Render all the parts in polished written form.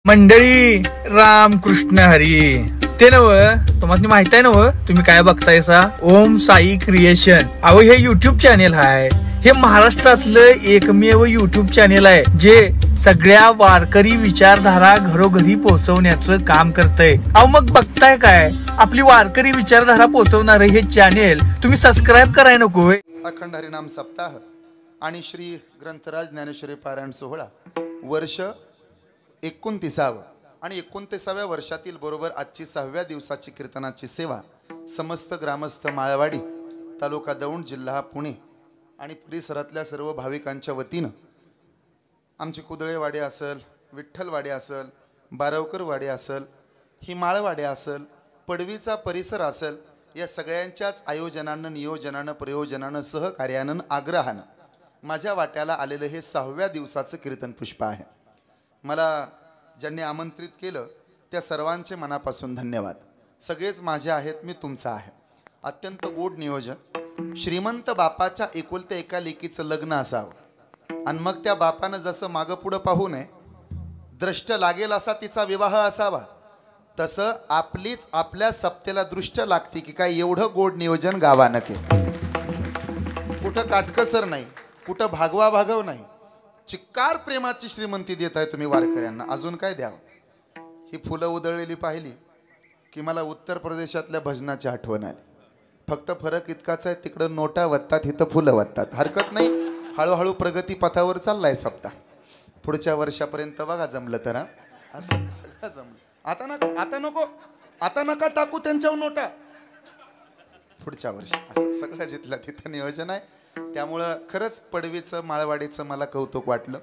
मंडळी रामकृष्ण हरी. ते नव तुम्हाला माहित आहे नव, तुम्ही काय बघतायसा? ओम साई क्रिएशन. अहो हे युट्यूब चॅनेल आहे. हे महाराष्ट्रातलं एकमेव युट्यूब चॅनेल आहे जे सगळ्या वारकरी विचारधारा घरोघरी पोहोचवण्याचं काम करतंय. अहो मग बघताय काय, आपली वारकरी विचारधारा पोहोचवणार हे चॅनेल तुम्ही सबस्क्राईब कराय नको? अखंड हरिनाम सप्ताह आणि श्री ग्रंथराज ज्ञानेश्वरी पारायण सोहळा वर्ष 29 आणि 29व्या वर्षातील बरोबर आजची 6व्या दिवसाची कीर्तनाची सेवा समस्त ग्रामस्थ माळवाडी तालुका दौंड जिल्हा पुणे आणि परिसरातल्या सर्व भाविकांच्या वतीनं आमची कुदळेवाडी असेल, विठ्ठलवाडी असेल, बारवकरवाडी असेल, हिमाळवाडी असेल, पडवीचा परिसर असेल, या सगळ्यांच्याच आयोजनानं, नियोजनानं, प्रयोजनानं, सहकार्यानं, आग्रहानं माझ्या वाट्याला आलेलं हे 6व्या दिवसाचं कीर्तन पुष्प आहे. मला ज्यांनी आमंत्रित केलं त्या सर्वांचे मनापासून धन्यवाद. सगळेच माझे आहेत, मी तुमचा आहे. अत्यंत गोड नियोजन. श्रीमंत बापाच्या एकुलत्या एका लेकीचं लग्न असावं आणि मग त्या बापानं जसं मागं पुढं पाहू नये, दृष्ट लागेल असा तिचा विवाह असावा, तसं आपलीच आपल्या सप्तेला दृष्ट लागते की काय एवढं गोड नियोजन गावानं केलं. कुठं काटकसर नाही, कुठं भागवा भागव नाही. चिक्कार प्रेमाची श्रीमंती देत आहे तुम्ही वारकऱ्यांना. अजून काय द्यावं? ही फुलं उधळलेली पाहिली की मला उत्तर प्रदेशातल्या भजनाची आठवण आली. फक्त फरक इतकाच आहे, तिकडं नोटा वत्तात, इथं फुलं वत्तात. हरकत नाही, हळूहळू प्रगती पथावर चाललाय सप्ताह. पुढच्या वर्षापर्यंत बघा जमलं तर. असं सगळं जमलं. आता नका टाकू त्यांच्यावर नोटा. पुढच्या वर्षी असं सगळं जिथलं तिथं नियोजन आहे. त्यामुळं खरंच पडवीचं माळवाडीचं मला कौतुक वाटलं.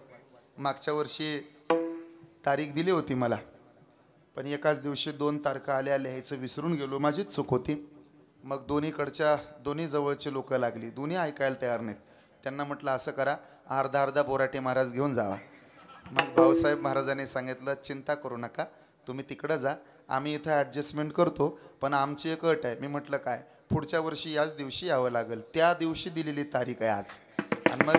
मागच्या वर्षी तारीख दिली होती मला, पण एकाच दिवशी 2 तारखा आल्या लिहायचं विसरून गेलो. माझीच चूक होती. मग दोन्ही जवळचे लोक लागली, दोन्ही ऐकायला तयार नाहीत. त्यांना म्हटलं असं करा, अर्धा बोराटे महाराज घेऊन जावा. मग भाऊसाहेब महाराजांनी सांगितलं चिंता करू नका, तुम्ही तिकडं जा, आम्ही इथं ॲडजस्टमेंट करतो, पण आमची एक अट आहे. मी म्हटलं काय? पुढच्या वर्षी याच दिवशी यावं लागेल. त्या दिवशी दिलेली तारीख आहे आज. आणि मग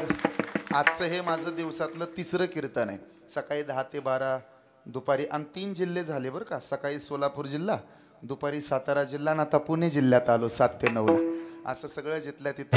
आजचं हे माझं दिवसातलं 3रं कीर्तन आहे. सकाळी 10 ते 12, दुपारी, आणि 3 जिल्हे झाले बरं का. सकाळी सोलापूर जिल्हा, दुपारी सातारा जिल्हा, आणि आता पुणे जिल्ह्यात आलो 7 ते 9ला. असं सगळं जिथल्या तिथं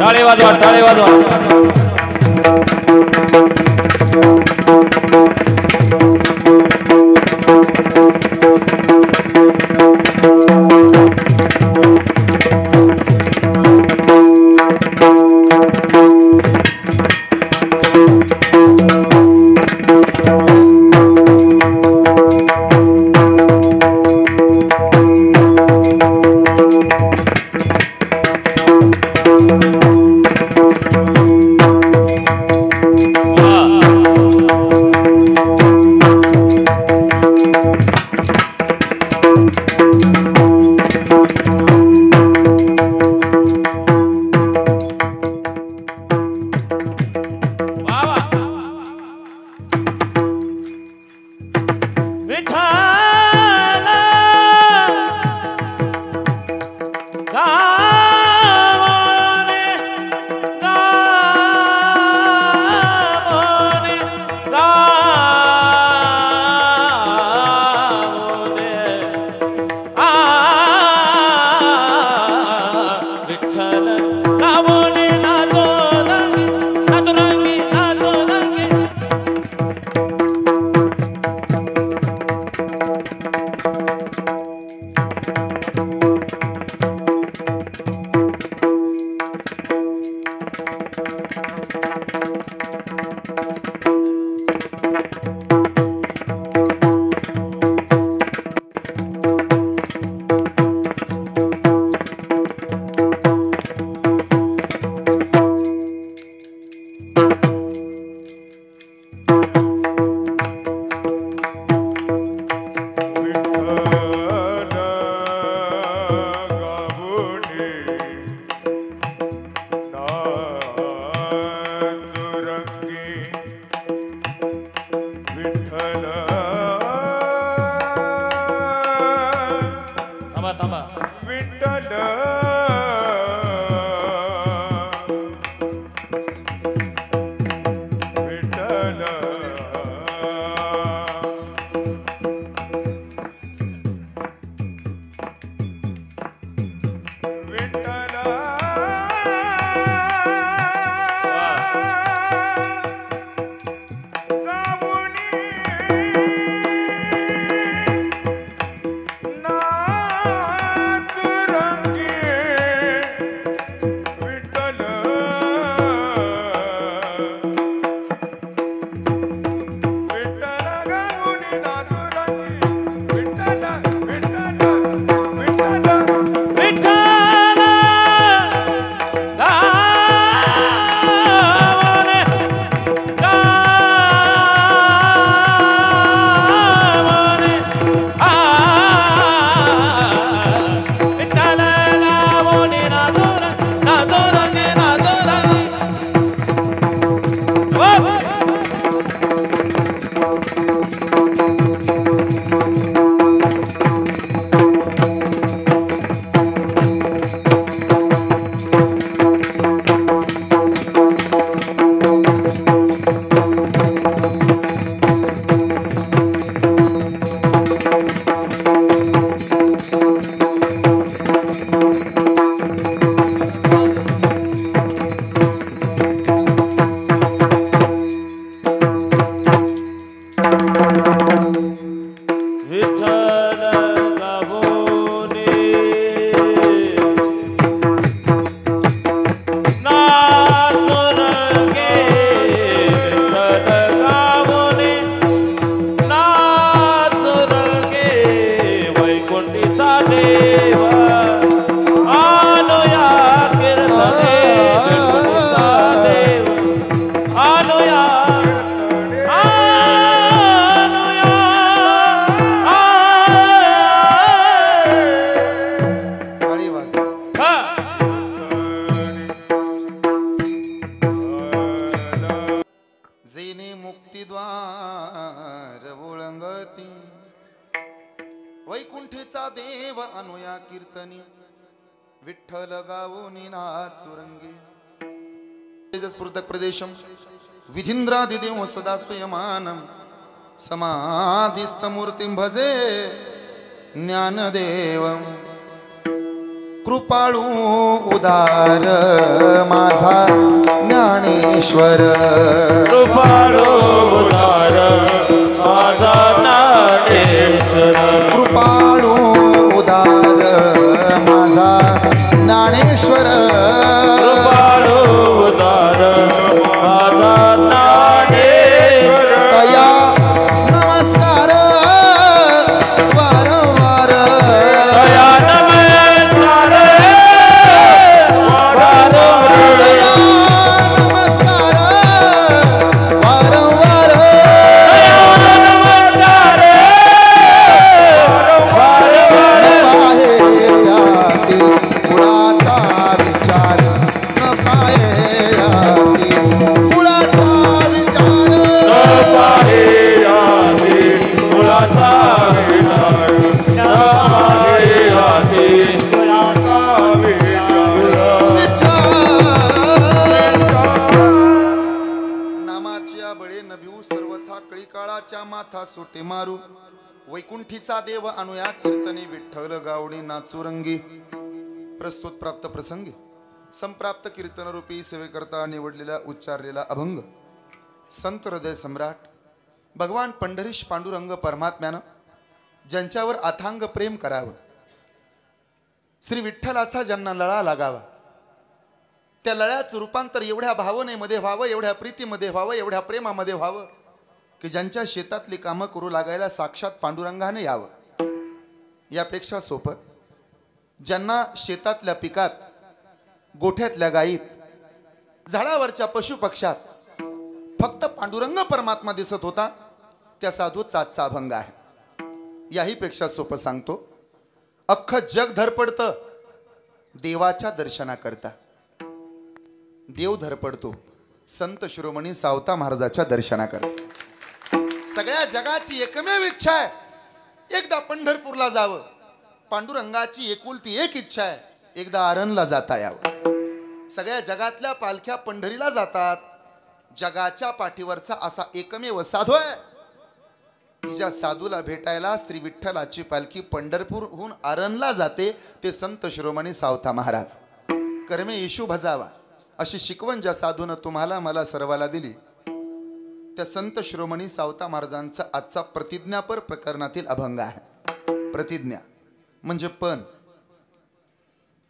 टाळे वाजवा, टाळे वाजवा. विठ्ठल विठ्ठल वैकुंठेचा देव अनुया कीर्तनी विठ्ठल गावोनी नाचुरंगी तेजस्फुर्तक प्रदेशम विधींद्रादिदेव सदास्तुयमानं समाधिस्थमूर्तिं भजे ज्ञानदेवं कृपाळू उदार माझा ज्ञानेश्वर कृपाळू उदार माझा ज्ञानेश्वर कृपाळू उदार माझा ज्ञानेश्वर कृपाळू उदार माझा ज्ञानेश्वर तया नमस्कार वारंवार तया नमस्कार वारंवार तया नमस्कार वारंवार तया नमस्कार वारंवार पाहे राती कुळाचा विचार न पाहे राती कुळाचा विचार पाहे राती कुळाचा विचार पाहे राती कुळाचा नामाच्या बळे नभिऊ सर्वथा कळी काळाच्या माथा सुटे मारू वैकुंठीचा देव अनुया कीर्तनी विठ्ठल गावडी नाचुरंगी प्रस्तुत प्राप्त प्रसंगी संप्राप्त कीर्तन रूपी सेवेकरता निवडलेला उच्चारलेला अभंग संत हृदय सम्राट भगवान पंढरीश पांडुरंग परमात्म्यानं ज्यांच्यावर अथांग प्रेम करावं श्री विठ्ठलाचा ज्यांना लळा लागावा त्या लळ्याचं रूपांतर एवढ्या भावनेमध्ये व्हावं एवढ्या प्रीतीमध्ये व्हावं एवढ्या प्रेमामध्ये व्हावं की ज्यांच्या शेतातली कामं करू लागायला साक्षात पांडुरंगाने यावं यापेक्षा सोपं ज्यांना शेतातल्या पिकात गोठ्यातल्या गायीत झाडावरच्या पशुपक्षात फक्त पांडुरंग परमात्मा दिसत होता त्या साधू चाचा अभंग आहे याही पेक्षा सोपं सांगतो अख्खं जग धडपडतं देवाच्या दर्शनाकरता देव धडपडतो संत शिरोमणी सावता महाराजाच्या दर्शनाकरता सगळ्या जगाची एकमेव इच्छा आहे एकदा पंढरपूरला जावं पांडुरंगाची एकुलती एक इच्छा आहे, एकदा आरणला जाता यावं. सगळ्या जगातल्या पालख्या पंढरीला जातात. जगाच्या पाठीवरचा असा एकमेव साधू आहे की ज्या साधूला भेटायला श्री विठ्ठलाची पालखी पंढरपूरहून आरणला जाते. ते संत शिरोमणी सावता महाराज. कर्मे येशू भजावा अशी शिकवण ज्या साधूनं तुम्हाला मला सर्वाला दिली, त्या संत शिरोमणी सावता महाराजांचा आजचा प्रतिज्ञापर प्रकरणातील अभंग आहे. प्रतिज्ञा म्हणजे पण,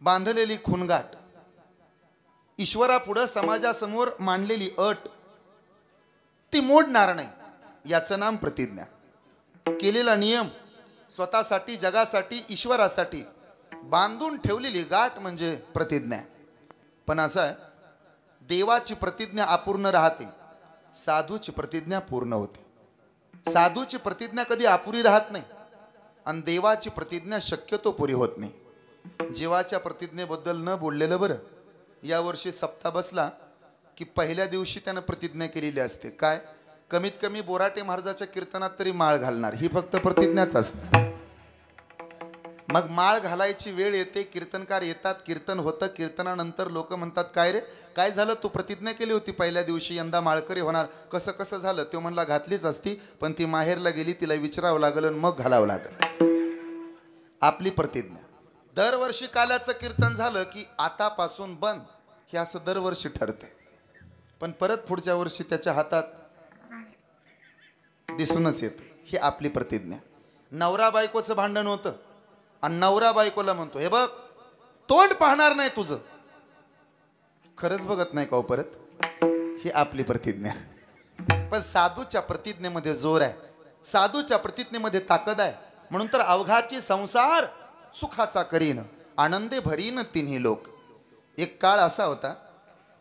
बांधलेली खुणगाट, ईश्वरापुढं समाजासमोर मांडलेली अट, ती मोडणार नाही, याचं नाम प्रतिज्ञा. केलेला नियम, स्वतःसाठी, जगासाठी, ईश्वरासाठी बांधून ठेवलेली गाठ म्हणजे प्रतिज्ञा. पण असं आहे, देवाची प्रतिज्ञा अपूर्ण राहते, साधूची प्रतिज्ञा पूर्ण होते. साधूची प्रतिज्ञा कधी अपुरी राहत नाही आणि देवाची प्रतिज्ञा शक्यतो पुरी होत नाही. जीवाच्या प्रतिज्ञेबद्दल न बोललेलं बरं. यावर्षी सप्ताह बसला की पहिल्या दिवशी त्यानं प्रतिज्ञा केलेली असते, काय, कमीत कमी बोराटे महाराजाच्या कीर्तनात तरी माळ घालणार. ही फक्त प्रतिज्ञाच असते. मग माळ घालायची वेळ येते, कीर्तनकार येतात, कीर्तन होतं. कीर्तनानंतर लोक म्हणतात, काय रे, काय झालं, तू प्रतिज्ञा केली होती पहिल्या दिवशी यंदा माळकरी होणार, कसं कसं झालं. तो म्हणला, घातलीच असती पण ती माहेरला गेली, तिला विचारावं लागलं आणि मग घालावं लागलं. आपली प्रतिज्ञा. दरवर्षी काल्याचं कीर्तन झालं की आतापासून बंद, हे असं दरवर्षी ठरतं. पण परत पुढच्या वर्षी त्याच्या हातात दिसूनच येत. ही आपली प्रतिज्ञा. नवरा बायकोचं भांडण होतं आणि नवरा बायकोला म्हणतो, हे बघ, तोंड पाहणार नाही तुझं. खरंच बघत नाही का हो परत. ही आपली प्रतिज्ञा. पण साधूच्या प्रतिज्ञेमध्ये जोर आहे, साधूच्या प्रतिज्ञेमध्ये ताकद आहे. म्हणून तर अवघाची संसार सुखाचा करीन, आनंदे भरीन तिन्ही लोक. एक काळ असा होता,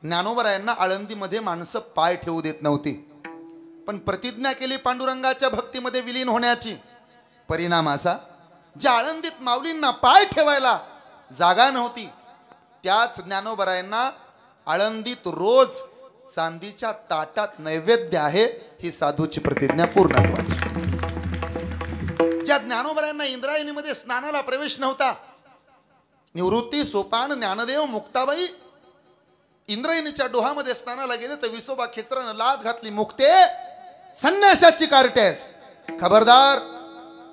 ज्ञानोबरायांना आळंदीमध्ये माणसं पाय ठेवू देत नव्हती. पण प्रतिज्ञा केली पांडुरंगाच्या भक्तीमध्ये विलीन होण्याची. परिणाम असा, ज्या आळंदीत माऊलींना पाय ठेवायला जागा नव्हती, त्याच ज्ञानोबरायांना आळंदीत रोज चांदीच्या ताटात नैवेद्य आहे. ही साधूची प्रतिज्ञा पूर्णत्वाची. ज्या ज्ञानोबरायांना इंद्रायणीमध्ये स्नानाला प्रवेश नव्हता, निवृत्ती, सोपान, ज्ञानदेव, मुक्ताबाई इंद्रायणीच्या डोहामध्ये स्नानाला गेले तर विसोबा खेचरानं लाद घातली, मुक्ते, संन्यासाची कार्टेस, खबरदार,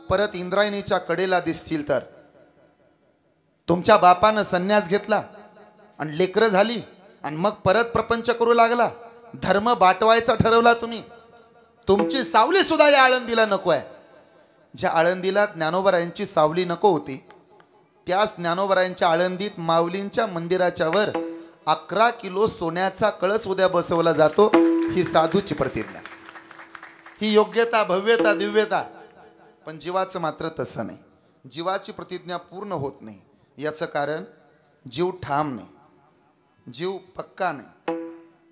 परत इंद्रायणीच्या कडेला दिसतील तर. तुमच्या बापानं संन्यास घेतला आणि लेकरं झाली आणि मग परत प्रपंच करू लागला, धर्म बाटवायचा ठरवला तुम्ही. तुमची सावली सुद्धा या आळंदीला नको आहे. ज्या आळंदीला ज्ञानोबरायांची सावली नको होती, त्याच ज्ञानोबरायांच्या आळंदीत माऊलींच्या मंदिराच्या वर 11 किलो सोन्याचा कळस उद्या बसवला जातो. ही साधूची प्रतिज्ञा. ही योग्यता, भव्यता, दिव्यता. पण जीवाचं मात्र तसं नाही. जीवाची प्रतिज्ञा पूर्ण होत नाही. याचं कारण, जीव ठाम नाही, जीव पक्का नाही.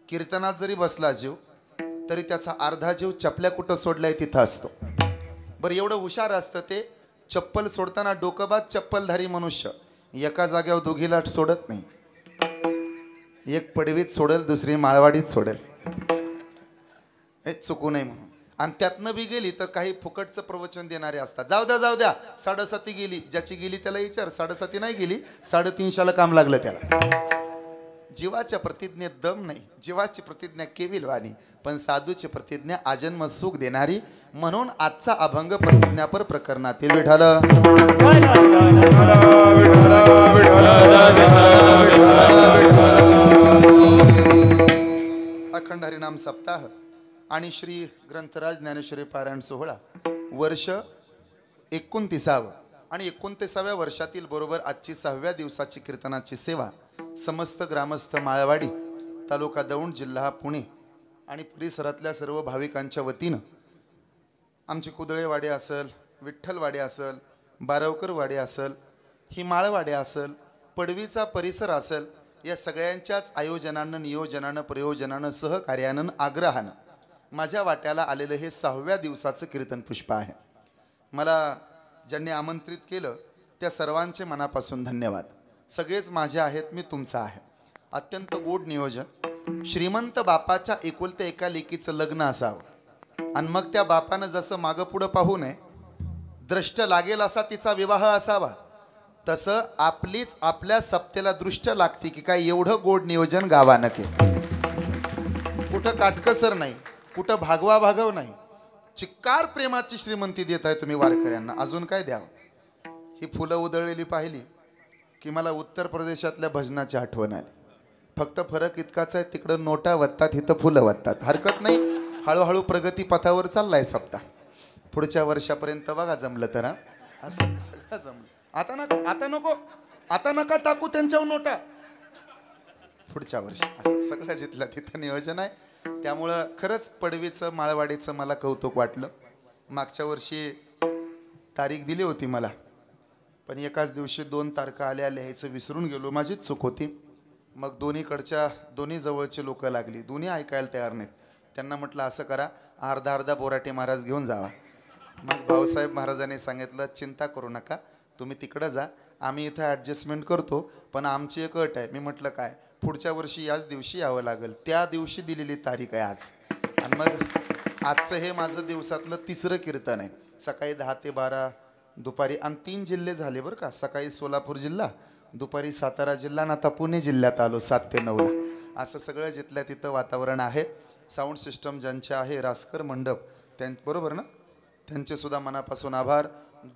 कीर्तनात जरी बसला जीव, तरी त्याचा अर्धा जीव चपल्या कुठं सोडलाय तिथं असतो. बरं, एवढं हुशार असतं ते, चप्पल सोडताना डोकंबाद चप्पलधारी मनुष्य एका जागेवर दोघीला सोडत नाही. एक पडवीत सोडेल, दुसरी माळवाडीत सोडेल, हे चुकू नये म्हणून. आणि त्यातनं बी गेली तर काही फुकटचं प्रवचन देणारे असतात. जाऊ द्या जाऊ द्या, 7:30 गेली, ज्याची गेली त्याला विचार, 7:30 नाही गेली, 3:30 काम लागलं त्याला. जीवाच्या प्रतिज्ञेत दम नाही. जीवाची प्रतिज्ञा केविलवाणी, पण साधूची प्रतिज्ञा आजन्म सुख देणारी. म्हणून आजचा अभंग प्रतिज्ञापर प्रकरणातील विठ्ठल अखंड हरिनाम सप्ताह आणि श्री ग्रंथराज ज्ञानेश्वरी पारायण सोहळा वर्ष 29 आणि 29व्या वर्षातील बरोबर आजची 6व्या दिवसाची कीर्तनाची सेवा समस्त ग्रामस्थ माळवाडी, तालुका दौंड, जिल्हा पुणे आणि परिसरातल्या सर्व भाविकांच्या वतीनं, आमची कुदळेवाडी असेल, विठ्ठलवाडी असेल, बारवकरवाडी असेल, हिमाळवाडी असेल, पडवीचा परिसर असेल, या सगळ्यांच्याच आयोजनानं, नियोजनानं, प्रयोजनानं, सहकार्यानं, आग्रहानं माझ्या वाट्याला आलेलं हे 6व्या दिवसाचं कीर्तन पुष्प आहे. मला ज्यांनी आमंत्रित केलं त्या सर्वांचे मनापासून धन्यवाद. सगळेच माझे आहेत, मी तुमचा आहे. अत्यंत गोड नियोजन. श्रीमंत बापाच्या एकुलत्या एका लेकीचं लग्न असावं आणि मग त्या बापानं जसं मागं पुढं पाहू नये, द्रष्ट लागेल असा तिचा विवाह असावा. तसं आपलीच आपल्या सप्तेला दृष्ट लागते की काय एवढं गोड नियोजन गावानं केलं. कुठं काटकसर नाही, कुठं भागवा भागव नाही. चिक्कार प्रेमाची श्रीमंती देत आहे तुम्ही वारकऱ्यांना. अजून काय द्यावं. ही फुलं उधळलेली पाहिली की मला उत्तर प्रदेशातल्या भजनाची आठवण आली. फक्त फरक इतकाच आहे, तिकडं नोटा वत्तात, इथं फुलं वत्तात. हरकत नाही, हळूहळू प्रगती पथावर चाललाय सप्ताह. पुढच्या वर्षापर्यंत बघा जमलं तर. असं सगळं जमलं. आता नको, आता नका टाकू त्यांच्यावर नोटा. पुढच्या वर्षी असं सगळं जिथलं तिथं नियोजन आहे. त्यामुळं खरंच पडवीचं माळवाडीचं मला कौतुक वाटलं. मागच्या वर्षी तारीख दिली होती मला, पण एकाच दिवशी 2 तारखा आल्या लिहायचं विसरून गेलो. माझीच चूक होती. मग दोन्ही जवळचे लोक लागली, दोन्ही ऐकायला तयार नाहीत. त्यांना म्हटलं असं करा, अर्धा बोराटे महाराज घेऊन जावा. मग भाऊसाहेब महाराजांनी सांगितलं चिंता करू नका, तुम्ही तिकडं जा, आम्ही इथं ॲडजस्टमेंट करतो, पण आमची एक अट आहे. मी म्हटलं काय. पुढच्या वर्षी याच दिवशी यावं लागेल. त्या दिवशी दिलेली तारीख आहे आज. आणि मग आजचं हे माझं दिवसातलं 3रं कीर्तन आहे. सकाळी 10 ते 12, दुपारी, आणि 3 जिल्हे झाले बरं का. सकाळी सोलापूर जिल्हा, दुपारी सातारा जिल्हा, आणि आता पुणे जिल्ह्यात आलो 7 ते 9ला. असं सगळं जिथल्या तिथं वातावरण आहे. साऊंड सिस्टम ज्यांचे आहे रासकर मंडप बरोबर ना, त्यांचेसुद्धा मनापासून आभार.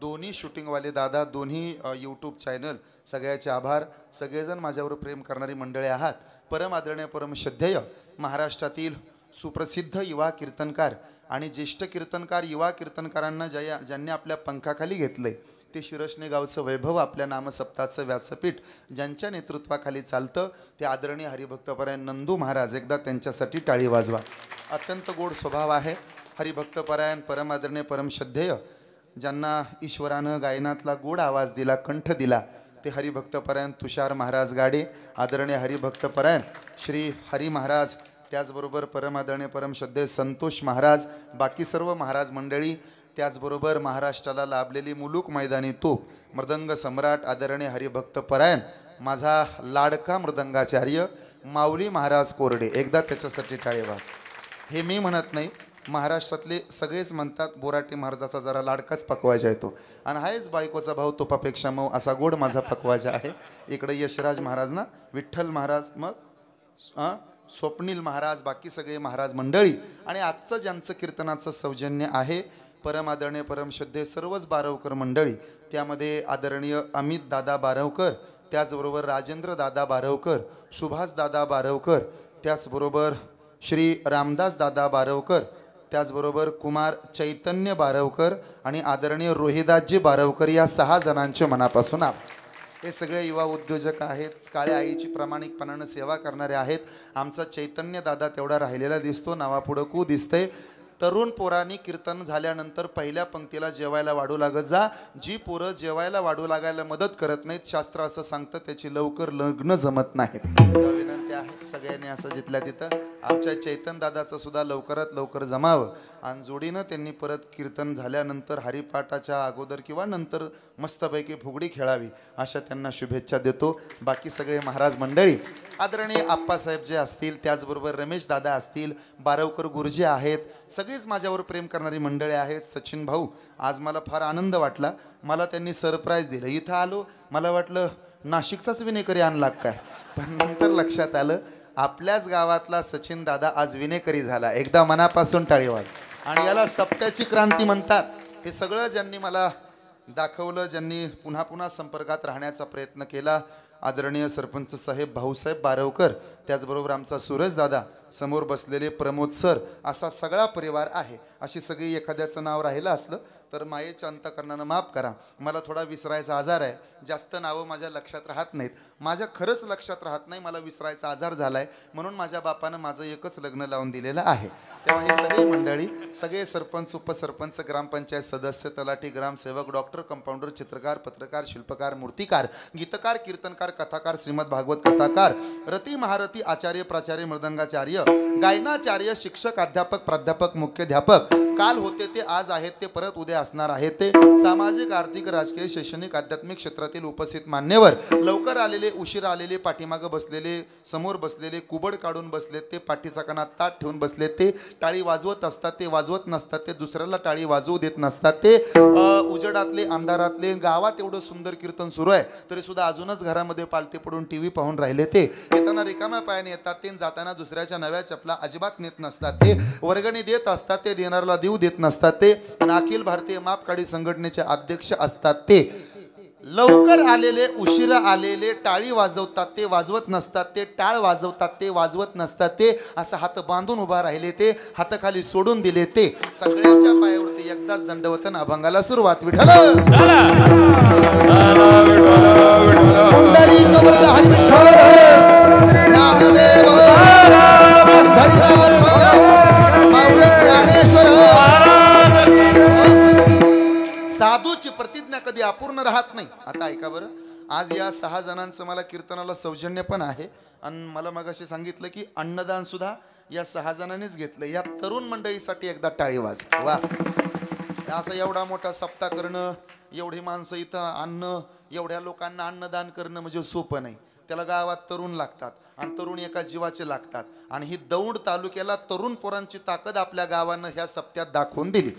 दोन्ही शूटिंगवाले दादा, दोन्ही यूट्यूब चॅनल, सगळ्याचे आभार. सगळेजण माझ्यावर प्रेम करणारी मंडळी आहात. परम आदरणीय परम श्रद्धेय महाराष्ट्रातील सुप्रसिद्ध युवा कीर्तनकार आणि ज्येष्ठ कीर्तनकार, युवा कीर्तनकारांना ज्यांनी आपल्या पंखाखाली घेतलंय ते शिरसने गावचं वैभव, आपल्या नामसप्ताचं व्यासपीठ ज्यांच्या नेतृत्वाखाली चालतं ते आदरणीय हरिभक्तपरायण नंदू महाराज. एकदा त्यांच्यासाठी टाळी वाजवा. अत्यंत गोड स्वभाव आहे. हरिभक्तपरायण परम आदरणीय परम श्रद्धेय ज्यांना ईश्वरानं गायनातला गोड आवाज दिला, कंठ दिला, ते हरिभक्तपरायण तुषार महाराज गाडे, आदरणीय हरिभक्तपरायण श्री हरी महाराज, त्याचबरोबर परम आदरणीय परम श्रद्धेय संतोष महाराज, बाकी सर्व महाराज मंडळी, त्याचबरोबर महाराष्ट्राला लाभलेली मुलूक मैदानी तोप मृदंग सम्राट आदरणीय हरिभक्तपरायण माझा लाडका मृदंगाचार्य माऊली महाराज कोरडे. एकदा त्याच्यासाठी टाळी वाज. हे मी म्हणत नाही, महाराष्ट्रातले सगळेच म्हणतात बोराटे महाराजाचा जरा लाडकाच पकवाजा येतो. आणि हाच बायकोचा भाऊ तुपापेक्षा मऊ असा गोड माझा पकवाजा आहे. इकडे यशराज महाराज ना, विठ्ठल महाराज, मग स्वप्नील महाराज, बाकी सगळे महाराज मंडळी, आणि आजचं ज्यांचं कीर्तनाचं सौजन्य आहे परम आदरणीय परम श्रद्धेय सर्वच बारवकर मंडळी. त्यामध्ये आदरणीय अमित दादा बारवकर, त्याचबरोबर राजेंद्र दादा बारवकर, सुभाष दादा बारवकर, त्याचबरोबर श्री रामदास दादा बारवकर, त्याचबरोबर कुमार चैतन्य बारवकर आणि आदरणीय रोहिदासजी बारवकर, या 6 जणांचे मनापासून हे सगळे युवा उद्योजक आहेत. काळ्या आईची प्रामाणिकपणानं सेवा करणारे आहेत. आमचा चैतन्य दादा तेवढा राहिलेला दिसतो, नावापुढं कू दिसतंय. तरुण पोरांनी कीर्तन झाल्यानंतर पहिल्या पंक्तीला जेवायला वाढू लागत जा. जी पोरं जेवायला वाढू लागायला मदत करत नाहीत, शास्त्र असं सांगतं त्याची लवकर लग्न जमत नाहीत. विनंती आहे सगळ्यांनी असं जिथल्या तिथं आमच्या चैतन दादाचं सुद्धा लवकरात लवकर जमावं. आणि जोडीनं त्यांनी परत कीर्तन झाल्यानंतर हरिपाठाच्या अगोदर किंवा नंतर मस्तपैकी फुगडी खेळावी अशा त्यांना शुभेच्छा देतो. बाकी सगळे महाराज मंडळी, आदरणीय आप्पासाहेब जे असतील, त्याचबरोबर रमेश दादा असतील, बारवकर गुरुजी आहेत, सगळीच माझ्यावर प्रेम करणारी मंडळी आहेत. सचिन भाऊ, आज मला फार आनंद वाटला. मला त्यांनी सरप्राईज दिलं. इथं आलो, मला वाटलं नाशिकचाच विनेकरी आणला काय, पण नंतर लक्षात आलं आपल्याच गावातला सचिन दादा आज विनेकरी झाला. एकदा मनापासून टाळी वाज. आणि याला सप्त्याची क्रांती म्हणतात. हे सगळं ज्यांनी मला दाखवलं, ज्यांनी पुन्हा पुन्हा संपर्कात राहण्याचा प्रयत्न केला, आदरणीय सरपंच साहेब भाऊसाहेब बारवकर, त्याचबरोबर आमचा सूरज दादा, समोर बसलेले प्रमोद सर, असा सगळा परिवार आहे. अशी सगळी एखाद्याचं नाव राहिलं असलं तर मायेच्या अंतकरणानं माफ करा. मला थोडा विसरायचा आजार आहे. जास्त नावं माझ्या लक्षात राहत नाहीत. माझ्या खरंच लक्षात राहत नाही. मला विसरायचा आजार झाला आहे, म्हणून माझ्या बापानं माझं एकच लग्न लावून दिलेलं आहे. तेव्हा ही सगळी मंडळी, सगळे सरपंच, उपसरपंच, ग्रामपंचायत सदस्य, तलाठी, ग्रामसेवक, डॉक्टर, कंपाऊंडर, चित्रकार, पत्रकार, शिल्पकार, मूर्तिकार, गीतकार, कीर्तनकार, कथाकार, श्रीमद भागवत कथाकार, रती महारथी, आचार्य, प्राचार्य, मृदंगाचार्य, गायनाचार्य, शिक्षक, अध्यापक, प्राध्यापक, मुख्याध्यापक, काल होते ते आज आहेत ते परत उद्या असणार आहेत ते सामाजिक आर्थिक राजकीय शैक्षणिक आध्यात्मिक क्षेत्रातील उपस्थित मान्यवर लवकर आलेले उशीर आलेले पाठीमागं बसलेले समोर बसलेले कुबड काढून बसलेत ते पाठीचा कानात ताट ठेवून बसलेत ते टाळी वाजवत असतात ते वाजवत नसतात ते दुसऱ्याला टाळी वाजवू देत नसतात ते उजेडातले अंधारातले गावात एवढं सुंदर कीर्तन सुरू आहे तरी सुद्धा अजूनच घरामध्ये पालते पडून टीव्ही पाहून राहिले ते येताना रिकाम्या पायाने येतात ते जाताना दुसऱ्याच्या नव्या चपला अजिबात नेत नसतात ते वर्गणी देत असतात ते देणाऱ्याला देऊ देत नसतात ते आणि अखिल भारतीय मापकाठी संघटनेचे अध्यक्ष असतात ते लवकर आलेले उशिरा आलेले टाळी वाजवतात ते वाजवत नसतात ते टाळ वाजवतात ते वाजवत नसतात ते असं हात बांधून उभा राहिले ते हाताखाली सोडून दिले ते सगळ्यांच्या पायावरती एकदाच दंडवतन अभंगाला सुरुवात विठ्ठल साधूची प्रतिज्ञा कधी अपूर्ण राहत नाही. आता ऐका बरं, आज या 6 जणांचं मला कीर्तनाला सौजन्य पण आहे आणि मला मगाशी सांगितलं की अन्नदान सुद्धा या 6 जणांनीच घेतलं. या तरुण मंडळीसाठी एकदा टाळी वाज. वा, असं एवढा मोठा सप्ताह करणं, एवढी माणसं इथं आणणं, एवढ्या लोकांना अन्नदान करणं म्हणजे सोपं नाही. त्याला गावात तरुण लागतात आणि तरुण एका जीवाचे लागतात आणि ही दौंड तालुक्याला तरुण पोरांची ताकद आपल्या गावानं ह्या सप्त्यात दाखवून दिली.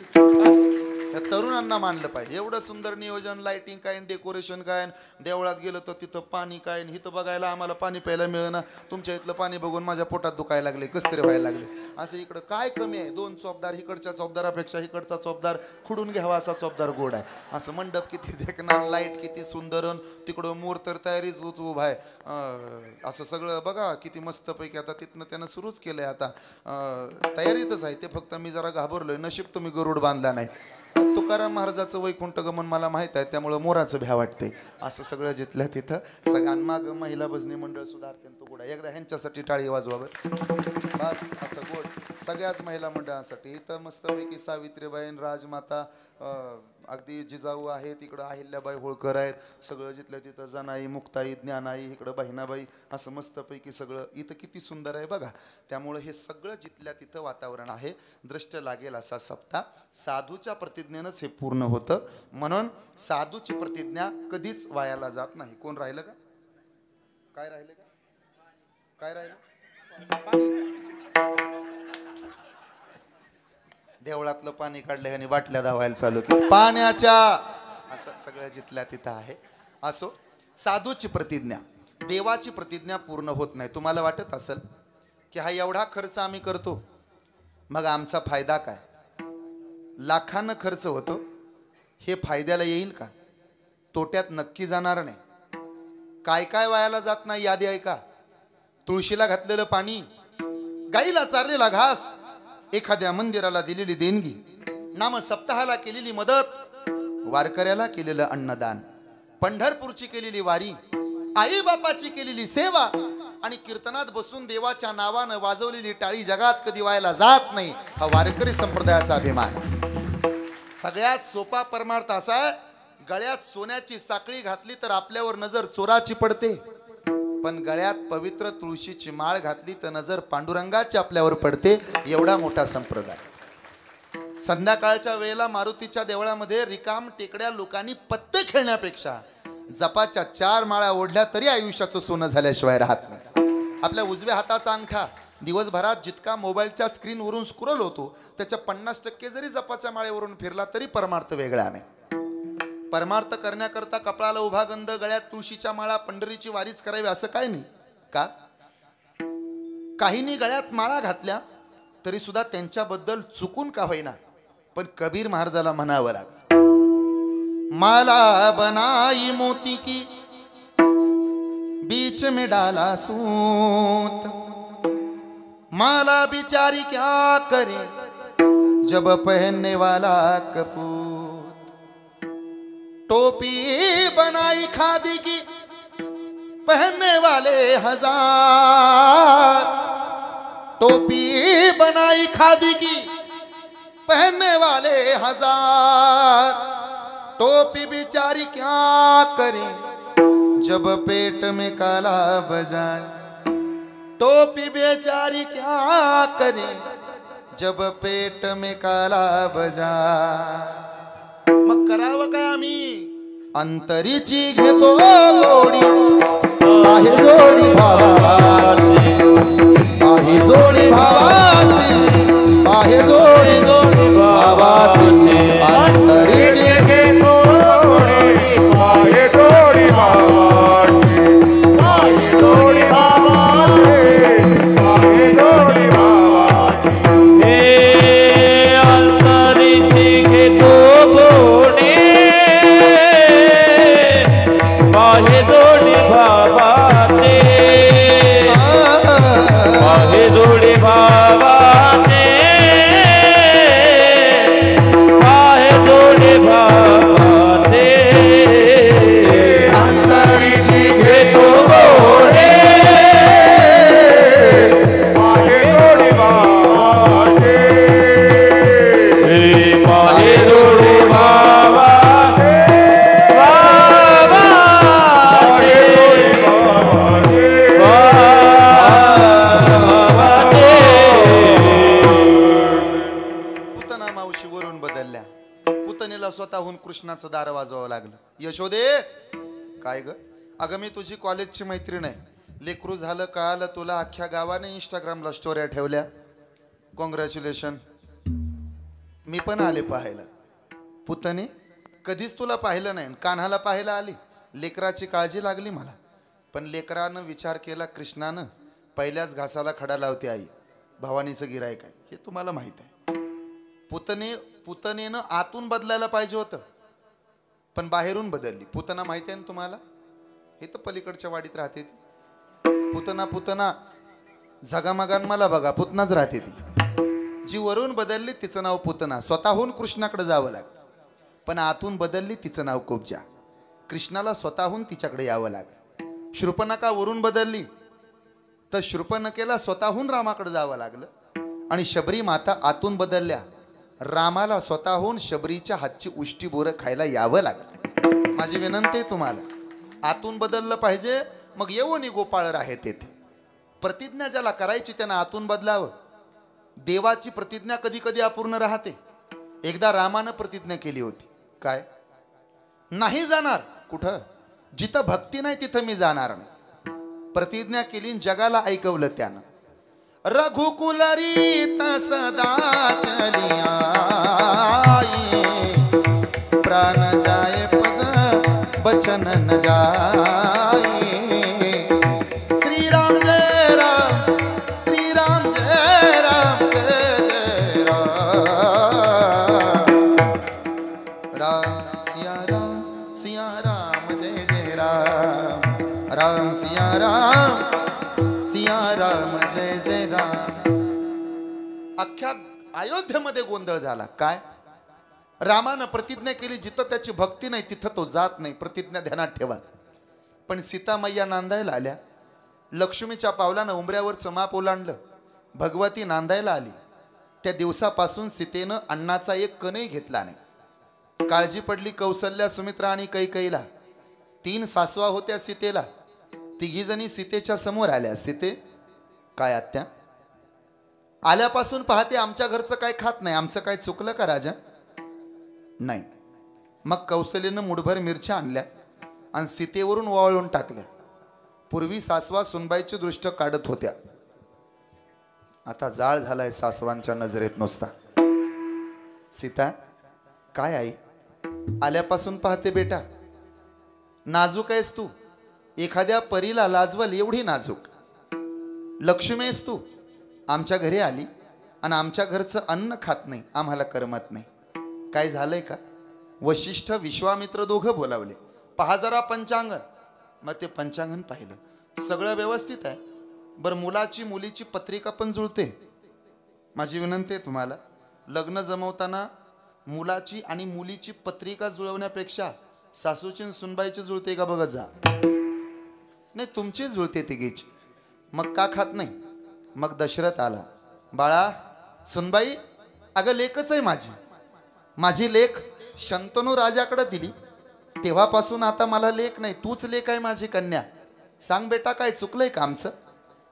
त्या तरुणांना मानलं पाहिजे. एवढं सुंदर नियोजन, लाइटिंग काय, डेकोरेशन काय, देवळात गेलं तर तिथं पाणी काय, इथं बघायला आम्हाला पाणी प्यायला मिळेना, तुमच्या इथलं पाणी बघून माझ्या पोटात दुखायला लागले, कसतरी व्हायला लागले. असं इकडं काय कमी आहे? 2 चोपदार, इकडच्या चोपदारापेक्षा इकडचा चोपदार खुडून घ्यावा असा चोपदार गोड आहे. असं मंडप किती देखणार, लाईट किती सुंदर, तिकडं मोर तर तयारीच उभा आहे. असं सगळं बघा किती मस्तपैकी. आता तिथनं त्यानं सुरूच केलंय, आता तयारीतच आहे ते. फक्त मी जरा घाबरलोय, नशीब तुम्ही गरुड बांधला नाही. तुकाराम महाराजाचं वैकुंठ गमन मला माहित आहे, त्यामुळं मोराचं भ्या वाटते. असं सगळं जिथल्या तिथं सगळ्यांमाग महिला भजनी मंडळ सुद्धा अत्यंत गोड आहे. एकदा ह्यांच्यासाठी टाळी वाजवावर बस. असं गोड सगळ्याच महिला मंडळासाठी. इथं मस्तपैकी सावित्रीबाई, राजमाता, अगदी जिजाऊ आहेत, इकडं अहिल्याबाई होळकर आहेत, सगळं जिथल्या तिथं जनाई, मुक्ताई, ज्ञानाई, इकडं बहिणाबाई, असं मस्तपैकी सगळं इथं किती सुंदर आहे बघा. त्यामुळं हे सगळं जिथल्या तिथं वातावरण आहे. दृष्ट लागेल असा सप्ताह. साधूच्या प्रतिज्ञेनंच हे पूर्ण होतं. म्हणून साधूची प्रतिज्ञा कधीच वायाला जात नाही. कोण राहिलं का? काय राहिलं का? काय राहिलं? देवळातलं पाणी काढलं आणि बाटल्या धावायला चालू की पाण्याच्या. असं सगळं जिथल्या तिथं आहे. असो, साधूची प्रतिज्ञा, देवाची प्रतिज्ञा पूर्ण होत नाही. तुम्हाला वाटत असेल की हा एवढा खर्च आम्ही करतो, मग आमचा फायदा काय? लाखांना खर्च होतो, हे फायद्याला येईल का? तोट्यात नक्की जाणार नाही. काय काय वायाला जात नाही यादी ऐका. तुळशीला घातलेलं पाणी, गाईला चारलेला घास, एखाद्या मंदिराला दिलेली देणगी, नाम सप्ताहाला केलेली मदत, वारकऱ्याला केलेलं अन्नदान, पंढरपूरची केलेली वारी, आई बापाची केलेली सेवा आणि कीर्तनात बसून देवाच्या नावानं वाजवलेली टाळी जगात कधी व्हायला जात नाही. हा वारकरी संप्रदायाचा अभिमान. सगळ्यात सोपा परमार्थ असा आहे, गळ्यात सोन्याची साखळी घातली तर आपल्यावर नजर चोराची पडते, पण गळ्यात पवित्र तुळशीची माळ घातली तर नजर पांडुरंगाची आपल्यावर पडते. एवढा मोठा संप्रदाय. संध्याकाळच्या वेळेला मारुतीच्या देवळामध्ये रिकाम टेकड्या लोकांनी पत्ते खेळण्यापेक्षा जपाच्या 4 माळा ओढल्या तरी आयुष्याचं सोनं झाल्याशिवाय राहत नाही. आपल्या उजव्या हाताचा अंगठा दिवसभरात जितका मोबाईलच्या स्क्रीनवरून स्क्रोल होतो त्याच्या 50% जरी जपाच्या माळेवरून फिरला तरी परमार्थ वेगळा नाही. परमार्थ करण्याकरता कपाळाला उभा गंध, गळ्यात तुळशीच्या माळा, पंढरीची वारीच करावी असं काय नाही का? काहींनी गळ्यात माळा घातल्या तरी सुद्धा त्यांच्याबद्दल चुकून का होईना, पण कबीर महाराजाला म्हणावं लागलं, माला बनाई मोती की बीच में डाला सूत, माला बिचारी क्या करे जब पहनने वाला कपूत, टोपी बनाई खादी की पहनने वाले 1000, टोपी बनाई खादी की पहनने वाले 1000, टोपी बिचारी क्या करे जब पेट में काला बजाए, टोपी बेचारी क्या करे जब पेट में काला बजा, मग करावं काय आम्ही? अंतरीची घेतो गोडी, आहे जोडी भावाची, आहे जोडी भावाची, आहे जोडी भावाची, अंतरीची घेतो गोडी, आहे गोडी भावाची, आहे गोडी भावाची, आहे गोडी भावाची. हे अंतरीची घेतो गोडी, आहे जोडी भावाची, आहे जोडी भावाची, आहे जोडी भावाची. अंतरीची घेतो गोडी, आहे जोडी भावाची, आहे जोडी भावाची, पुतना मावशीवरून बदलल्या. पुतणीला स्वतःहून कृष्णाचं दार वाजवावं लागलं. यशोदे काय ग? अगं मी तुझी कॉलेजची मैत्रीण आहे. लेकरू झालं कळालं तुला, अख्ख्या गावाने इंस्टाग्रामला स्टोऱ्या ठेवल्या. कॉंग्रॅच्युलेशन. मी पण आले पाहायला. पुतणे कधीच तुला पाहिलं नाही, कान्हाला पाहायला आली. लेकराची काळजी लागली मला, पण लेकरानं विचार केला कृष्णानं पहिल्याच घासाला खडा लावते आई, भवानीचं गिरायक आहे हे तुम्हाला माहीत आहे. पुतनेनं आतून बदलायला पाहिजे होतं, पण बाहेरून बदलली. पुतना माहिती आहे ना तुम्हाला, हे तर पलीकडच्या वाडीत राहते ती. पुतना झगामगान मला बघा, पुतनाच राहते ती. जी वरून बदलली तिचं नाव पुतना, स्वतःहून कृष्णाकडे जावं लागलं. पण आतून बदलली तिचं नाव कुब्जा, कृष्णाला स्वतःहून तिच्याकडे यावं लागलं. शूर्पणखा वरून बदलली तर शूर्पणखेला स्वतःहून रामाकडे जावं लागलं. आणि शबरी माता आतून बदलल्या, रामाला स्वतःहून शबरीच्या हातची उष्टी बोरं खायला यावं लागलं. माझी विनंती आहे तुम्हाला, आतून बदललं पाहिजे, मग येऊन गोपाळ राहे तेथे. प्रतिज्ञा ज्याला करायची त्यानं आतून बदलावं. देवाची प्रतिज्ञा कधी कधी अपूर्ण राहते. एकदा रामानं प्रतिज्ञा केली होती, काय? नाही जाणार कुठं, जिथं भक्ती नाही तिथं मी जाणार नाही. प्रतिज्ञा केली, जगाला ऐकवलं त्यानं. रघुकुल रीत सदा चलिया, प्राण जाए पद बचन न जाए. श्री राम जय राम, श्री राम जय राम, जय राम. राम सिया राम जय जय राम, राम सिया राम जय जय राम. अख्ख्या अयोध्येमध्ये गोंधळ झाला. काय? रामानं प्रतिज्ञा केली, जिथं त्याची भक्ती नाही तिथं तो जात नाही. प्रतिज्ञा ध्यानात ठेवा. पण सीता मैया नांदायला आल्या. लक्ष्मीच्या पावलानं उंबऱ्यावरचं माप ओलांडलं. भगवती नांदायला आली. त्या दिवसापासून सीतेनं अन्नाचा एक कणही घेतला नाही. काळजी पडली कौसल्या, सुमित्रा आणि कैकेयीला. 3 सासवा होत्या सीतेला. तिघी जणी सीतेच्या समोर आल्या. सीते काय आत्या? आल्यापासून पाहते आमच्या घरचं काय खात नाही, आमचं काय चुकलं का राजा? नाही. मग कौसल्येनं मुठभर मिरच्या आणल्या आणि सीतेवरून वाळून टाकल्या. पूर्वी सासवा सुनबाईची दृष्ट काढत होत्या, आता जाळ झालाय सासवांच्या नजरेत नुसता. सीता काय आई? आल्यापासून पाहते बेटा नाजूक आहेस तू, एखाद्या परीला लाजवल एवढी नाजूक. लक्ष्मी आहेस तू, आमच्या घरी आली आणि आमच्या घरचं अन्न खात नाही, आम्हाला करमत नाही. काय झालंय का? वशिष्ठ विश्वामित्र दोघं बोलावले, पहा जरा पंचांगण. मग ते पंचांगण पाहिलं, सगळं व्यवस्थित आहे. बरं मुलाची मुलीची पत्रिका पण जुळते. माझी विनंती आहे तुम्हाला, लग्न जमवताना मुलाची आणि मुलीची पत्रिका जुळवण्यापेक्षा सासूची आणि सुनबाईची जुळते का बघत जा. नाही तुमची जुळते तिघीची. मग का खात नाही? मग दशरथ आला, बाळा सुनबाई अगं लेकच आहे माझी, माझी लेक शंतनू राजाकडे दिली, तेव्हापासून आता मला लेक नाही, तूच लेक आहे माझी कन्या. सांग बेटा काय चुकलंय का आमचं?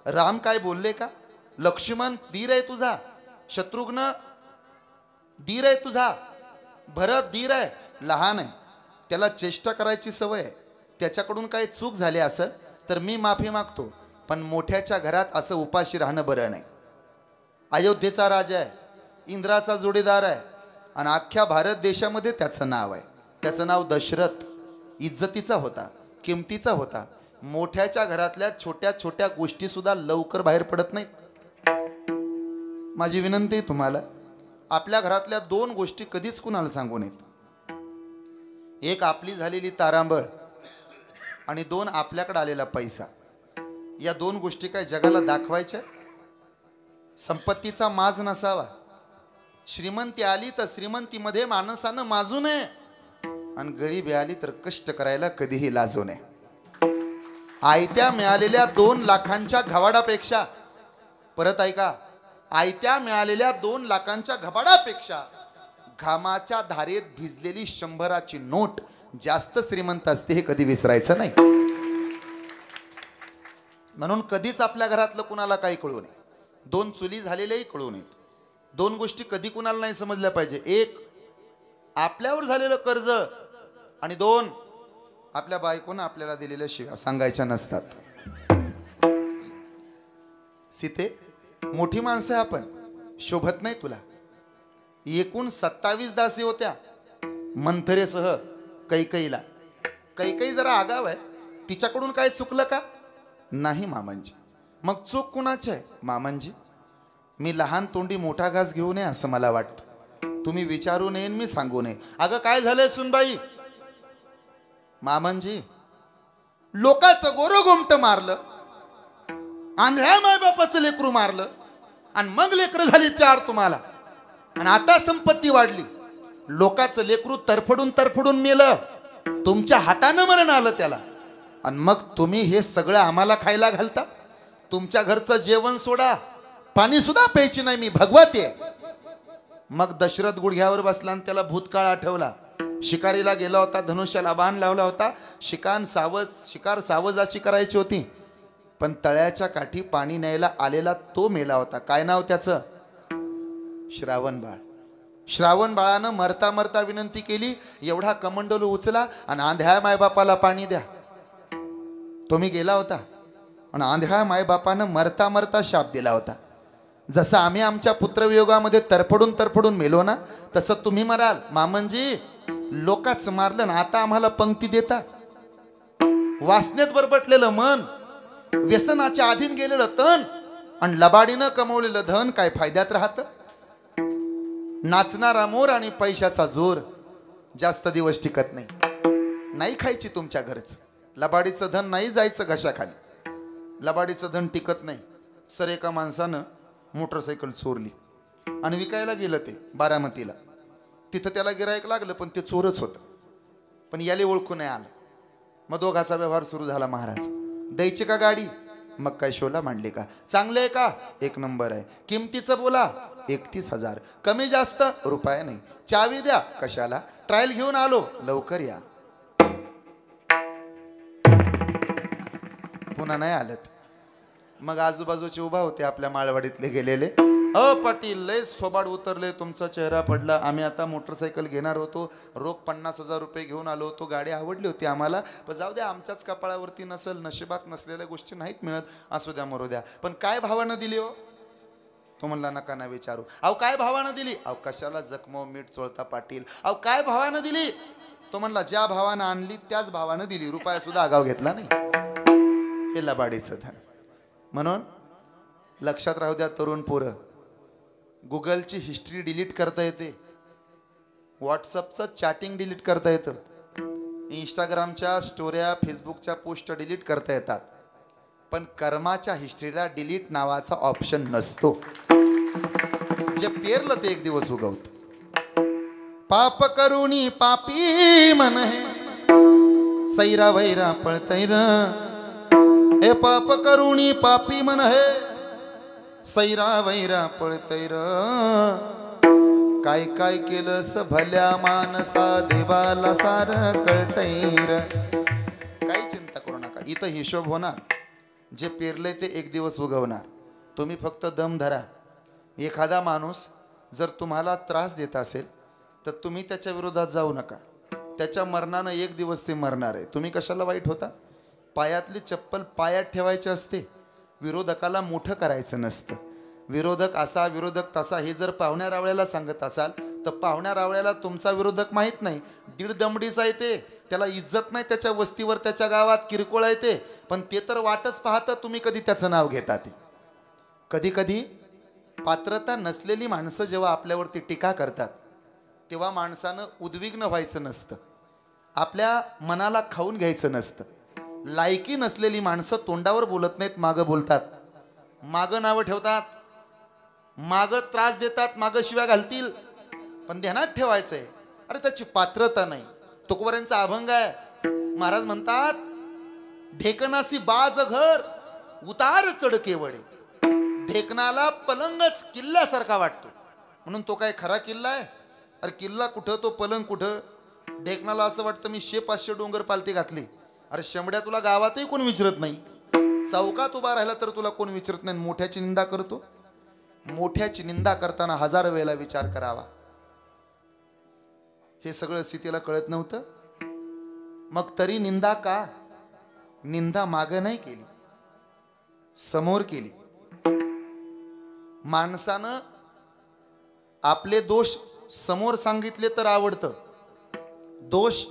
राम काय बोलले का? लक्ष्मण धीर आहे तुझा, शत्रुघ्न धीर आहे तुझा, भरत धीर आहे, लहान आहे, त्याला चेष्टा करायची सवय आहे. त्याच्याकडून काही चूक झाली असेल तर मी माफी मागतो, पण मोठ्याच्या घरात असं उपाशी राहणं बरं नाही. अयोध्येचा राजा आहे, इंद्राचा जोडीदार आहे आणि अख्ख्या भारत देशामध्ये त्याचं नाव आहे. त्याचं नाव दशरथ. इज्जतीचा होता, किमतीचा होता. मोठ्याच्या घरातल्या छोट्या छोट्या गोष्टी सुद्धा लवकर बाहेर पडत नाहीत. माझी विनंती आहे तुम्हाला, आपल्या घरातल्या 2 गोष्टी कधीच कुणाला सांगू नयेत. एक आपली झालेली तारांबळ आणि 2 आपल्याकडे आलेला पैसा. या 2 गोष्टी काय जगाला दाखवायच्या? संपत्तीचा माज नसावा. श्रीमंती आली तर श्रीमंतीमध्ये माणसानं माजू नये आणि गरिबी आली तर कष्ट करायला कधीही लाजू नये. आयत्या मिळालेल्या 2 लाखांच्या घवाडापेक्षा, परत ऐका, आयत्या मिळालेल्या 2 लाखांच्या घबाडापेक्षा घामाच्या धारेत भिजलेली 100ची नोट जास्त श्रीमंत असते, हे कधी विसरायचं नाही. म्हणून कधीच आपल्या घरातलं कुणाला काही कळू नये. 2 चुली झालेल्याही कळू नयेत. 2 गोष्टी कधी कुणाला नाही समजल्या पाहिजे. 1 आपल्यावर झालेलं कर्ज आणि 2 आपल्या बायकोनं आपल्याला दिलेल्या शिव्या सांगायच्या नसतात. सीते, मोठी माणसं आहे आपण, शोभत नाही तुला. एकूण 27 दासी होत्या मंथरेसह कैकईला. कैकई जरा आगाव आहे, तिच्याकडून काय चुकलं का? नाही मामांजी. मग चूक कुणाची आहे? मामांजी, मी लहान तोंडी मोठा घास घेऊ नये असं मला वाटतं. तुम्ही विचारू नये, मी सांगू नये. अगं काय झालंय सुनबाई? मामांजी, लोकांचं गोरोगोमट मारलं, आंधळ्या मायबापाचं लेकरू मारलं आणि मग लेकरं झाली 4 तुम्हाला, आणि आता संपत्ती वाढली. लोकांचं लेकरू तरफडून तरफडून मेलं, तुमच्या हातानं मरण आलं त्याला, आणि मग तुम्ही हे सगळं आम्हाला खायला घालता. तुमच्या घरचं जेवण सोडा, पाणी सुद्धा प्यायची नाही मी, भगवती आहे. मग दशरथ गुडघ्यावर बसला आणि त्याला भूतकाळ आठवला. शिकारीला गेला होता, धनुष्याला बाण लावला होता, शिकार सावजाची करायची होती, पण तळ्याच्या काठी पाणी न्यायला आलेला तो मेला होता. काय नाव त्याचं? श्रावणबाळ. श्रावणबाळानं मरता मरता विनंती केली, एवढा कमंडलू उचला आणि आंधळ्या मायबापाला पाणी द्या. तुम्ही गेला होता आणि आंधळ्या मायबापानं मरता मरता शाप दिला होता. जसं आम्ही आमच्या पुत्रवियोगामध्ये तरफडून तरफडून मेलो ना, तसं तुम्ही मराल. मामनजी, लोकांचं मारलं ना आता आम्हाला पंक्ती देता. वासनेत बरबटलेलं मन, व्यसनाच्या अधीन गेलेलं तन आणि लबाडीनं कमवलेलं धन काय फायद्यात राहतं? नाचणारा मोर आणि पैशाचा जोर जास्त दिवस टिकत नाही. नाही खायची तुमच्या घरच. लबाडीचं धन नाही जायचं घशाखाली. लबाडीचं धन टिकत नाही. सर एका माणसानं मोटरसायकल चोरली आणि विकायला गेलं ते बारामतीला. तिथं त्याला गिरायक लागलं, पण ते चोरच होतं. पण याले ओळखू नाही आलं. मग दोघाचा व्यवहार सुरू झाला. महाराज, द्यायची का गाडी? मग काय शोला मांडली का? चांगलं आहे का? 1 नंबर आहे. किमतीचं बोला? 31,000. कमी जास्त रुपये नाही. चावी द्या. कशाला? ट्रायल घेऊन आलो, लवकर या. पुन्हा नाही आलत. मग आजूबाजूचे उभा होते आपल्या माळवाडीतले गेलेले. पाटील, लय थोबाड उतरले, तुमचा चेहरा पडला. आम्ही आता मोटरसायकल घेणार होतो, रोख 50,000 रुपये घेऊन आलो होतो. गाडी आवडली होती आम्हाला, पण जाऊ द्या, आमच्याच कपाळावरती नसेल, नशिबात नसलेल्या गोष्टी नाहीत मिळत. असू द्या, मरू द्या. पण काय भावानं दिली हो? तो म्हणला, नका ना विचारू. अहो काय भावानं दिली? अहो कशाला जखमो मीठ चोळता पाटील? अहो काय भावानं दिली? तो म्हणला, ज्या भावानं आणली त्याच भावानं दिली, रुपया सुद्धा आगाव घेतला नाही. हे लबाडीचं धन. म्हणून लक्षात राहू द्या तरुण पोरं, गुगलची हिस्ट्री डिलीट करता येते, व्हॉट्सअपचं चॅटिंग डिलीट करता येतं, इंस्टाग्रामच्या स्टोऱ्या, फेसबुकच्या पोस्ट डिलीट करता येतात, पण कर्माच्या हिस्ट्रीला डिलीट नावाचा ऑप्शन नसतो. जे पेरलं ते एक दिवस उगवत. पाप करुणी पापी मन हे, सैरा वैरा पळतैर. हे पाप करुणी पापी मन हे, सैरा वैरा पळतैर. काय काय केलंस भल्या मानसा, देवाला सार कळतैर. काही चिंता करू नका, इथं हिशोब होणार. जे पेरले ते एक दिवस उगवणार. तुम्ही फक्त दम धरा. एखादा माणूस जर तुम्हाला त्रास देत असेल तर तुम्ही त्याच्या विरोधात जाऊ नका. त्याच्या मरणानं एक दिवस ते मरणार आहे. तुम्ही कशाला वाईट होता? पायातली चप्पल पायात ठेवायची असते, विरोधकाला मोठं करायचं नसतं. विरोधक असा विरोधक तसा हे जर पाहुण्या रावळ्याला सांगत असाल तर पाहुण्या रावळ्याला तुमचा विरोधक माहीत नाही, दीड दमडीचा येते, त्याला इज्जत नाही त्याच्या वस्तीवर, त्याच्या गावात किरकोळ येते, पण ते तर वाटच पाहतं तुम्ही कधी त्याचं नाव घेता. ते कधी कधी पात्रता नसलेली माणसं जेव्हा आपल्यावरती टीका करतात तेव्हा माणसानं उद्विग्न व्हायचं नसतं, आपल्या मनाला खाऊन घ्यायचं नसतं. लायकी नसलेली माणसं तोंडावर बोलत नाहीत, मागं बोलतात, मागं नावं ठेवतात, मागं त्रास देतात, मागं शिव्या घालतील. पण ध्यानात ठेवायचंय, अरे त्याची पात्रता नाही. तुकोबारांचा अभंग आहे, महाराज म्हणतात, ढेकनासी बाज घर उतार चढ केवळे. ढेकनाला पलंगच किल्ल्यासारखा वाटतो, म्हणून तो काय खरा किल्ला आहे? अरे किल्ला कुठं, तो पलंग कुठं? ढेकनाला असं वाटतं मी 500 डोंगर पालती घातली. अरे शेंबड्या, तुला गावातही कोण विचारत नाही, चौकात उभा राहिला तर तुला कोण विचारत नाही. मोठ्याची निंदा करतो. मोठ्याची निंदा करताना 1000 वेळेला विचार करावा. हे सगळं सीतेला कळत नव्हतं. मग तरी निंदा का? निंदा मागं नाही केली, समोर केली. माणसानं आपले दोष समोर सांगितले तर आवडतं, दोष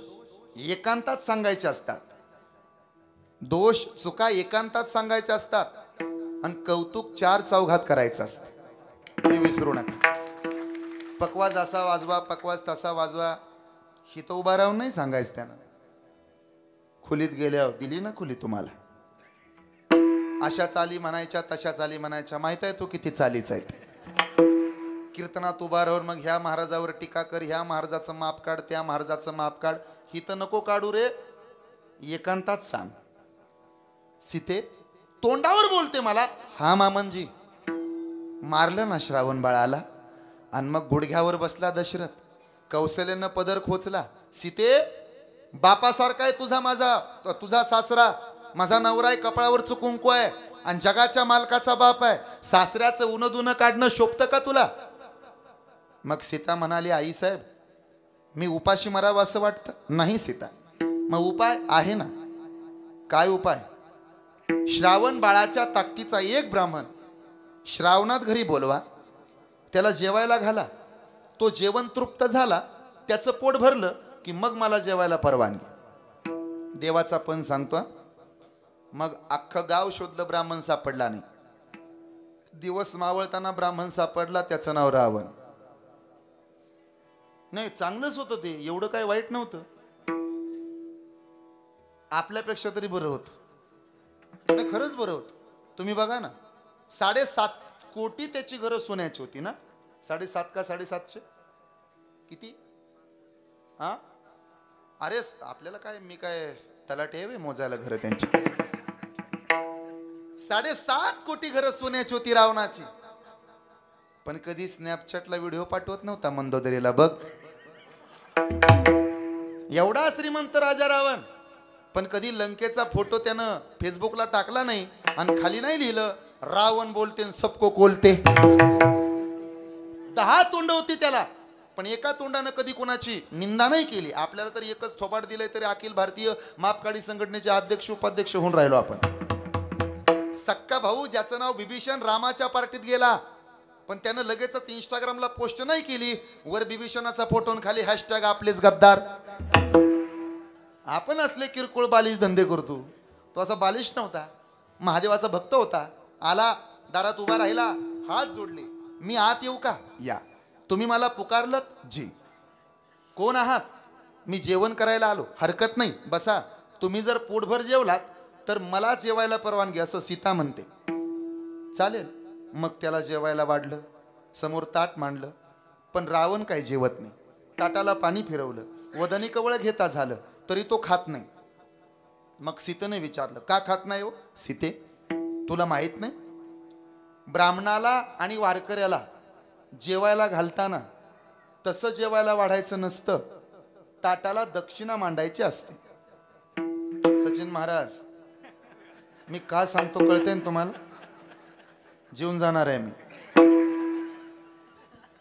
एकांतात सांगायचे असतात. दोष चुका एकांतात सांगायच्या असतात आणि कौतुक 4 चौघात करायचं असतं, हे विसरू नका. पकवाज असा वाजवा, पकवाज तसा वाजवा, हिथं उभा राहून नाही सांगायचं. त्यानं खोलीत गेल्यावर दिली ना खोली तुम्हाला, अशा चाली म्हणायच्या, तशा चाली म्हणायच्या. माहित आहे तो किती चालीच आहेत. कीर्तनात उभा राहून मग ह्या महाराजावर टीका कर, ह्या महाराजाचं माप काढ, त्या महाराजाचं माप काढ. हिथं नको काढू रे, एकांतात सांग. सीते तोंडावर बोलते मला, हा मामनजी. मारलं ना श्रावण बाळाला आणि मग गुडघ्यावर बसला दशरथ. कौशल्यानं पदर खोचला. सीते बापासारखा आहे तुझा, माझा तुझा सासरा, माझा नवरा आहे, कपाळावर कुंकू आहे आणि जगाच्या मालकाचा बाप आहे. सासऱ्याचं उन दुन काढणं शोभतं का तुला? मग सीता म्हणाली, आई साहेब मी उपाशी मरावं असं वाटतं. नाही सीता, मग उपाय आहे ना. काय उपाय? श्रावण बाळाच्या ताकदीचा एक ब्राह्मण श्रावणात घरी बोलवा, त्याला जेवायला घाला. तो जेवण तृप्त झाला, त्याचं पोट भरलं की मग मला जेवायला परवानगी. देवाचा पण सांगतो. मग अख्खं गाव शोधलं, ब्राह्मण सापडला नाही. दिवस मावळताना ब्राह्मण सापडला, त्याचं नाव रावण. नाही चांगलंच होतं ते, एवढं काय वाईट नव्हतं, आपल्यापेक्षा तरी बरं होतं. नाही खरंच बरं होतं. तुम्ही बघा ना, 7.5 कोटी त्याची घरं सोन्याची होती ना. 7.5 का 750 किती? हा अरे आपल्याला काय, मी काय तलाटे आहे मोजायला घरं त्यांची. 7.5 कोटी घरं सोन्याची होती रावणाची. पण कधी स्नॅपचॅटला व्हिडिओ पाठवत नव्हता मंदोदरीला. बघ एवढा श्रीमंत राजा रावण, पण कधी लंकेचा फोटो त्यानं फेसबुकला टाकला नाही आणि खाली नाही लिहिलं रावण बोलते सबको कोलते. 10 तोंड होती त्याला, पण एका तोंडानं कधी कोणाची निंदा नाही केली. आपल्याला तर एकच थोबाड दिलंय तरी अखिल भारतीय मापकाडी संघटनेचे अध्यक्ष उपाध्यक्ष होऊन राहिलो आपण. सक्का भाऊ ज्याचं नाव बिभीषण रामाच्या पार्टीत गेला, पण त्यानं लगेचच इंस्टाग्रामला पोस्ट नाही केली, वर बिभीषणाचा फोटो खाली हॅशटॅग आपलेच गद्दार. आपण असले किरकोळ बालिश धंदे करतो, तो असा बालिश नव्हता, महादेवाचा भक्त होता. आला दारात उभा राहिला, हात जोडले, मी आत येऊ का? या. तुम्ही मला पुकारलत? जी. कोण आहात? मी जेवण करायला आलो. हरकत नाही, बसा. तुम्ही जर पोटभर जेवलात तर मला जेवायला परवानगी, असं सीता म्हणते. चालेल. मग त्याला जेवायला वाढलं, समोर ताट मांडलं, पण रावण काय जेवत नाही. ताटाला पाणी फिरवलं, वदनी कवळ घेता झालं तरी तो खात नाही. मग सीतेने विचारलं, का खात नाही हो? सीते तुला माहित नाही, ब्राह्मणाला आणि वारकऱ्याला जेवायला घालताना तसं जेवायला वाढायचं नसतं, ताटाला दक्षिणा मांडायची असते. सचिन महाराज मी का सांगतो कळतंय ना तुम्हाला? जेवून जाणार आहे मी.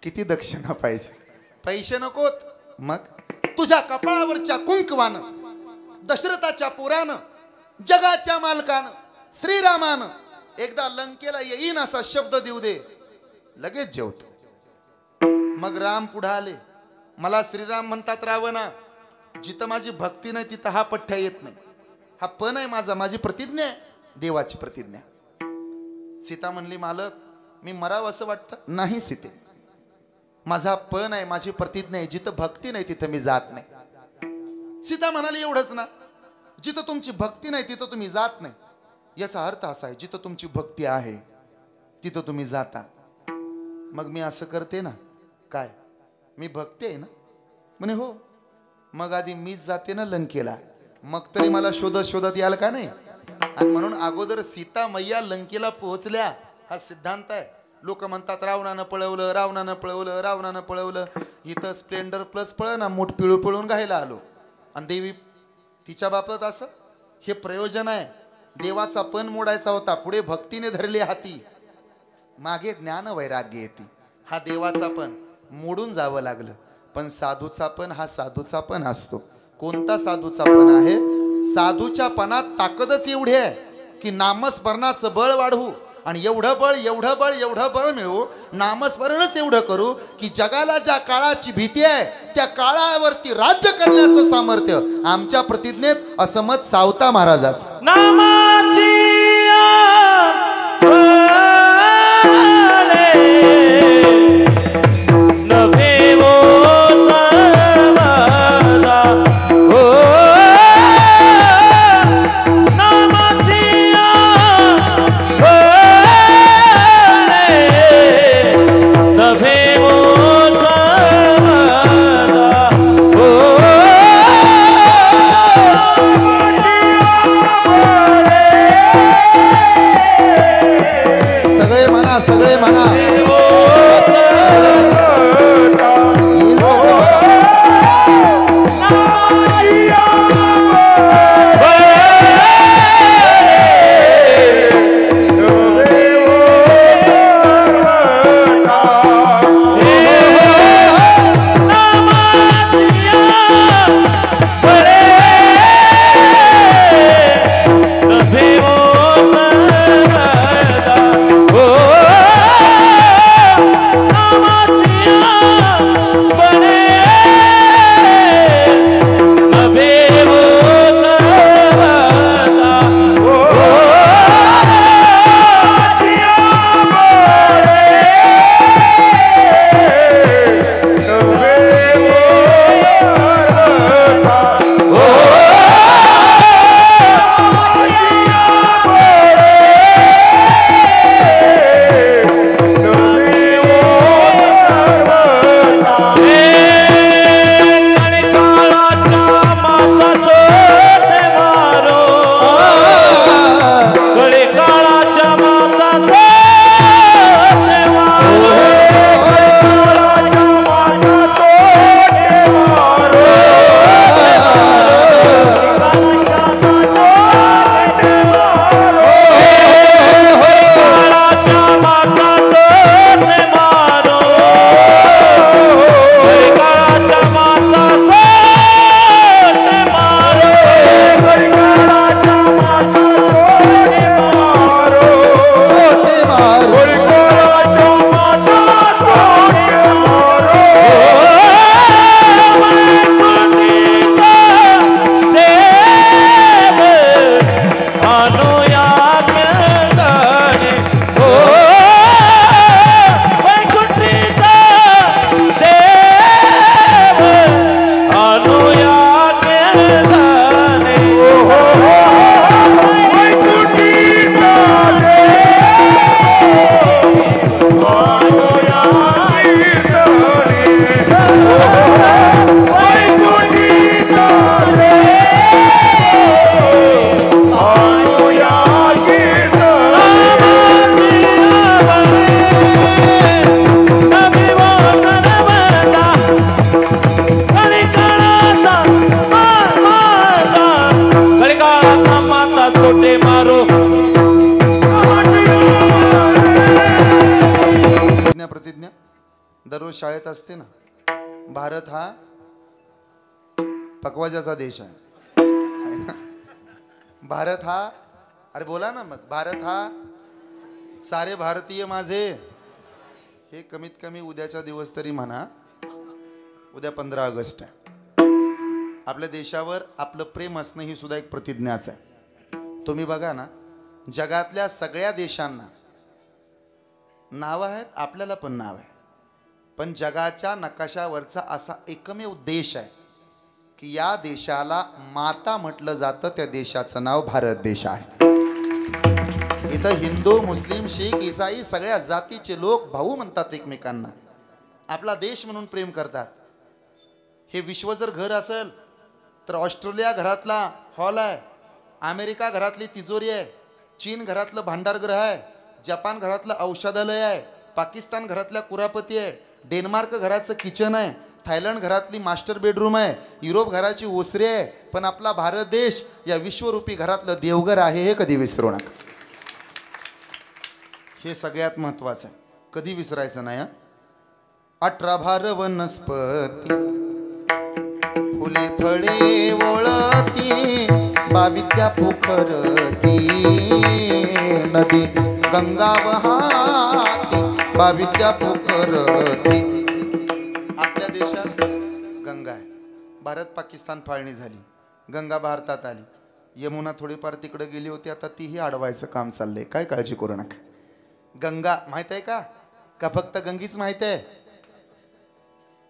किती दक्षिणा पाहिजे? पैसे नकोत. मग तुझ्या कपाळावरच्या कुंकवानं, दशरथाच्या पुरानं, जगाच्या मालकानं, श्रीरामानं एकदा लंकेला येईन असा शब्द देऊ दे, लगेच जेवतो. मग राम पुढे आले. मला श्रीराम म्हणतात रावणा, जिथं माझी भक्ती नाही तिथं हा पठ्ठ्या येत नाही. हा पण आहे माझा, माझी प्रतिज्ञा आहे, देवाची प्रतिज्ञा. सीता म्हणली मालक मी मराव असं वाटतं. नाही सीते, माझा पण आहे, माझी प्रतिज्ञा आहे, जिथं भक्ती नाही तिथं मी जात नाही. सीता म्हणाली एवढंच ना, जिथं तुमची भक्ती नाही तिथं तुम्ही जात नाही. याचा अर्थ असा आहे जिथं तुमची भक्ती आहे तिथं तुम्ही जाता. मग मी असं करते ना, काय मी भक्ती आहे ना? म्हणे हो. मग आधी मीच जाते ना लंकेला, मग तरी मला शोधत शोधत याल का नाही? आणि म्हणून अगोदर सीता मैया लंकेला पोहोचल्या हा सिद्धांत आहे. लोक म्हणतात रावणानं पळवलं, रावणानं पळवलं, रावणानं पळवलं. इथं स्प्लेंडर प्लस पळ ना, मोठ पिळू पळून घायला आलो. आणि देवी तिच्या बाबत असं हे प्रयोजन आहे. देवाचा पण मोडायचा होता, पुढे भक्तीने धरली हाती, मागे ज्ञान वैराग्य येते. हा देवाचा पण मोडून जावं लागलं. पण साधूचा पण हा साधूचा पण असतो. कोणता साधूचा पण आहे? साधूच्या पणात ताकदच एवढी आहे की नामस्मरणाचं बळ वाढवू आणि एवढं बळ एवढं बळ एवढं बळ मिळवू, नामस्मरणच एवढं करू की जगाला ज्या काळाची भीती आहे त्या काळावरती राज्य करण्याचं सामर्थ्य आमच्या प्रतिज्ञेत, असं मत सावता महाराजाचं. नामाची सगळे म्हणा. दररोज शाळेत असते ना, भारत हा पकवाजाचा देश आहे. भारत हा, अरे बोला ना मग, भारत हा सारे भारतीय माझे. हे कमीत कमी उद्याचा दिवस तरी म्हणा. उद्या 15 ऑगस्ट आहे. आपल्या देशावर आपलं प्रेम असणं ही सुद्धा एक प्रतिज्ञाच आहे. तुम्ही बघा ना, जगातल्या सगळ्या देशांना नाव आहेत, आपल्याला पण नाव आहे, पण जगाच्या नकाशावरचा असा एकमेव देश आहे की या देशाला माता म्हटलं जातं. त्या देशाचं नाव भारत देश आहे. इथं हिंदू, मुस्लिम, शीख, ईसाई सगळ्या जातीचे लोक भाऊ म्हणतात एकमेकांना, आपला देश म्हणून प्रेम करतात. हे विश्व जर घर असेल तर ऑस्ट्रेलिया घरातला हॉल आहे, अमेरिका घरातली तिजोरी आहे, चीन घरातलं भांडारगृह आहे, जपान घरातलं औषधालय आहे, पाकिस्तान घरातल्या कुरापती आहे, डेन्मार्क घराचं किचन आहे, थायलंड घरातली मास्टर बेडरूम आहे, युरोप घराची ओसरी आहे, पण आपला भारत देश या विश्वरूपी घरातलं देवघर आहे. हे कधी विसरू नका. हे सगळ्यात महत्वाचं आहे, कधी विसरायचं नाही. 18 भार वनस्पती, फुले फळे वळती, बाविद्या पोखरती, नदी गंगा वाहती, बाविद्या पोखरती. आपल्या देशात गंगा आहे. भारत पाकिस्तान फाळणी झाली, गंगा भारतात आली. यमुना थोडीफार तिकडे गेली होती, आता तीही अडवायचं काम चाललंय. काय काळजी करू नका. गंगा माहित आहे का फक्त गंगीच माहित आहे?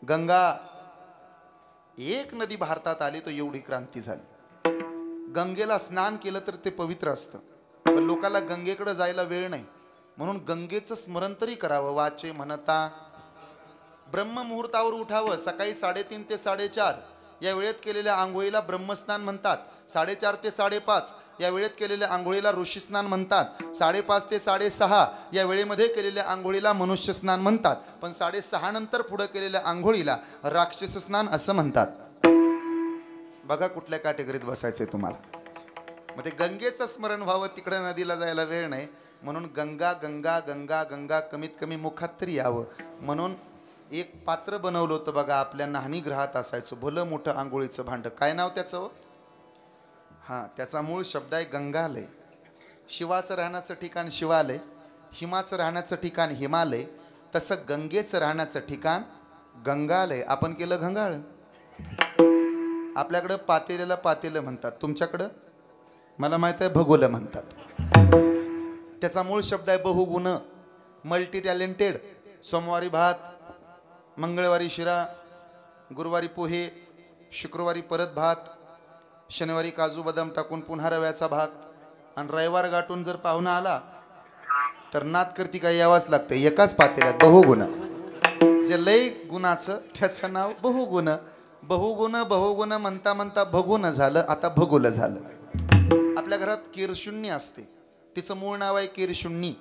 गंगा एक नदी भारतात आली तो एवढी क्रांती झाली. गंगेला स्नान केलं तर ते पवित्र असतं, पण लोकांना गंगेकडे जायला वेळ नाही, म्हणून गंगेचं स्मरण तरी करावं. वाचे म्हणता ब्रह्म मुहूर्तावर उठावं. सकाळी 3:30 ते 4:30 या वेळेत केलेल्या आंघोळीला ब्रह्मस्नान म्हणतात. 4:30 ते 5:30 या वेळेत केलेल्या आंघोळीला ऋषी स्नान म्हणतात. 5:30 ते 6:30 या वेळेमध्ये केलेल्या आंघोळीला मनुष्य स्नान म्हणतात. पण 6:30 नंतर पुढे केलेल्या आंघोळीला राक्षस स्नान असं म्हणतात. बघा कुठल्या कॅटेगरीत बसायचंय तुम्हाला. मग ते गंगेचं स्मरण व्हावं, तिकडे नदीला जायला वेळ नाही, म्हणून गंगा गंगा गंगा गंगा कमीत कमी मुखात तरी यावं म्हणून एक पात्र बनवलं होतं बघा. आपल्या न्हाणीगृहात असायचं भलं मोठं आंघोळीचं भांड. काय नाव त्याचं? हां, त्याचा मूळ शब्द आहे गंगालय. शिवाचं राहण्याचं ठिकाण शिवालय, हिमाचं राहण्याचं ठिकाण हिमालय, तसं गंगेचं राहण्याचं ठिकाण गंगालय. आपण केलं घंगाळ. आपल्याकडं पातेल्याला पातेलं म्हणतात, तुमच्याकडं मला माहित आहे भगोलं म्हणतात. त्याचा मूळ शब्द आहे बहुगुण, मल्टी टॅलेंटेड. सोमवारी भात, मंगळवारी शिरा, गुरुवारी पोहे, शुक्रवारी परत भात, शनिवारी काजू बदाम टाकून पुन्हा रव्याचा भात, आणि रविवार गाठून जर पाहुणा आला तर नातकर्ती काही यावाच लागतं एकाच पातेल्यात. बहुगुण. जे लय गुणाचं त्याचं नाव बहुगुण. बहुगुण बहुगुण म्हणता म्हणता भगुण झालं, आता भगुल झालं. आपल्या घरात केरशुन्नी असते, तिचं मूळ नाव आहे केरशुन्नी.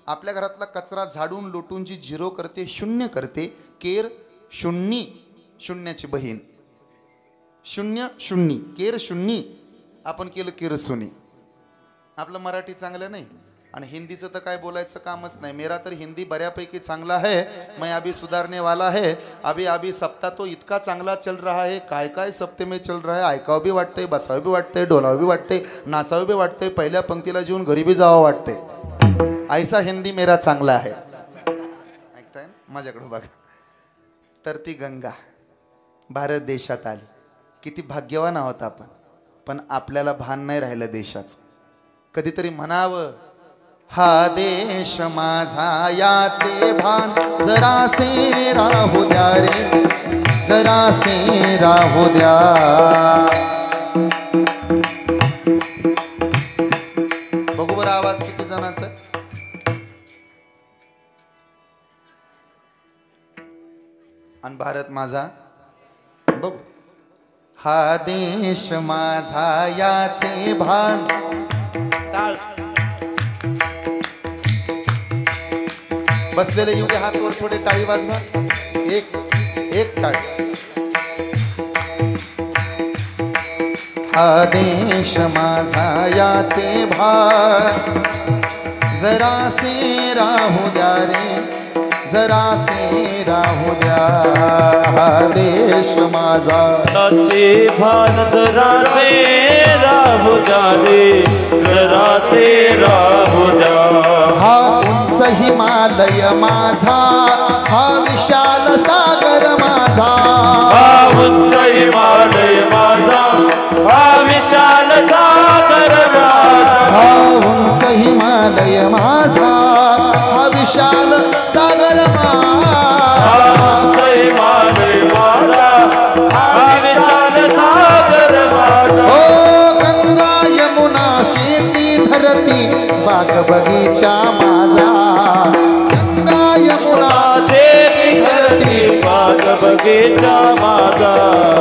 आपल्या घरातला कचरा झाडून लोटून जी झिरो करते, शून्य करते, केर शून्नी, शून्याची बहीण. शून्य शून्नी, केर शून्नी. आपण केलं केरसुनी. आपलं मराठी चांगलं नाही आणि हिंदीचं तर काय बोलायचं कामच नाही. मेरा तर हिंदी बऱ्यापैकी चांगला है, मैं अभी सुधारने वाला है. अभी सप्ताह तो इतका चांगला चल रहा है. काय काय सप्ते में चल रहा है. ऐकावं बी वाटतंय, बसावं बी वाटतंय, डोलावं बी वाटतंय, नाचावं बी वाटतंय, पहिल्या पंक्तीला जेवून घरी बी जावं वाटतंय. ऐसा हिंदी मेरा चांगला आहे. ऐकताय माझ्याकडे बघा. तर ती गंगा भारत देशात आली. किती भाग्यवान आहोत आपण. पण आपल्याला भान नाही राहिलं देशाचं. कधीतरी म्हणावं, हा देश माझा याचे भान जरासे राहू द्या रे, जरासे राहू द्या. बघू बरं आवाज किती जणांचा. आणि भारत माझा बघू. हा देश माझा याचे भान. बसलेले येऊ दे, हात वर थोडे, टाळी वाजवा. एक एक टाळी. हा देश माझा याचे भान जरासे राहू द्या रे, जरासे राहू द्या हा देश माझा. नाचे भान जरासे राहू द्या रे, जरासे राहू द्या. हा उंच हिमालय माझा, हा विशाल सागर माझा. हा उंच हिमालय माझा, हा विशाल सागर माझा. हा उंच हिमालय माझा, हा विशाल सागर माझा. हा उंच हिमालय माझा, हा विशाल सागर माझा. ओ गंगा यमुना शेती धरती बाग बगीचा माझा. गंगा यमुना शेती धरती बाग बगीचा माझा.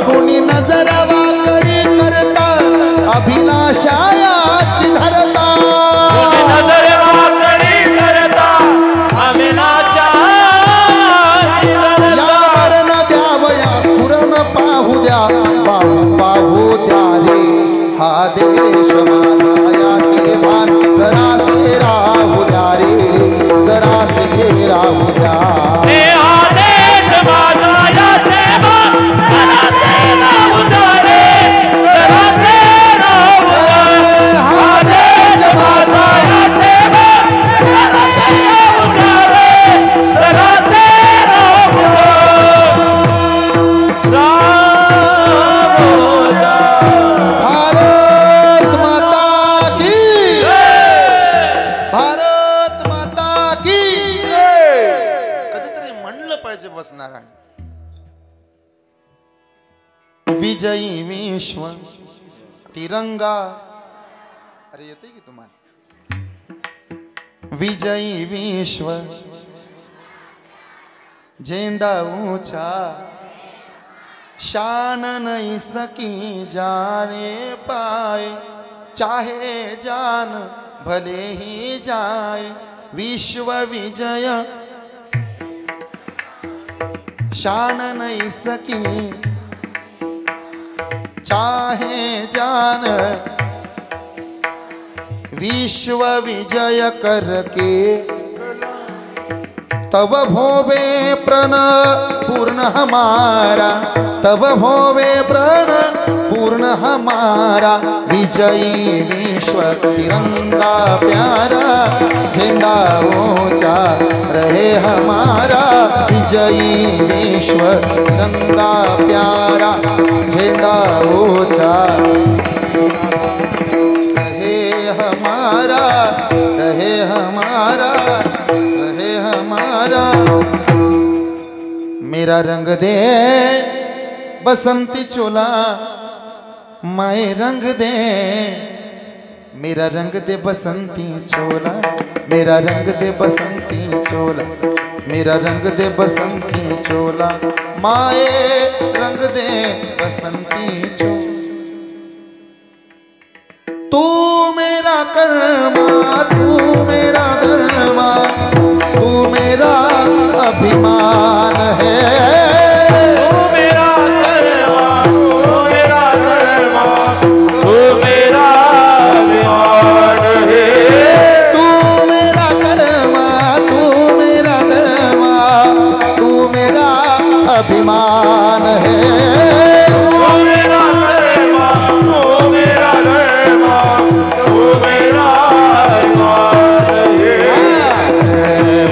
कुणी नजर वाकडी करता अभिलाषायाची धरता. कोणी नजर वाकडी करता अभिलाषा यावर न द्यावया पुरण पाहू द्या, पाहू द्या रे हा देश माझा. याचे भान जरासे राहू द्या रे, जरासे राहू द्या. हे आदेश माझा याचे भान जरासे राहू द्या रे, जरासे राहू द्या. आदेश माझा याचे भान जरासे राहू द्या रे, जरासे राहू द्या. राहू द्या. भारत माता की, भारत माता की. कधीतरी म्हणलं पाहिजे बसणार. विजयी विश्व तिरंगा. अरे येते की तुम्हाला. विजयी विश्व झेंडा ऊंचा, शान नहीं सकी जाने पाए, चाहे जान भले ही जाए. विश्व विजय शान नहीं सकी, चाहे जान. विश्व विजय करके तब भोवे प्रण पूर्ण हमारा, तब भोवे प्रण पूर्ण हमारा. विजयी विश्व तिरंगा प्यारा, झंडा ऊंचा रहे हमारा. विजयी विश्व तिरंगा प्यारा, झंडा ऊंचा रहे हमारा, रहे हमारा, रहे हमारा. मेरा रंग दे बसंती चोला, माए रंग दे. मेरा रंग दे बसंती चोला, मेरा रंग दे बसंती चोला, मेरा रंग दे बसंती चोला. माए रंग दे बसंती चोला. तू मेरा कर्मा, तू मेरा धर्मा, तू मेरा अभिमान है. तू मेरा कर्मा, तू मेरा धर्मा, तू मेरा अभिमान है. तू मेरा कर्मा, तू मेरा धर्मा, तू मेरा अभिमान है. तू मेरा कर्मा, तू मेरा धर्मा, तू मेरा अभिमान है.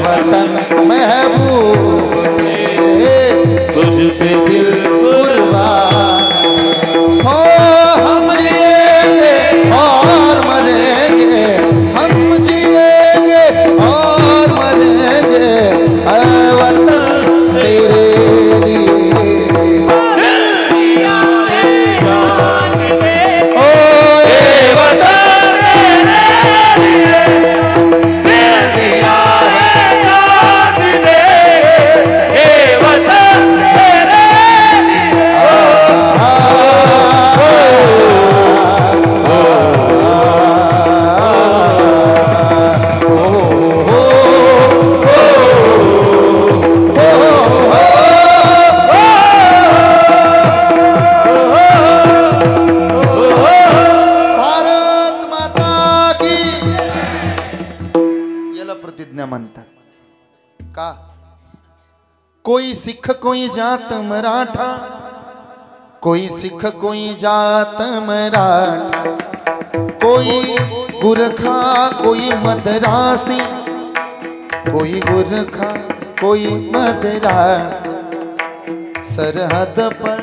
वतन महबूब मेरे, तुझ पे दिल कुर्बान हो. हम जिएंगे और मरेंगे, हम जिएंगे और मरेंगे ऐ वतन तेरे लिए. ओ ए वतन दिया है जान दे, हे वतन तेरे लिए. भारत माता की. याला प्रतिज्ञा म्हणतात का? कोई सिख कोई जात मराठा, कोई सिख कोई जात मराठा, कोई गुरखा कोई मदरासी, कोई गुरखा कोई मदरासी। सरहद पर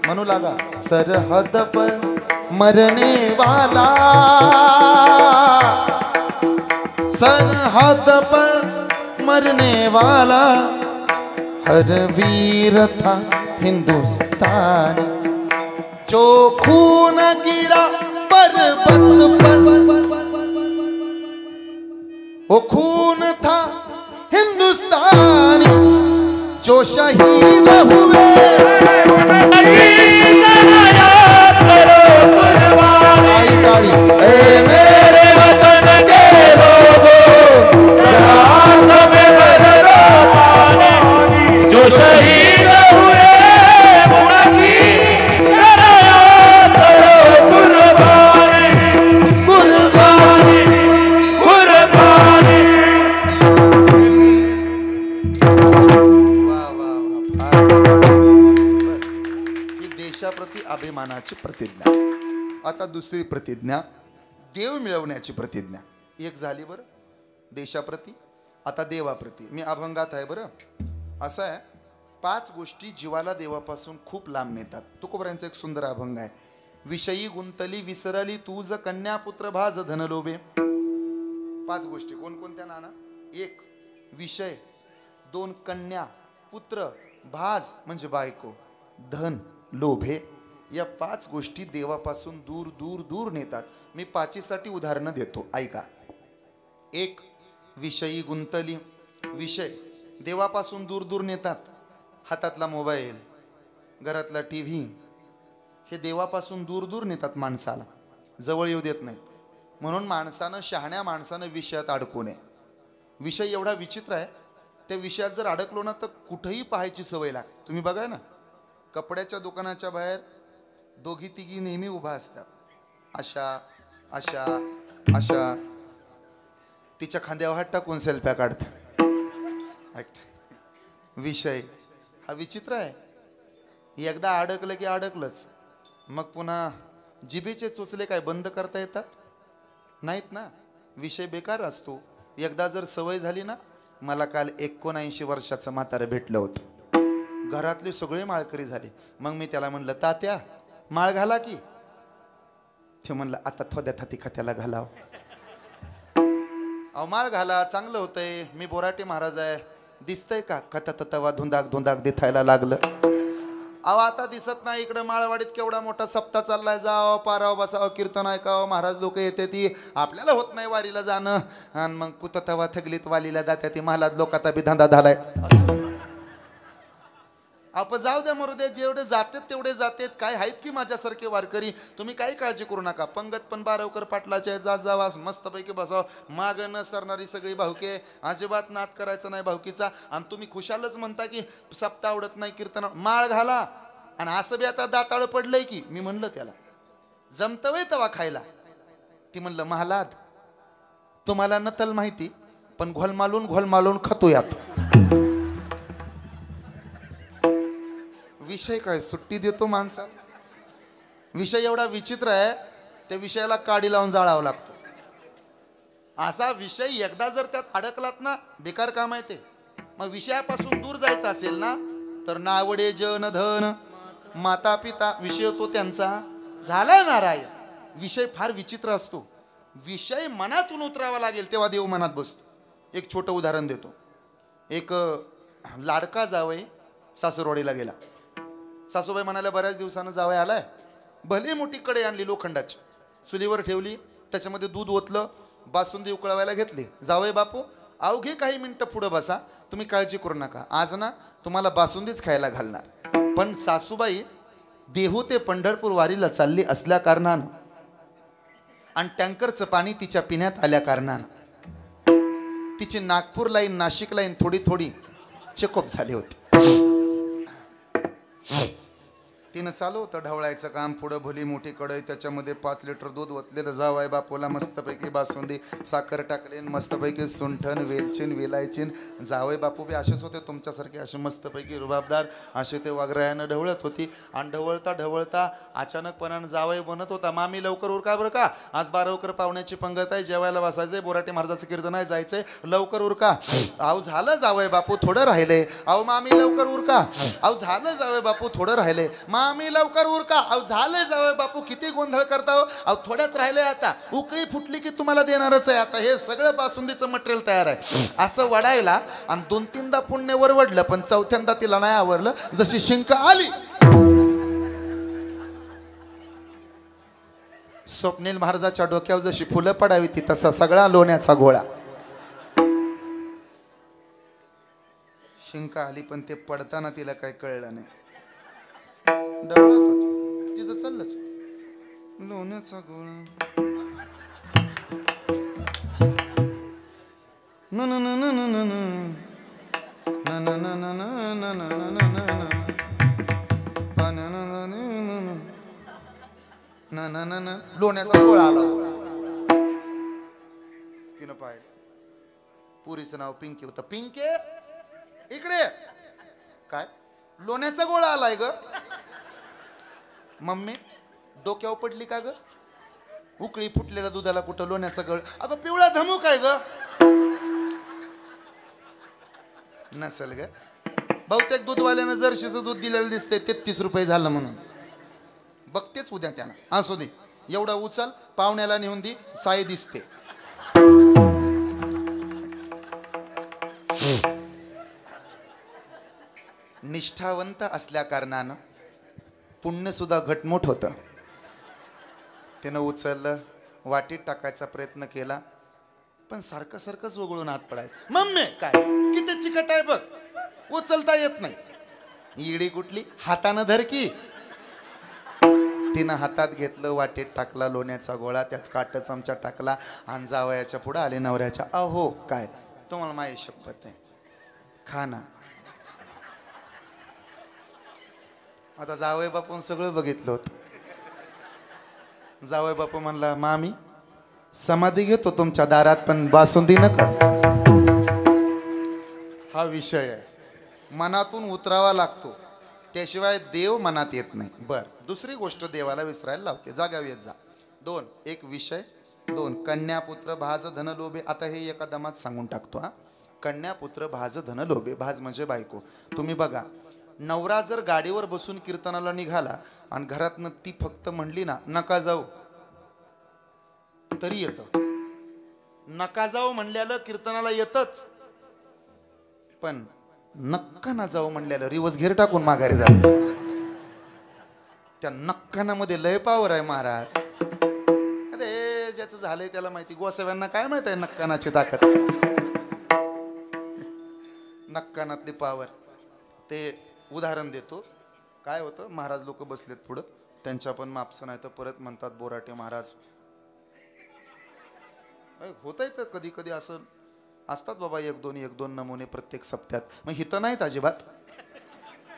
मनु लगा, सरहद पर मरने वाला, सरहद पर मरने वाला, हर वीर था हिंदुस्तानी, जो खून गिरा पर्वत पर, वो खून था हिंदुस्तानी, जो शहीद हुए मेरे वतन के लोगों, जो शहीद हुए उनकी याद करो, कुर्बानी कुर्बानी कुर्बानी। ही देशाप्रती अभिमानाची प्रतिज्ञा। आता दुसरी प्रतिज्ञा, देव मिळवण्याची प्रतिज्ञा। एक झाली बरं देशाप्रती, आता देवाप्रती। मी अभंगात आहे बरं। असं आहे, 5 गोष्टी जीवाला देवापासून खूप लांब नेतात। तुकोबरांचा एक सुंदर अभंग आहे, विषयी गुंतली विसरली तुझ कन्या पुत्र भाज धन लोभे। 5 गोष्टी कोणकोणत्या नाना? 1 विषय, 2 कन्या पुत्र, भाज म्हणजे बायको, धन लोभे। या 5 गोष्टी देवापासून दूर दूर दूर नेतात। मी 5साठी उदाहरणं देतो, ऐका। 1 विषयी गुंतली, विषय देवापासून दूर दूर नेतात। हातातला मोबाईल, घरातला टीव्ही हे देवापासून दूर दूर नेतात, माणसाला जवळ येऊ देत नाहीत। म्हणून माणसानं, शहाण्या माणसानं विषयात अडकू नये। विषय एवढा विचित्र आहे, त्या विषयात जर अडकलो ना तर कुठेही पाहायची सवय लागते। तुम्ही बघा ना, कपड्याच्या दुकानाच्या बाहेर 2-3 नेहमी उभा असतात, अशा अशा अशा, तिच्या खांद्यावर हात टाकून सेल्फ्या काढतात। विषय हा विचित्र आहे, एकदा अडकलं की अडकलंच। मग पुन्हा जिभेचे चोचले काय बंद करता येतात? नाहीत ना। विषय बेकार असतो। एकदा जर सवय झाली ना, मला काल 79 वर्षाचं म्हातारं भेटलं होतं। घरातले सगळे माळकरी झाले। मग मी त्याला म्हणलं, तात्या माळ घाला की? ते म्हणलं, आता थोड्या थाती खात्याला घालाव। अहो माळ घाला, चांगलं होतंय। मी बोराटे महाराज आहे, दिसतंय का? कथा तवा धुंदाक धुंदाक दिसायला लागलं। अहो आता दिसत नाही, इकडे माळवाडीत केवढा मोठा सप्ताह चाललाय, जाव पाराव बसाव, कीर्तन ऐकावं, महाराज लोक येते ती, आपल्याला होत नाही वारीला जाणं। आणि मग कुततवा थगलीत वालीला जात्या ती, महाराज लोकांचा बी धंदा झालाय। आपण जाऊ द्या मरू द्या, जेवढे जातेत तेवढे जातेत, काय आहेत की माझ्यासारखे वारकरी। तुम्ही काही काळजी करू नका। पंगत पण बारवकर पाटलाच्या जात जावा, मस्तपैकी बसाव। माग न सरणारी सगळी भावके, अजिबात नाद करायचा नाही भावकीचा। आणि तुम्ही खुशालच म्हणता की सप्ताह आवडत नाही, कीर्तन, माळ घाला। आणि असं बी आता दाताळ पडलंय की, मी म्हणलं त्याला जमतवय तवा खायला? ती म्हणलं, महालाद तुम्हाला नतल माहिती, पण घोलमालून खातो यात। विषय काय सुट्टी देतो माणसाला? विषय एवढा विचित्र आहे, त्या विषयाला काडी लावून जाळावं लागतो। असा विषय एकदा जर त्यात अडकलात ना, बेकार काम आहे ते। मग विषयापासून दूर जायचं असेल ना, तर नावडे जन धन माता पिता, विषय तो त्यांचा झाला नारायण। विषय फार विचित्र असतो। विषय मनातून उतरावा लागेल तेव्हा देव मनात बसतो। एक छोटं उदाहरण देतो। एक लाडका जावई सासरवाडीला गेला। सासूबाई म्हणाल्या, बऱ्याच दिवसानं जावई आलाय। भले मोठी कढई आणली लोखंडाची, चुलीवर ठेवली, त्याच्यामध्ये दूध ओतलं, बासुंदी उकळवायला घेतली। जावई बापू अवघे काही मिनिटं पुढे बसा, तुम्ही काळजी करू नका, आज ना तुम्हाला बासुंदीच खायला घालणार। पण सासूबाई देहू ते पंढरपूर वारीला चालली असल्या कारणानं आणि टँकरचं पाणी तिच्या पिण्यात आल्या कारणानं तिची नागपूर लाईन, नाशिक लाईन थोडी थोडी चेकअप झाली होती। तिनं चालू होतं ढवळायचं काम. पुढं भली मोठी कढई, त्याच्यामध्ये 5 लिटर दूध ओतलेलं. जावई बापूला मस्तपैकी बासुंदी, साखर टाकली, मस्तपैकी सुंठण, वेलचीन, विलायचीन. जावई बापू बी असेच होते तुमच्यासारखे, असे मस्तपैकी रुबाबदार, असे ते वागरायानं ढवळत होती. आणि ढवळता ढवळता अचानकपणानं जावई बनत होता, मामी लवकर उरका बरं का, आज 12 उकर पाहुण्याची पंगत आहे, जेवायला बसायचंय, बोराटे महाराजाचं कीर्तन आहे, जायचंय, लवकर उरका. अहो झालं जावई बापू, थोडं राहिले. अहो मामी लवकर उरका. अहो झालं जावई बापू, थोडं राहिले. मामी लवकर उरका. अहो झाले जावई बापू, किती गोंधळ करता हो. अहो थोड्यात राहिले, आता उकळी फुटली की तुम्हाला देणारच आहे. आता हे सगळं बासुंदीचं मटेरियल तयार आहे. असं वडायला आणि 2-3दा पुण्य वरवडलं, पण चौथ्यांदा तिला नाही आवरलं. जशी शिंक आली, स्वप्नील महाराजाच्या डोक्यावर जशी फुलं पडावी ती तसा सगळा लोण्याचा गोळा. शिंक आली, पण ते पडताना तिला काही कळलं नाही. डवळत होती, तिचं चाललंच लोण्याचा गोळा. न न न न न न न न न न न न न न लोण्याचा गोळा आला. तिनं पाहिलं, पुरीचं नाव पिंकी होतं. पिंके इकडे काय, लोण्याचा गोळा आलाय ग. मम्मी डोक्यावर पडली का ग? उकळी फुटलेल्या दुधाला कुठं लोण्याचा गळ? अगं पिवळा धमू काय ग? नसेल ग, बहुतेक दूधवाल्यानं जर्शीचं दूध दिलेलं दिसतंय, 33 रुपये झालं म्हणून. बघतेच उद्या त्यानं. असू दे, एवढा उचल, पाहुण्याला नेऊन दे, साई दिसते. निष्ठावंत असल्या कारणानं पुण्य सुद्धा घटमुट होतं. त्यानं उचललं, वाटीत टाकायचा प्रयत्न केला, पण सारखं सारखंच वगळून हात पडायचं. मम्मी काय किती चिकट आहे बघ, उचलता येत नाही. इडी कुठली, हातानं धर की. तिनं हातात घेतलं, वाटेत टाकला लोण्याचा गोळा, त्यात काट चमचा टाकला आणि जावयाच्या पुढे आले नवऱ्याच्या. अहो काय, तुम्हाला माझी शपथ आहे, खा ना. आता जावई बापून सगळं बघितलं होतं. जावई बापू म्हणला, मामी समाधी घेतो तुमच्या दारात, पण बासुंदी नका. हा विषय आहे, मनातून उतरावा लागतो, त्याशिवाय देव मनात येत नाही. बर, दुसरी गोष्ट देवाला विसरायला लावते, जाग्यावर येत जा. 2 एक विषय, 2 कन्यापुत्र भाज धन लोभे. आता हे एका दमात सांगून टाकतो. हा, कन्यापुत्र भाज धन लोभे. भाज म्हणजे बायको. तुम्ही बघा, नवरा जर गाडीवर बसून कीर्तनाला निघाला आणि घरातनं ती फक्त म्हणली ना नका जाऊ, तरी येतं. नका जाऊ म्हणल्याला कीर्तनाला येतच, पण नक्का ना जाऊ म्हणल्याला रिवर्स घेर टाकून माघारी जात. त्या नक्कानामध्ये लय पावर आहे महाराज. अरे ज्याचं झालंय त्याला माहिती, गोसाव्यांना काय माहित आहे नक्कानाची ताकद, नक्कानातली पावर. ते उदाहरण देतो. काय होतं, महाराज लोक बसलेत पुढं, त्यांच्या पण मापचं नाही तर परत म्हणतात बोराटे महाराज. होतंय तर कधी कधी असं असतात बाबा, 1-2 नमुने प्रत्येक सप्त्यात. मग हिथं नाहीत अजिबात.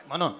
म्हणून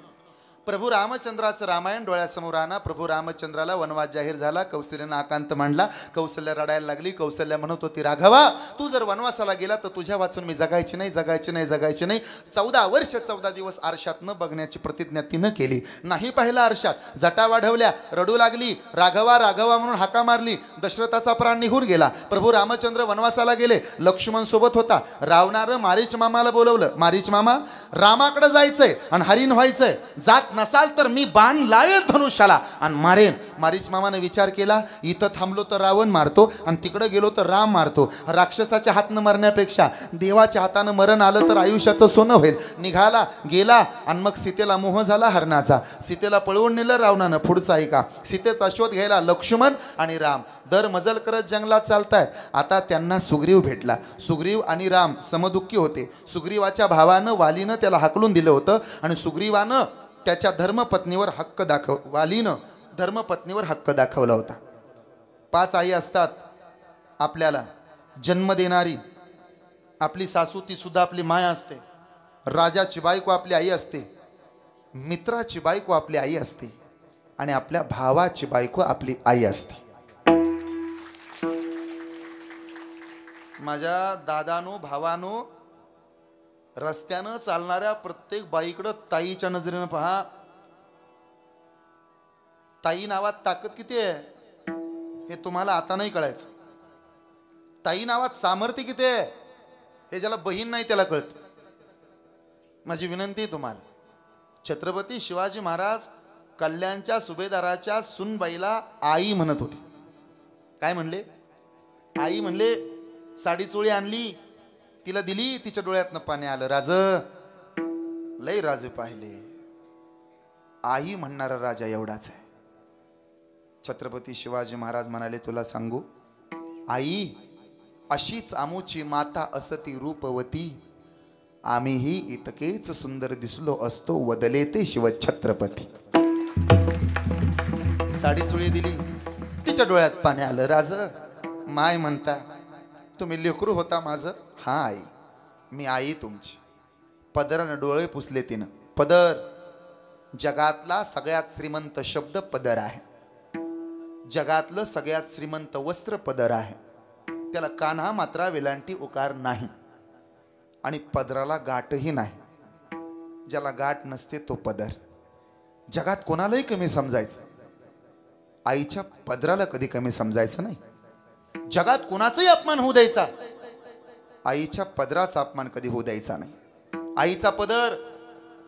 प्रभू रामचंद्राचं रामायण डोळ्यासमोर आणा. प्रभू रामचंद्राला वनवास जाहीर झाला, कौशल्यानं आकांत मांडला. कौशल्या रडायला लागली. कौशल्या म्हणत होती, राघवा तू जर वनवासाला गेला तर तुझ्या वाचून मी जगायची नाही, जगायची नाही, जगायची नाही. 14 वर्ष 14 दिवस आरशात न बघण्याची प्रतिज्ञा तिनं केली. नाही पाहिलं आरशात, जटा वाढवल्या, रडू लागली, राघवा राघवा म्हणून हाका मारली. दशरथाचा प्राण निघून गेला. प्रभू रामचंद्र वनवासाला गेले. लक्ष्मण सोबत होता. रावणानं मारीच मामाला बोलवलं. मारीच मामा, रामाकडे जायचंय आणि हरिण व्हायचंय, जात नसाल तर मी बाण लावेल धनुष्याला आणि मारेन. मारीच मामाने विचार केला, इथं थांबलो तर रावण मारतो आणि तिकडे गेलो तर राम मारतो. राक्षसाच्या हातनं मरण्यापेक्षा देवाच्या हातानं मरण आलं तर आयुष्याचं सोनं होईल. निघाला, गेला आणि मग सीतेला मोह झाला हरणाचा. सीतेला पळवून नेलं रावणानं. पुढचा ऐका, सीतेचा शोध घ्यायला लक्ष्मण आणि राम दर मजल करत जंगलात चालतायत. आता त्यांना सुग्रीव भेटला. सुग्रीव आणि राम समदुःखी होते. सुग्रीवाच्या भावानं वालीनं त्याला हाकलून दिलं होतं आणि सुग्रीवानं त्याच्या धर्मपत्नीवर हक्क वालीनं धर्मपत्नीवर हक्क दाखवला होता. 5 आई असतात आपल्याला जन्म देणारी. आपली सासू ती सुद्धा आपली माय असते. राजाची बायको आपली आई असते. मित्राची बायको आपली आई असते. आणि आपल्या भावाची बायको आपली आई असते. माझ्या दादानो भावानो, रस्त्यानं चालणाऱ्या प्रत्येक बाईकडं ताईच्या नजरेनं पहा. ताई नावात ताकद किती आहे हे तुम्हाला आता नाही कळायचं. ताई नावात सामर्थ्य किती आहे हे ज्याला बहीण नाही त्याला कळतं. माझी विनंती आहे तुम्हाला, छत्रपती शिवाजी महाराज कल्याणच्या सुभेदाराच्या सुनबाईला आई म्हणत होते. काय म्हणले? आई म्हणले. साडी चोळी आणली, तिला दिली, तिच्या डोळ्यातनं पाणी आलं. राज लय राजे पाहिले, आई म्हणणारा राजा एवढाच आहे. छत्रपती शिवाजी महाराज म्हणाले, तुला सांगू आई, अशीच आमूची माता असती रूपवती, आम्हीही इतकेच सुंदर दिसलो असतो वदले ते शिव छत्रपती. साडी चुळी दिली, तिच्या डोळ्यात पाणी आलं. राज माय म्हणता, तुम्ही लेकरू होता माझं? हा आई, मी आई तुमची. पदरानं डोळे पुसले तिनं. पदर, जगातला सगळ्यात श्रीमंत शब्द पदर आहे. जगातलं सगळ्यात श्रीमंत वस्त्र पदर आहे. त्याला कान्हा मात्रा वेलांटी उकार नाही आणि पदराला गाठही नाही. ज्याला गाठ नसते तो पदर. जगात कोणालाही कमी समजायचं, आईच्या पदराला कधी कमी समजायचं नाही. जगात कोणाचाही अपमान होऊ द्यायचा, आईच्या पदराचा अपमान कधी होऊ द्यायचा नाही. आईचा पदर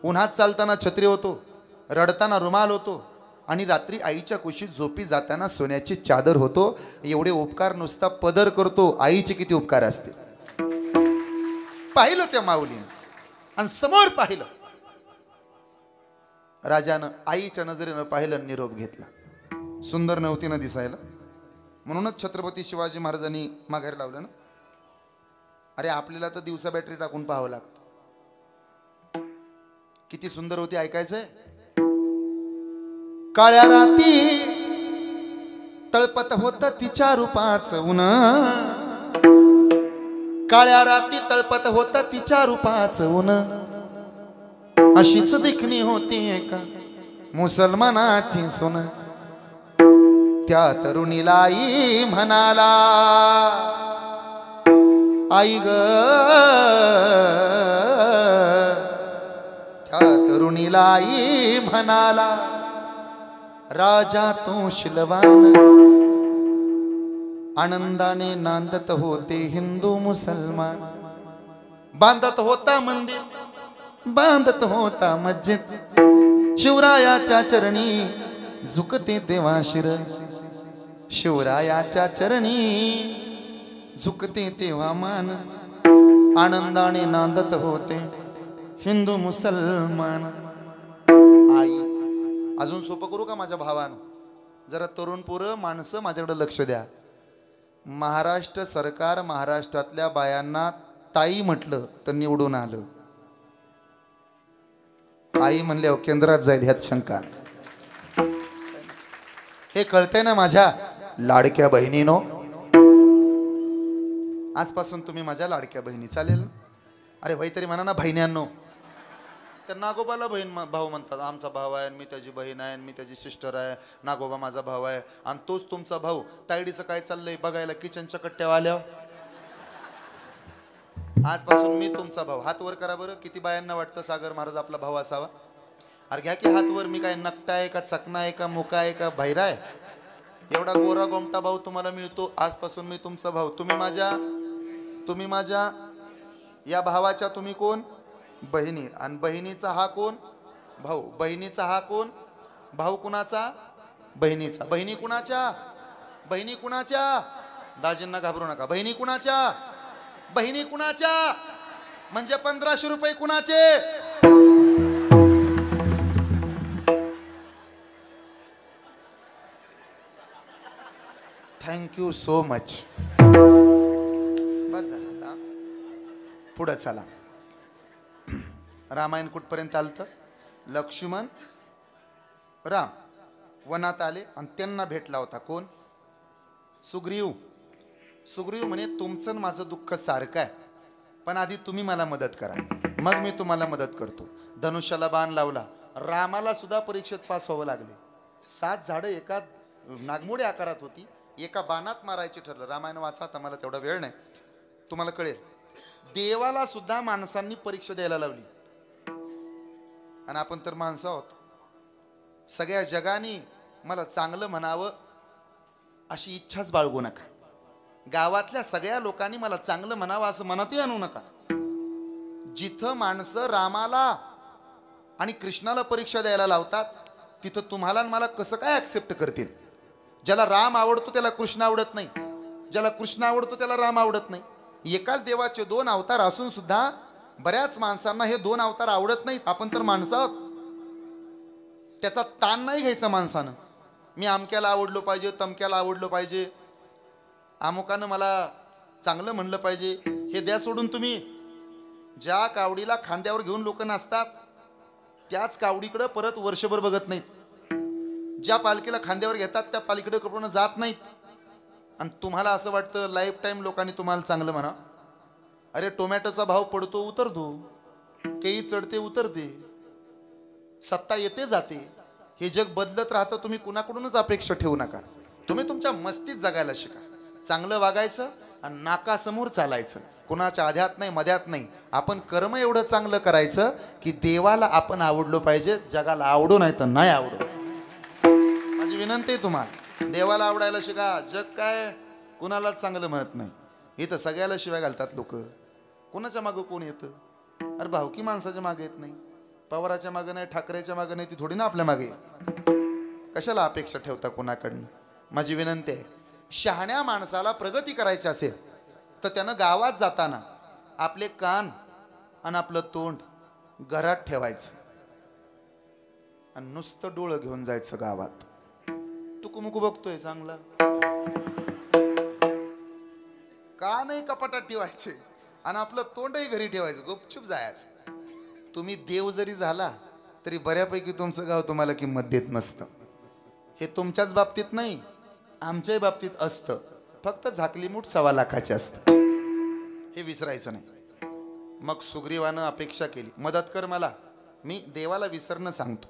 उन्हात चालताना छत्री होतो, रडताना रुमाल होतो आणि रात्री आईच्या कुशीत झोपी जाताना सोन्याची चादर होतो. एवढे उपकार नुसता पदर करतो, आईचे किती उपकार असते. पाहिलं त्या माऊलीनं आणि समोर पाहिलं. राजानं आईच्या नजरेनं पाहिलं, निरोप घेतला. सुंदर नव्हती ना दिसायला, म्हणूनच छत्रपती शिवाजी महाराजांनी माघारी लावलं ना. अरे आपल्याला तर दिवसा बॅटरी टाकून पाहावं लागतं. किती सुंदर होती ऐकायचंय. काळ्या राती तळपत होत तिच्या रूपाचं ऊन, काळ्या राती तळपत होत तिच्या रूपाचं ऊन, अशीच देखणी होती एका मुसलमानाची सोन. त्या तरुणीला आई म्हणाला, आई ग. त्या तरुणीला आई म्हणाला, राजा तो शिलवान. आनंदाने नांदत होते हिंदू मुसलमान. बांधत होता मंदिर, बांधत होता मस्जिद. शिवरायाच्या चरणी झुकते तेव्हा शिर, शिवरायाच्या चरणी झुकते तेव्हा मान. आनंदाने नांदत होते हिंदू मुसलमान. आई, अजून सोपं करू का माझ्या भावानं? जरा तरुण पोरं माणसं माझ्याकडे लक्ष द्या. महाराष्ट्र सरकार महाराष्ट्रातल्या बायांना ताई म्हटलं तर निवडून आलं. आई म्हणल्यावर केंद्रात जाईल ह्यात शंका. हे कळतंय ना माझ्या लाडक्या बहिणीनो? आजपासून तुम्ही माझ्या लाडक्या बहिणी, चालेल? अरे भाई तरी म्हणा ना बहिण्यांनो. तर नागोबाला बहीण भाऊ म्हणतात. आमचा भाऊ आहे, मी त्याची बहीण आहे, मी त्याची सिस्टर आहे. नागोबा माझा भाऊ आहे आणि तोच तुमचा भाऊ. तायडीचं काय चाललंय बघायला किचनच्या कट्ट्यावर आल्यावर. आजपासून मी तुमचा भाऊ. हात वर करा बरं. किती बायांना वाटतं सागर महाराज आपला भाऊ असावा? अरे घ्या की हात वर. मी काय नकटा आहे का, चकना आहे का, मुका आहे का, भैरा आहे? एवढा गोरा गोमटा भाऊ तुम्हाला मिळतो. आजपासून मी तुमचा भाऊ. तुम्ही माझ्या या भावाच्या तुम्ही कोण? बहिणी. आणि बहिणीचा हा कोण? भाऊ. बहिणीचा हा कोण? भाऊ. कुणाचा? बहिणीचा. बहिणी कुणाच्या? बहिणी कुणाच्या? दाजींना घाबरू नका. बहिणी कुणाच्या? बहिणी कुणाच्या? म्हणजे 1500 रुपये कुणाचे? Thank you so much. बस झालं. पुढं चला. रामायण कुठपर्यंत आलतं? लक्ष्मण राम वनात आले आणि त्यांना भेटला होता कोण? सुग्रीव. सुग्रीव म्हणे तुमचं माझं दुःख सारखं आहे, पण आधी तुम्ही मला मदत करा, मग मी तुम्हाला मदत करतो. धनुष्याला बाण लावला. रामाला सुद्धा परीक्षेत पास व्हावं लागले. 7 झाडं एका नागमोडी आकारात होती, एका बाणात मारायची ठरलं. रामायण वाचा, आता मला तेवढा वेळ नाही, तुम्हाला कळेल. देवाला सुद्धा माणसांनी परीक्षा द्यायला लावली, आणि आपण तर माणसं आहोत. सगळ्या जगाने मला चांगलं म्हणावं अशी इच्छाच बाळगू नका. गावातल्या सगळ्या लोकांनी मला चांगलं म्हणावं असं मनातही आणू नका. जिथं माणसं रामाला आणि कृष्णाला परीक्षा द्यायला लावतात, तिथं तुम्हाला आणि मला कसं काय ऍक्सेप्ट करतील? ज्याला राम आवडतो त्याला कृष्ण आवडत नाही, ज्याला कृष्ण आवडतो त्याला राम आवडत नाही. एकाच देवाचे 2 अवतार असून सुद्धा बऱ्याच माणसांना हे 2 अवतार आवडत नाहीत. आपण तर माणसं आहोत. त्याचा ताण नाही घ्यायचा माणसानं. मी अमक्याला आवडलो पाहिजे, तमक्याला आवडलो पाहिजे, अमुकानं मला चांगलं म्हणलं पाहिजे, हे द्या सोडून. तुम्ही ज्या कावडीला खांद्यावर घेऊन लोक नाचतात, त्याच कावडीकडे परत वर्षभर बघत नाहीत. ज्या पालखीला खांद्यावर घेतात त्या पालखीकडे पूर्ण जात नाहीत. आणि तुम्हाला असं वाटतं लाईफ टाईम लोकांनी तुम्हाला चांगलं म्हणा. अरे टोमॅटोचा भाव पडतो उतरतो, केळी चढते उतरते, सत्ता येते जाते, हे जग बदलत राहतं. तुम्ही कुणाकडूनच अपेक्षा ठेवू नका. तुम्ही तुमच्या मस्तीत जगायला शिका. चांगलं वागायचं आणि नाकासमोर चालायचं. कुणाच्या आध्यात नाही, मध्यात नाही. आपण कर्म एवढं चांगलं करायचं की देवाला आपण आवडलो पाहिजे, जगाला आवडो नाही तर नाही आवडो. माझी विनंती आहे तुम्हाला, देवाला आवडायला शिका. जग काय कुणालाच चांगलं म्हणत नाही. इथं सगळ्याला शिवाय घालतात लोक. कोणाच्या मागं कोण येतं? अरे भावकी माणसाच्या मागे येत नाही, पवाराच्या मागं नाही, ठाकरेच्या मागं नाही, ती थोडी ना आपल्या मागे. कशाला अपेक्षा ठेवता कोणाकडनं? माझी विनंती आहे, शहाण्या माणसाला प्रगती करायची असेल तर त्यानं गावात जाताना आपले कान आणि आपलं तोंड घरात ठेवायचं आणि नुसतं डोळं घेऊन जायचं गावात. टुकुमुकू बघतोय चांगला, का नाही कपाटात ठेवायचे आणि आपलं तोंडही घरी ठेवायचं, गुपचूप जायचं. तुम्ही देव जरी झाला तरी बऱ्यापैकी तुमचं गाव तुम्हाला किंमत देत नसतं. हे तुमच्याच बाबतीत नाही, आमच्याही बाबतीत असतं. फक्त झाकली मूठ 1.25 लाखाची असतं, हे विसरायचं नाही. मग सुग्रीवानं अपेक्षा केली, मदत कर मला. मी देवाला विसरणं सांगतो.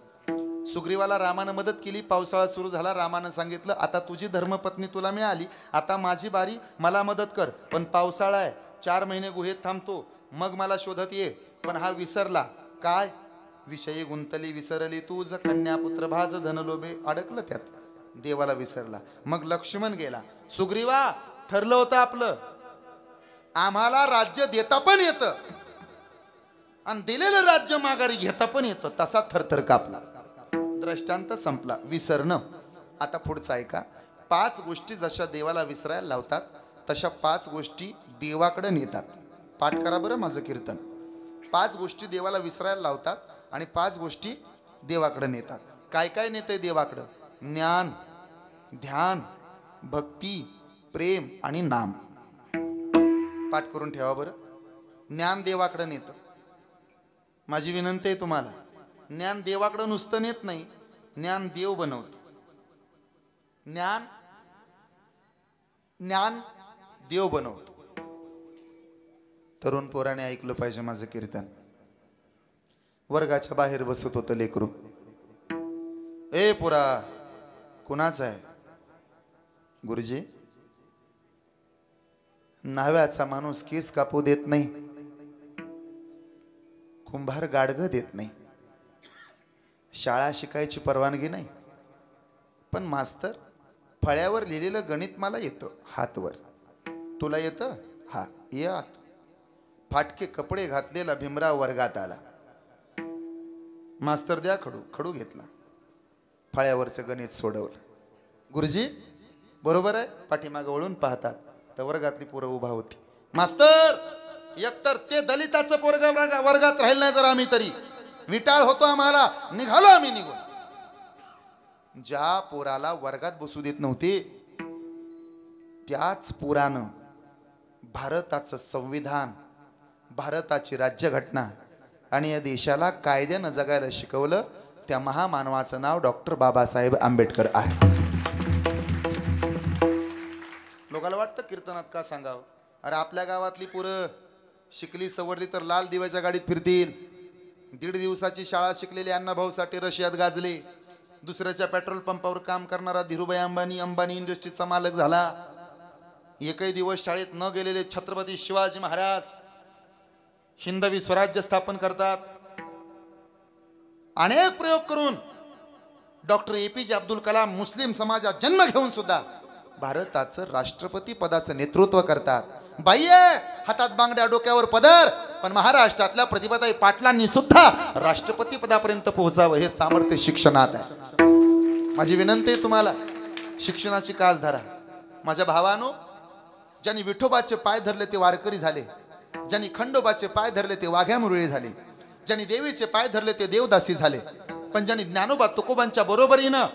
सुग्रीवाला रामानं मदत केली. पावसाळा सुरू झाला. रामानं सांगितलं, आता तुझी धर्मपत्नी तुला मिळाली, आता माझी बारी, मला मदत कर. पण पावसाळा आहे, 4 महिने गुहेत थांबतो, मग मला शोधत ये. पण हा विसरला. काय विषयी गुंतली विसरली तूज, कन्यापुत्र भाज धनलोभे, अडकलं त्यात. देवाला विसरला. मग लक्ष्मण गेला. सुग्रीवा, ठरलं होतं आपलं, आम्हाला राज्य देता पण येतं आणि दिलेलं राज्य माघारी घेता पण येतं. तसा थरथर कापला. दृष्टांत संपला. विसरणं. आता पुढचं ऐका. 5 गोष्टी जशा देवाला विसरायला लावतात तशा 5 गोष्टी देवाकडे नेतात. पाठ करा बरं माझं कीर्तन. 5 गोष्टी देवाला विसरायला लावतात आणि 5 गोष्टी देवाकडे नेतात. काय काय नेतंय देवाकडं? ज्ञान, ध्यान, भक्ती, प्रेम आणि नाम. पाठ करून ठेवा बरं. ज्ञान देवाकडे नेतं. माझी विनंती आहे तुम्हाला, ज्ञान देवाकडे नुसतं नेत नाही, ज्ञान देव बनवतं. ज्ञान देव बनवतो. तरुण पोराने ऐकलं पाहिजे माझं कीर्तन. वर्गाच्या बाहेर बसत होतं लेकरू. ए पोरा, कुणाचं आहे? गुरुजी, नाव्याचा माणूस केस कापू देत नाही, कुंभार गाडगं देत नाही, शाळा शिकायची परवानगी नाही, पण मास्तर फळ्यावर लिहिलेलं गणित मला येतं हातवर. तुला येतं? हा, ये आत. फाटके कपडे घातलेला भीमराव वर्गात आला. मास्तर द्या खडू. खडू घेतला. फळ्यावरचं गणित सोडवलं. गुरुजी बरोबर आहे. पाठीमागं वळून पाहतात तर वर्गातली पोरं उभा होती. मास्तर, एकतर ते दलिताचं पोरग वर्गात राहिलं नाही तर आम्ही तरी विटाळ होतो. आम्हाला निघालो आम्ही निघून. ज्या पोराला वर्गात बसू देत नव्हते त्याच पोरानं भारताचं संविधान, भारताची राज्यघटना आणि या देशाला कायद्यानं जगायला शिकवलं. त्या महामानवाचं नाव डॉक्टर बाबासाहेब आंबेडकर आहे. लोकांना वाटतं कीर्तनात का सांगावं? अरे आपल्या गावातली पोरं शिकली सवरली तर लाल दिव्याच्या गाडीत फिरतील. 1.5 दिवसाची शाळा शिकलेले अण्णाभाऊ साठे रशियात गाजले. दुसऱ्याच्या पेट्रोल पंपावर काम करणारा धीरूभाई अंबानी अंबानी इंडस्ट्रीजचा मालक झाला. एकही दिवस शाळेत न गेलेले छत्रपती शिवाजी महाराज हिंदवी स्वराज्य स्थापन करतात. अनेक प्रयोग करून डॉक्टर APJ अब्दुल कलाम मुस्लिम समाजात जन्म घेऊन सुद्धा भारताचं राष्ट्रपती पदाचं नेतृत्व करतात. बाह्य हातात बांगड्या डोक्यावर पदर, पण महाराष्ट्रातल्या प्रतिभाताई पाटलांनी सुद्धा राष्ट्रपती पदापर्यंत पोहोचावं हे सामर्थ्य शिक्षणात आहे. माझी विनंती आहे तुम्हाला, शिक्षणाची कास धरा. माझ्या भावानो, ज्यांनी विठोबाचे पाय धरले ते वारकरी झाले, ज्यांनी खंडोबाचे पाय धरले ते वाघ्या मुरळी झाले, ज्यांनी देवीचे पाय धरले ते देवदासी झाले, पण ज्यांनी ज्ञानोबा तुकोबांच्या बरोबरीनं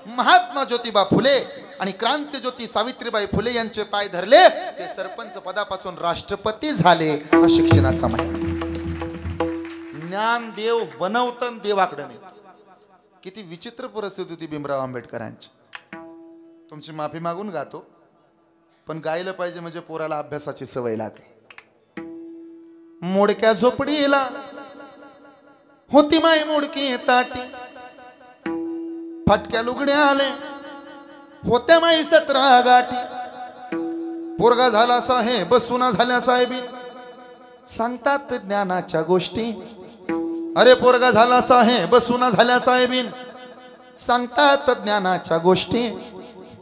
महात्मा ज्योतिबा फुले आणि क्रांतिज्योती सावित्रीबाई फुले यांचे पाय धरले ते सरपंच पदापासून राष्ट्रपती झाले. हा शिक्षणाचा महिमा. ज्ञान देव बनवतं, देवाकडे नेत. किती विचित्र परिस्थिती होती भीमराव आंबेडकरांची. तुमची माफी मागून गातो, पण गायला पाहिजे म्हणजे पोराला अभ्यासाची सवय लागली. मोडक्या झोपडीला होती माई मोडकी ताटी, फाटक्या लुगड्या आले होत्या माई 17 गाठी. पोरगा झाला साहेब सुना झाल्या साहेबी, सांगतात ज्ञानाच्या गोष्टी. अरे पोरगा झाला साहेब सुना झाल्या साहेबीन, सांगतात ज्ञानाच्या गोष्टी.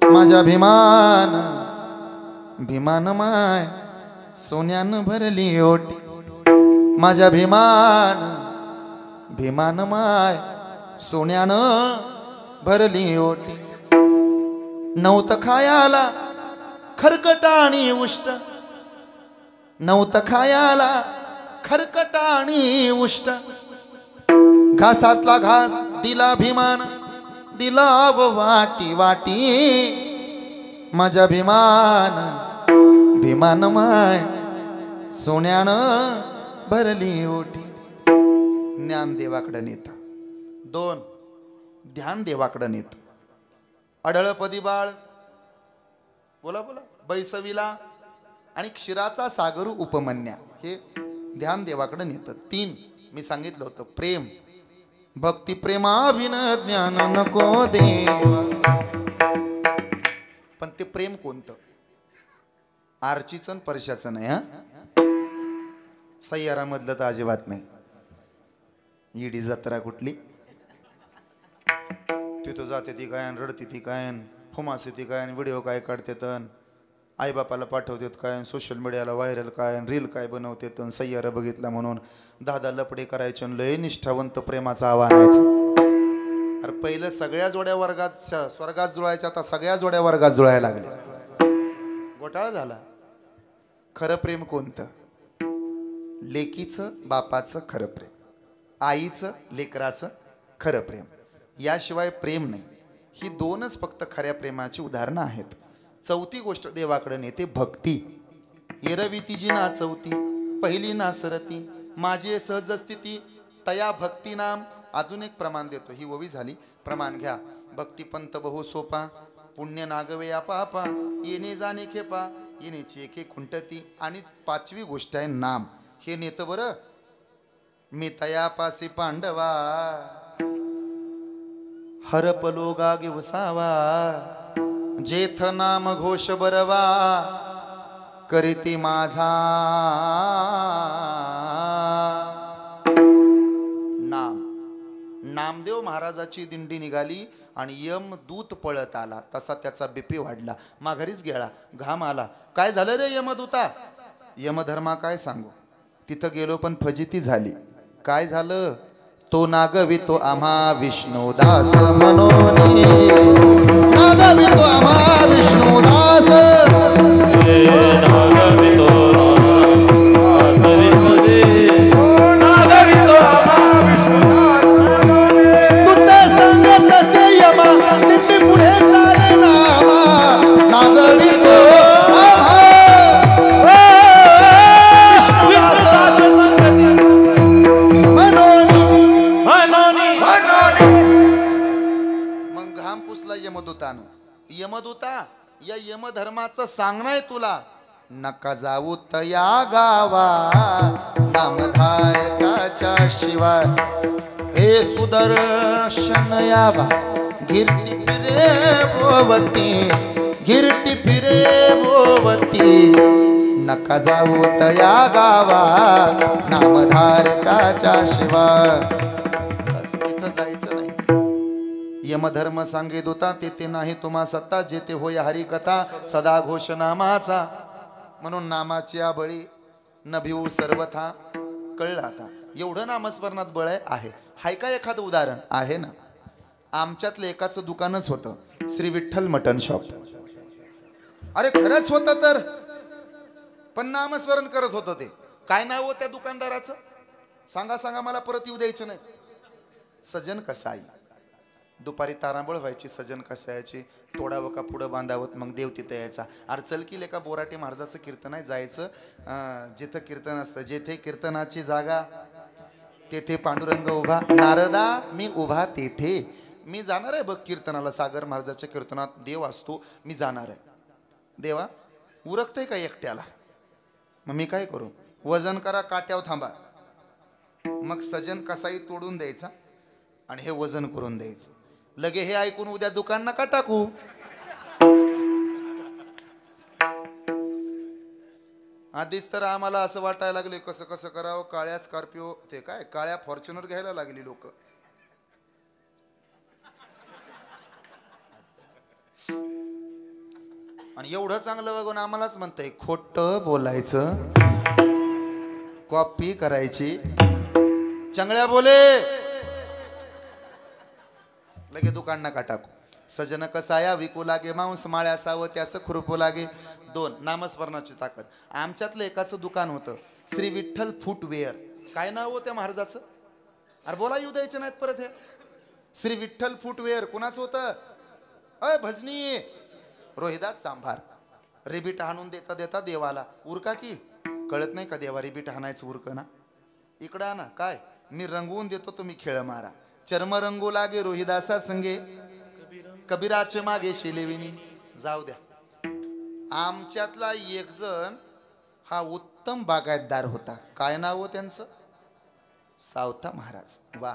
माझ्या भीमान माय सोन्यानं भरली ओटी. माझ्या भीमान माय सोन्यानं भरली ओटी. नव्हतं खायाला खरकटा आणि उष्ट, नव्हतं खायाला खरकटा आणि उष्ट. घासातला घास दिला भीमान, दिला वाटी वाटी. माझ्या भीमान माय सोन्यानं भरली ओटी. ज्ञानदेवाकडे नेत. 2 ध्यान देवाकडे नेत. अडळपदी बाळ, बोला बोला, बैसविला आणि क्षीराचा सागरू उपमन्या, हे ध्यान देवाकडे नेत. 3 मी सांगितलं होतं, प्रेम. भक्ती प्रेमाविन ज्ञान नको देवा. पण ते प्रेम कोणतं? आरचीचं परशाचं नाही. हा, सय्यारामधलं तर अजिबात नाही. ईडी जत्रा कुठली, तिथं जाते ती काय, रडते ती काय, हुमासे ती काय, व्हिडिओ काय काढते, आईबापाला पाठवतात काय, सोशल मीडियाला व्हायरल काय, रील काय बनवतात. सय्यारा बघितला म्हणून दादा लपडे करायचे, लय निष्ठावंत प्रेमाचा आव्हान आणायचं. अरे पहिलं सगळ्या जोड्या वर्गात स्वर्गात जुळायच्या, आता सगळ्या जोड्या वर्गात जुळायला लागल्या. घोटाळा झाला. खरं प्रेम कोणतं? लेकीचं बापाचं खरं प्रेम, आईचं लेकराचं खरं प्रेम. याशिवाय प्रेम नाही. ही 2च फक्त खऱ्या प्रेमाची उदाहरणं आहेत. 4थी गोष्ट देवाकडे नेते, भक्ती. एरवितीजी ना 4थी पहिली ना सरती, माझी सहज स्थिती तया भक्ती नाम. अजून एक प्रमाण देतो, ही ओवी झाली. प्रमाण घ्या. भक्तिपंत बहु सोपा, पुण्य नागवे पापा, येणे जाणे खेपा, येण्याची एके खुंटती. आणि 5वी गोष्ट आहे नाम. हे नेतं बरं. मी तयापासी पांडवा, हरपलो गागे वसावा, जेथ नाम घोष बरवा, करीती माझा नाम. नामदेव महाराजाची दिंडी निघाली आणि यम दूत पळत आला. तसा त्याचा बीपी वाढला, माघारीच गेला, घाम आला. काय झालं रे यमदूता? यमधर्मा काय सांगू, तिथं गेलो पण फजिती झाली. काय झालं? तो नागवितो आम्हा विष्णुदास मनोनी, नागवितो आम्हा विष्णुदास, नागवितो आम्हा विष्णुदास. दूत सांगत असे यमा, दिंडी पुढे चाले नामा, नागवितो आम्हा यमदूतानं. यमदूता, या यमधर्माचं सांगणं आहे तुला. नका जाऊ तया गावा, नामधारकाच्या शिवाय. हे सुदर्शन यावा, गिरटी फिरे भोवती, गिरटी फिरे भोवती, नका जाऊ तया गावा नामधारकाच्या शिवा. तिथं जायचं नाही. यमधर्म सांगे दूता तेथे नाही तुम्हा सत्ता, जेथे होय हरिकथा सदा घोष नामाचा. म्हणून नामाची या बळी न भिवू सर्वथा. कळलं आता. एवढं नामस्मरणात बळ आहे. हाय का एखादं उदाहरण आहे ना? आमच्यातलं एकाचं दुकानच होतं, श्री विठ्ठल मटन शॉप. अरे खरंच होतं तर, पण नामस्मरण करत होतं ते. काय नाव हो त्या दुकानदाराचं? सांगा सांगा, मला परत येऊ द्यायचं नाही. सजन कसाई. दुपारी तारांबळ व्हायची सजन कसायाची. तोडावं का पुढं बांधावं, मग देव तिथं यायचा. अरे चल की लेका, बोराटे महाराजाचं कीर्तन आहे, जायचं. जिथं कीर्तन असतं, जेथे कीर्तनाची जागा तेथे पांडुरंग उभा. नारदा मी उभा तेथे. मी जाणार आहे बघ कीर्तनाला, सागर महाराजाच्या कीर्तनात देव असतो, मी जाणार आहे. देवा उरकतंय का एकट्याला? मग मी काय करू? वजन करा, काट्यावर थांबा. मग सजन कसाई तोडून द्यायचा आणि हे वजन करून द्यायचं. लगे हे ऐकून उद्या दुकान नका टाकू. आधीच तर आम्हाला असं वाटायला लागले कसं कसं करावं. काळ्या स्कॉर्पिओ, ते काय काळ्या फॉर्च्युनर घ्यायला लागली लोक. आणि एवढं चांगलं बघून आम्हालाच म्हणतंय खोटं बोलायचं, कॉपी करायची. चंगळ्या बोले, लगे दुकान नका टाकू. सजन कसाया विकू लागे मांस, माळ्या सावं त्याचं खुरपू लागे. 2 नामस्मरणाची ताकद. आमच्यातलं एकाचं दुकान होतं, श्री विठ्ठल फुटवेअर. काय नाव होतं महाराजाचं? अरे बोला, येऊ द्यायचं नाहीत परत. हे श्री विठ्ठल फुटवेअर कुणाचं होतं? अय भजनी रोहिदास चांभार. रिबीट हाणून देता देता देवाला उरका की. कळत नाही का देवा रिबीट हाणायचं उरक ना? इकडं आणा. काय मी रंगवून देतो, तुम्ही खेळ मारा. चर्म रंगू लागे रोहिदासा संगे, कबीराचे मागे शिलेविनी. जाऊ द्या. आमच्यातला एक जण हा उत्तम बागायतदार होता. काय नाव हो त्यांचं? सावता महाराज. वा.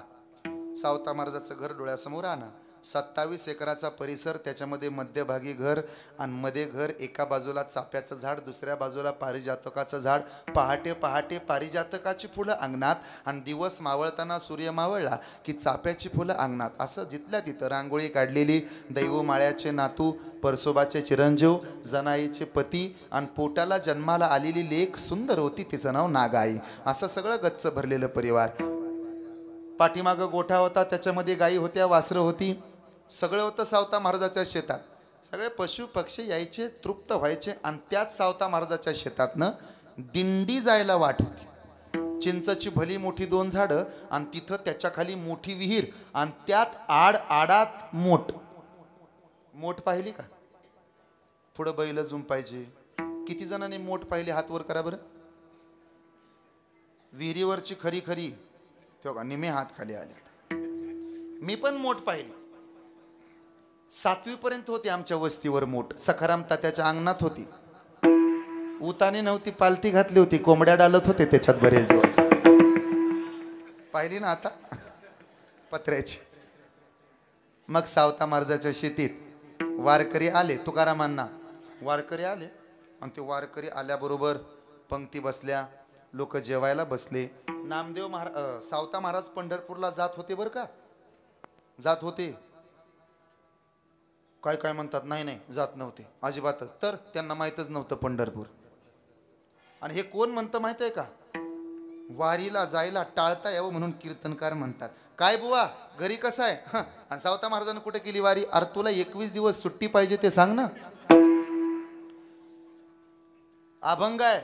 सावता महाराजाचं घर डोळ्यासमोर आणा. 27 एकराचा परिसर, त्याच्यामध्ये मध्यभागी घर आणि मध्ये घर. एका बाजूला चाफ्याचं झाड, दुसऱ्या बाजूला पारिजातकाचं झाड. पहाटे पहाटे पारिजातकाची फुलं अंगणात आणि दिवस मावळताना सूर्य मावळला की चाफ्याची फुलं अंगणात. असं जिथल्या तिथं रांगोळी काढलेली. दैव माळ्याचे नातू, परसोबाचे चिरंजीव, जनाईचे पती आणि पोटाला जन्माला आलेली लेक सुंदर होती, तिचं नाव नागाई. असं सगळं गच्च भरलेलं परिवार. पाठीमागं गोठा होता, त्याच्यामध्ये गायी होत्या, वासरं होती. सगळं होतं सावता महाराजाच्या शेतात. सगळे पशु पक्षी यायचे, तृप्त व्हायचे. आणि त्याच सावता महाराजाच्या शेतातनं दिंडी जायला वाट होती. चिंचची भली मोठी 2 झाडं आणि तिथं त्याच्या खाली मोठी विहीर आणि त्यात आडात मोठ. मोठ पाहिली का? पुढं बैल जुंपायचे. किती जणांनी मोठ पाहिली? हात वर करा बरं. विहिरीवरची खरी खरी तेव्हा निमे हात खाली आले. मी पण मोठ पाहिली. 7वी पर्यंत होती आमच्या वस्तीवर मोठ. सखाराम तात्याच्या अंगणात होती. उताने नव्हती, पालती घातली होती. कोंबड्या डालत होते त्याच्यात बरेच दिवस. पाहिली ना आता पत्र्याची. मग सावता महाराजाच्या शेतीत वारकरी आले. तुकारामांना वारकरी आले आणि ते वारकरी आल्याबरोबर पंक्ती बसल्या. लोक जेवायला बसले. नामदेव महाराज, सावता महाराज पंढरपूरला जात होते बरं का. जात होते. काय काय म्हणतात, नाही नाही जात नव्हते अजिबातच. तर त्यांना माहीतच नव्हतं पंढरपूर. आणि हे कोण म्हणतं माहित आहे का? वारीला जायला टाळता यावं म्हणून कीर्तनकार म्हणतात. काय बुवा घरी कसं आहे? आणि सावता महाराजांनी कुठे केली वारी? अरे तुला 21 दिवस सुट्टी पाहिजे ते सांग ना. अभंग आहे.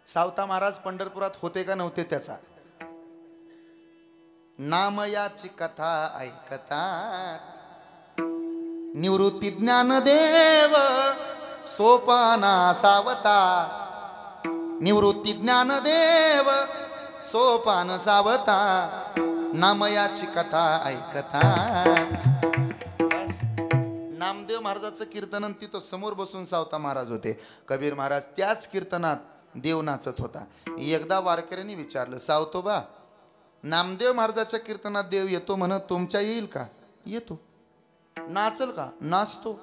सावता महाराज पंढरपुरात होते का नव्हते त्याचा. नाम याची कथा ऐकतात, निवृत्ती ज्ञानदेव सोपाना सावता. निवृत्ती ज्ञानदेव सोपान सावता, नामयाची कथा ऐकतात. नामदेव महाराजाचं कीर्तन तिथं समोर बसून सावता महाराज होते. कबीर महाराज त्याच कीर्तनात देव नाचत होता. एकदा वारकऱ्यांनी विचारलं, सावतोबा नामदेव महाराजाच्या कीर्तनात देव येतो म्हण, तुमच्या येईल का? येतो. नाचल का? नाचतो.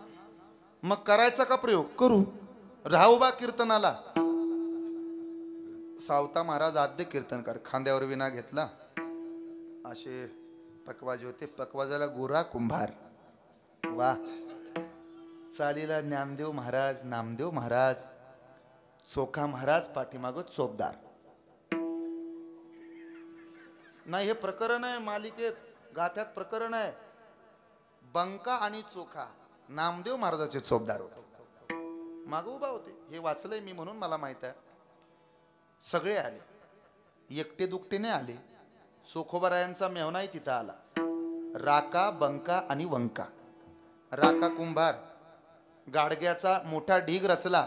मग करायचा का प्रयोग? करू. राहुबा कीर्तनाला. सावता महाराज आद्य कीर्तनकार, खांद्यावर विना घेतला, असे पकवाजे होते, पकवाजाला गोरा कुंभार. वा. चालीला ज्ञानदेव महाराज, नामदेव महाराज, चोखा महाराज, पाठीमागं चोपदार. नाही, हे प्रकरण आहे मालिकेत, गाथ्यात प्रकरण आहे. बंका आणि चोखा नामदेव महाराजाचे चोपदार होते, माग उभा होते. हे वाचलंय मी म्हणून मला माहित आहे. सगळे आले, एकटे दुकटेने आले. चोखोबारायांचा मेहनाही तिथं आला. राका, बंका आणि वंका. राका कुंभार गाडग्याचा मोठा ढीग रचला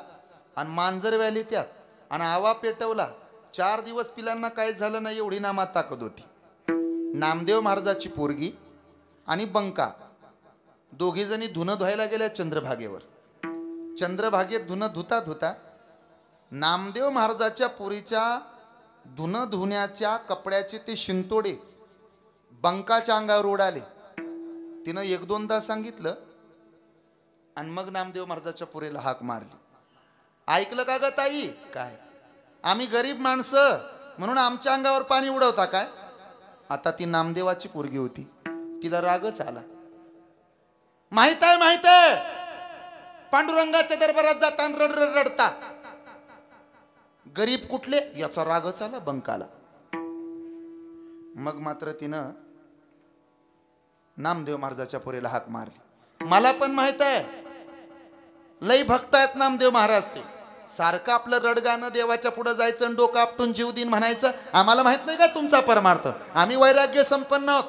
आणि मांजर व्याली त्यात आणि आवा पेटवला. 4 दिवस पिलांना काय झालं नाही, एवढी नामात ताकद होती. नामदेव महाराजाची पोरगी आणि बंका दोघी जणी धुणं धुवायला गेल्या चंद्रभागेवर. चंद्रभागेत धुणं धुता धुता नामदेव महाराजाच्या पोरीच्या धुणं धुण्याच्या कपड्याचे ते शिंतोडे बंकाच्या अंगावर उडाले. तिनं 1-2दा सांगितलं आणि मग नामदेव महाराजाच्या पोरीला हाक मारली. ऐकलं का ग ताई? काय आम्ही गरीब माणसं म्हणून आमच्या अंगावर पाणी उडवता काय? आता ती नामदेवाची पोरगी होती, तिला रागच आला. माहित आहे पांडुरंगाच्या दरबारात जाताना रडता. गरीब कुठले याचा रागच आला बंकाला. मग मात्र तिनं नामदेव महाराजाच्या पोरीला हाक मारली. मला पण माहित आहे लई भक्त आहेत नामदेव महाराज, ते सारखं आपलं रडगाणं देवाच्या पुढे जायचं आणि डोकं आपटून जीव दिन म्हणायचं. आम्हाला माहित नाही का तुमचा परमार्थ? आम्ही वैराग्य संपन्न आहोत.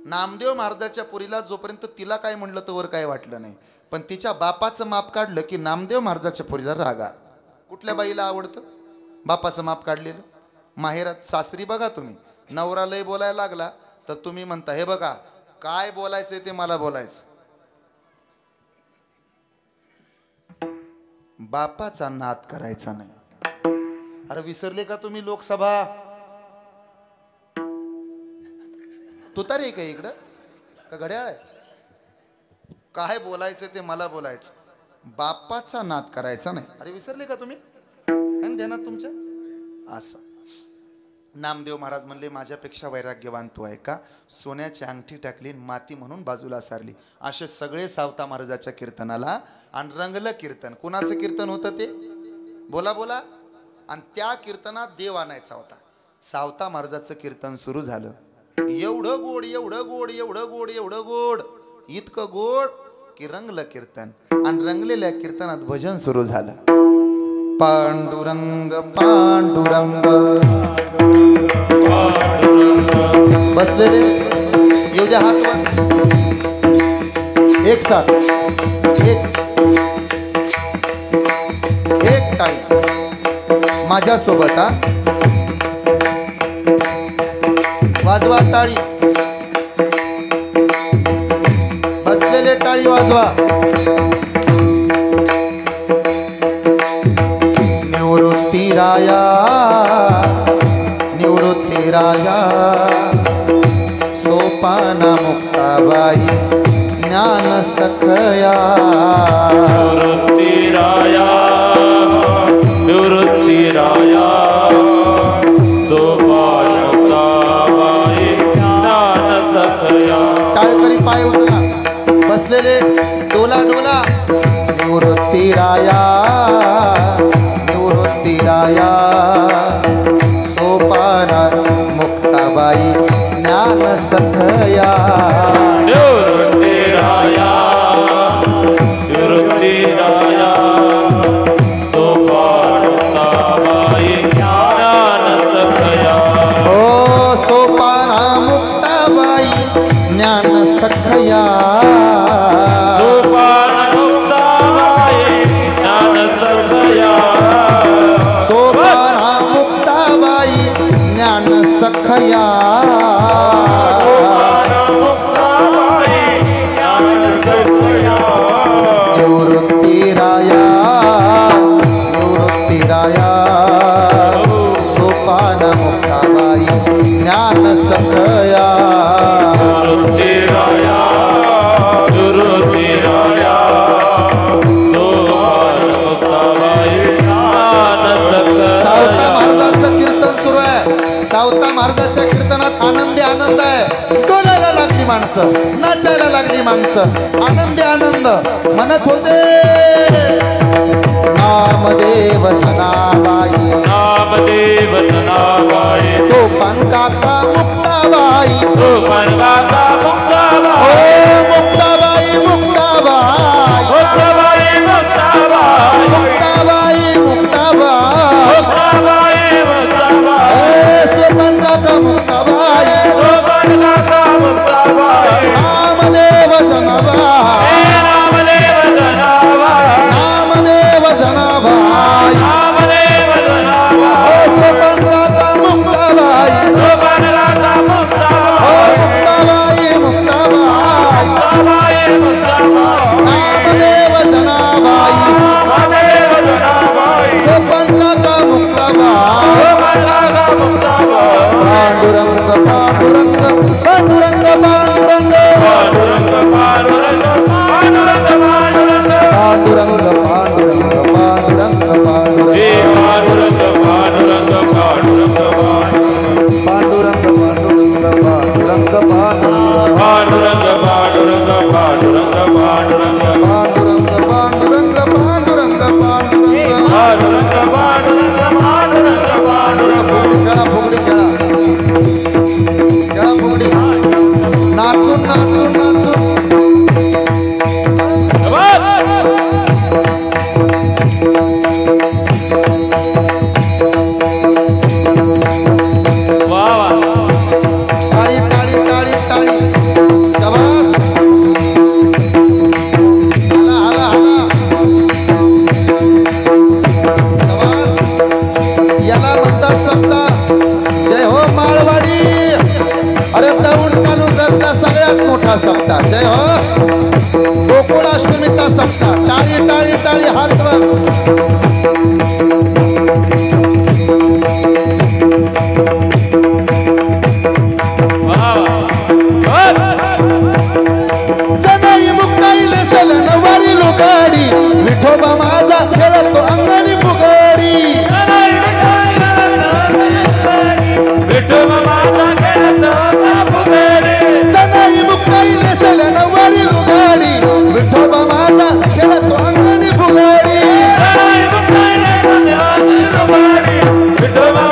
नामदेव महाराजाच्या पोरीला जोपर्यंत तिला काय म्हणलं तोवर काय वाटलं नाही, पण तिच्या बापाचं माप काढलं की नामदेव महाराजाच्या पोरीला रागा. कुठल्या बाईला आवडतं बापाचं माप काढलेलं? माहेरात सासरी बघा तुम्ही, नवरा लय बोलायला लागला तर तुम्ही म्हणता हे बघा काय बोलायचंय ते मला बोलायचं. बापाचा नाद करायचा नाही. अरे विसरले का तुम्ही लोकसभा? तुतारी आहे का इकडं का घड्याळ आहे? काय बोलायचं ते मला बोलायचं, बापाचा नाद करायचा नाही. अरे विसरले का तुम्ही? आणि ध्यानात तुमच्या असं. नामदेव महाराज म्हणले माझ्यापेक्षा वैराग्यवान तू आहे का? सोन्याची अंगठी टाकली, माती म्हणून बाजूला सारली. असे सगळे सावता महाराजाच्या कीर्तनाला. आणि रंगलं कीर्तन. कुणाचं कीर्तन होतं ते? बोला बोला. आणि त्या कीर्तनात देव आणायचा होता. सावता महाराजाचं कीर्तन सुरू झालं. एवढं गोड, एवढं गोड, एवढं गोड, एवढं गोड, इतकं गोड की रंगलं कीर्तन. आणि रंगलेल्या कीर्तनात भजन सुरू झालं. पांडुरंग पांडुरंग. बसलेले येऊ द्या हातवर. एक साथ एक टाळी माझ्यासोबत. हा वाजवा टाळी. बसलेले टाळी वाजवा. निवृत्ती राया निवृत्ती राया सोपाना मुक्ताबाई ज्ञान सखया. निवृत्ती राया निवृत्ती राया सोपाना मुक्ताबाई ज्ञान सखया. टाळकरी पाय उचला. बसलेले डोला डोला. निवृत्ती राया निवृत्ती राया सोपाना मुक्ताबाई ज्ञान सखया. निवृत्ती राया निवृत्ती राया सोपाना मुक्ताबाई ज्ञान सखया. ओ सोपाना मुक्ताबाई ज्ञान सखया. सोपाना मुक्ताबाई ज्ञान सखया. सोपाना मुक्ताबाई ज्ञान सखया. सोपाना मुक्ताबाई ज्ञान सखया. निवृत्ती राया निवृत्ती राया सोपाना मुक्ताबाई ज्ञान सखया. निवृत्ती माणसं, नाचायला लागली माणसं, आनंदी आनंद म्हणत होते नामदेव जनाबाई, नामदेव जनाबाई, सोपान काका मुक्ताबाई, सोपान काका मुक्ताबाई, ओ मुक्ताबाई मुक्ताबाई, मुक्ताबाई मुक्ताबाई, मुक्ताबाई मुक्ताबाई, मुक्ताबाई मुक्ताबाई, सोपान काका मुक्ताबाई, सोपान काका मुक्ताबाई, नामदेव जनाबाई, नामदेव जनाबाई, नामदेव जनाबाई, नामदेव जनाबाई, सोपान काका मुक्ताबाई, सोपान काका मुक्ताबाई, मुक्ताबाई मुक्ताबाई, मुक्ताबाई मुक्ताबाई, नामदेव जनाबाई, नामदेव जनाबाई, सोपान काका मुक्ताबाई, सोपान काका मुक्ताबाई, पांडुरंग पांडुरंग पांडुरंग पांडुरंग पांडुरंग पांडुरंग पांडुरंग पांडुरंग, पांडुरंग पांडुरंग पांडुरंग हे पांडुरंग पांडुरंग पांडुरंग पांडुरंग, पांडुरंग पांडुरंग पांडुरंग पांडुरंग पांडुरंग पांडुरंग पांडुरंग पांडुरंग, पांडुरंग पांडुरंग पांडुरंग पांडुरंग पांडुरंग पांडुरंग पांडुरंग पांडुरंग, खेळा फुगडी खेळा खेळा फुगडी नाचून नाचून नाचून वा वा, टाळी टाळी टाळी टाळी शाबास हाला हाला हाला शाबास याला म्हणतात सप्ताह जय हो माळवाडी अरे दौंड कालुजरचा सगळ्यात मोठा सप्ताह जय हो गोकुळाष्टमीचा सप्ताह टाळी टाळी टाळी हात वर वा वा, सनाई मुक्ताईले सलन वारी लोकाडी विठोबा माझा खेळतो अंगणी फुगडी विठोबा माझा खेळतो फुगडी, सनाई मुक्ताईले सलन वारी लोकाडी विठोबा माझा खेळतो अंगणी फुगडी विठोबा माझा खेळतो फुगडी, विठोबा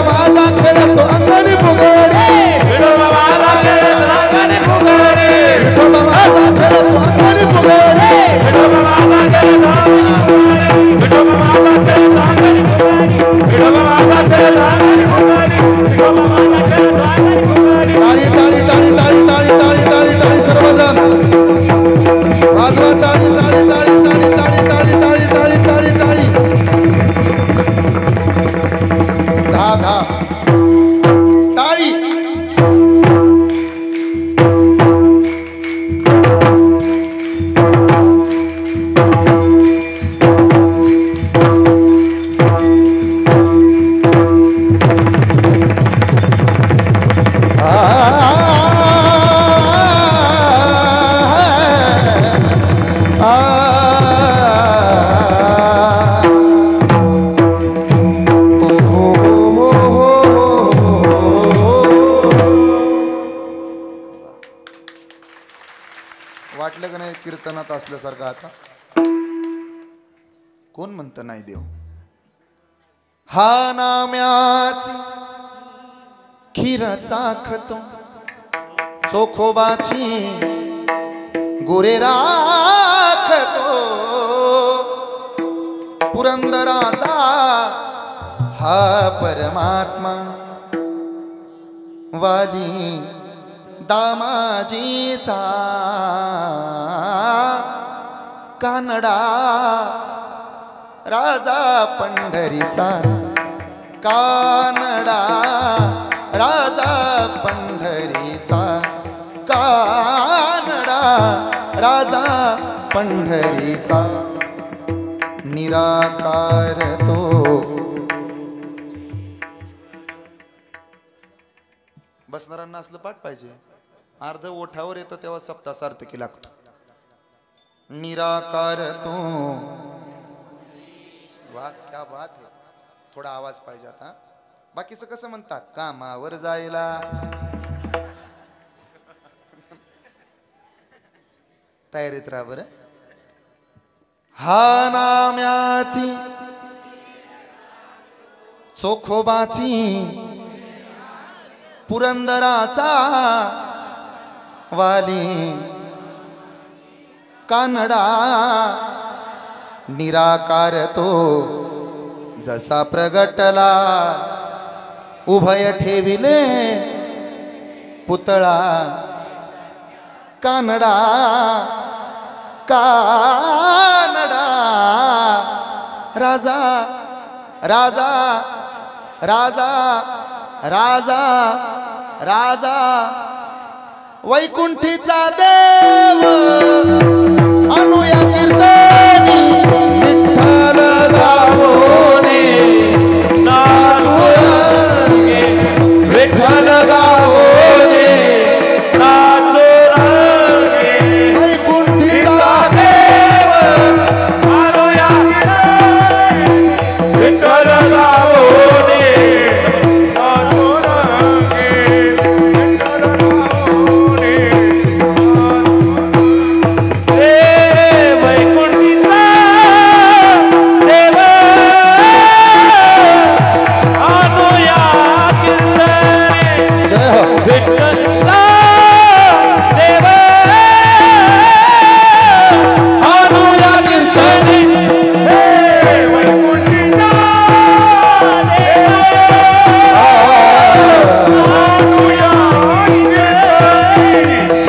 माझा खेळतो अंगणी फुगडी विठोबा माझा खेळतो फुगडी, विठोबा माझा खेळतो अंगणी फुगडी विठोबा माझा खेळतो फुगडी, विठोबा माझा खेळतो फुगडी, विठोबा माझा खेळतो फुगडी, विठोबा माझा खेळतो फुगडी, टाळी टाळी टाळी टाळी टाळी टाळी टाळी टाळी सर्वजण वाजवा टाळी टाळी टाळी टाळी टाळी टाळी टाळी टाळी टाळी धा धा टाळी वाटलं का नाही कीर्तनात असल्यासारखं आता कोण म्हणतं नाही देव हा नाम्याची खीर चाखतो चोखोबाची गोरे राखतो पुरंदराचा हा परमात्मा वाली दामाजीचा कानडा राजा पंढरीचा कानडा राजा पंढरीचा कानडा राजा पंढरीचा निराकार तो बसणाऱ्यांना असलं पाठ पाहिजे अर्ध ओठावर येतं तेव्हा सप्ता सार्थकी लागतो निराकार तो वाह क्या बात है थोडा आवाज पाहिजे आता बाकीचं कसं म्हणतात कामावर जायला तयारीत राहा बरं. हा नाम्याची चोखोबाची पुरंदराचा वाली कानडा निराकार तो जसा प्रगटला उभय ठेविले पुतळा कानडा कानडा राजा राजा राजा राजा राजा वैकुंठीचा देव अनुया कीर्तनी विठ्ठल गावोने नाचोरंगे विठ्ठल गावोने नाचोरंगे वैकुंठीचा देव अनुया विठ्ठल गावोने नाचोरंगे विठ्ठल गावोने वैकुंठीचा देव अनुया कीर्तने विठ्ठलचा देव अनुया कीर्तने वैकुंठीचा देव अनुया कीर्तने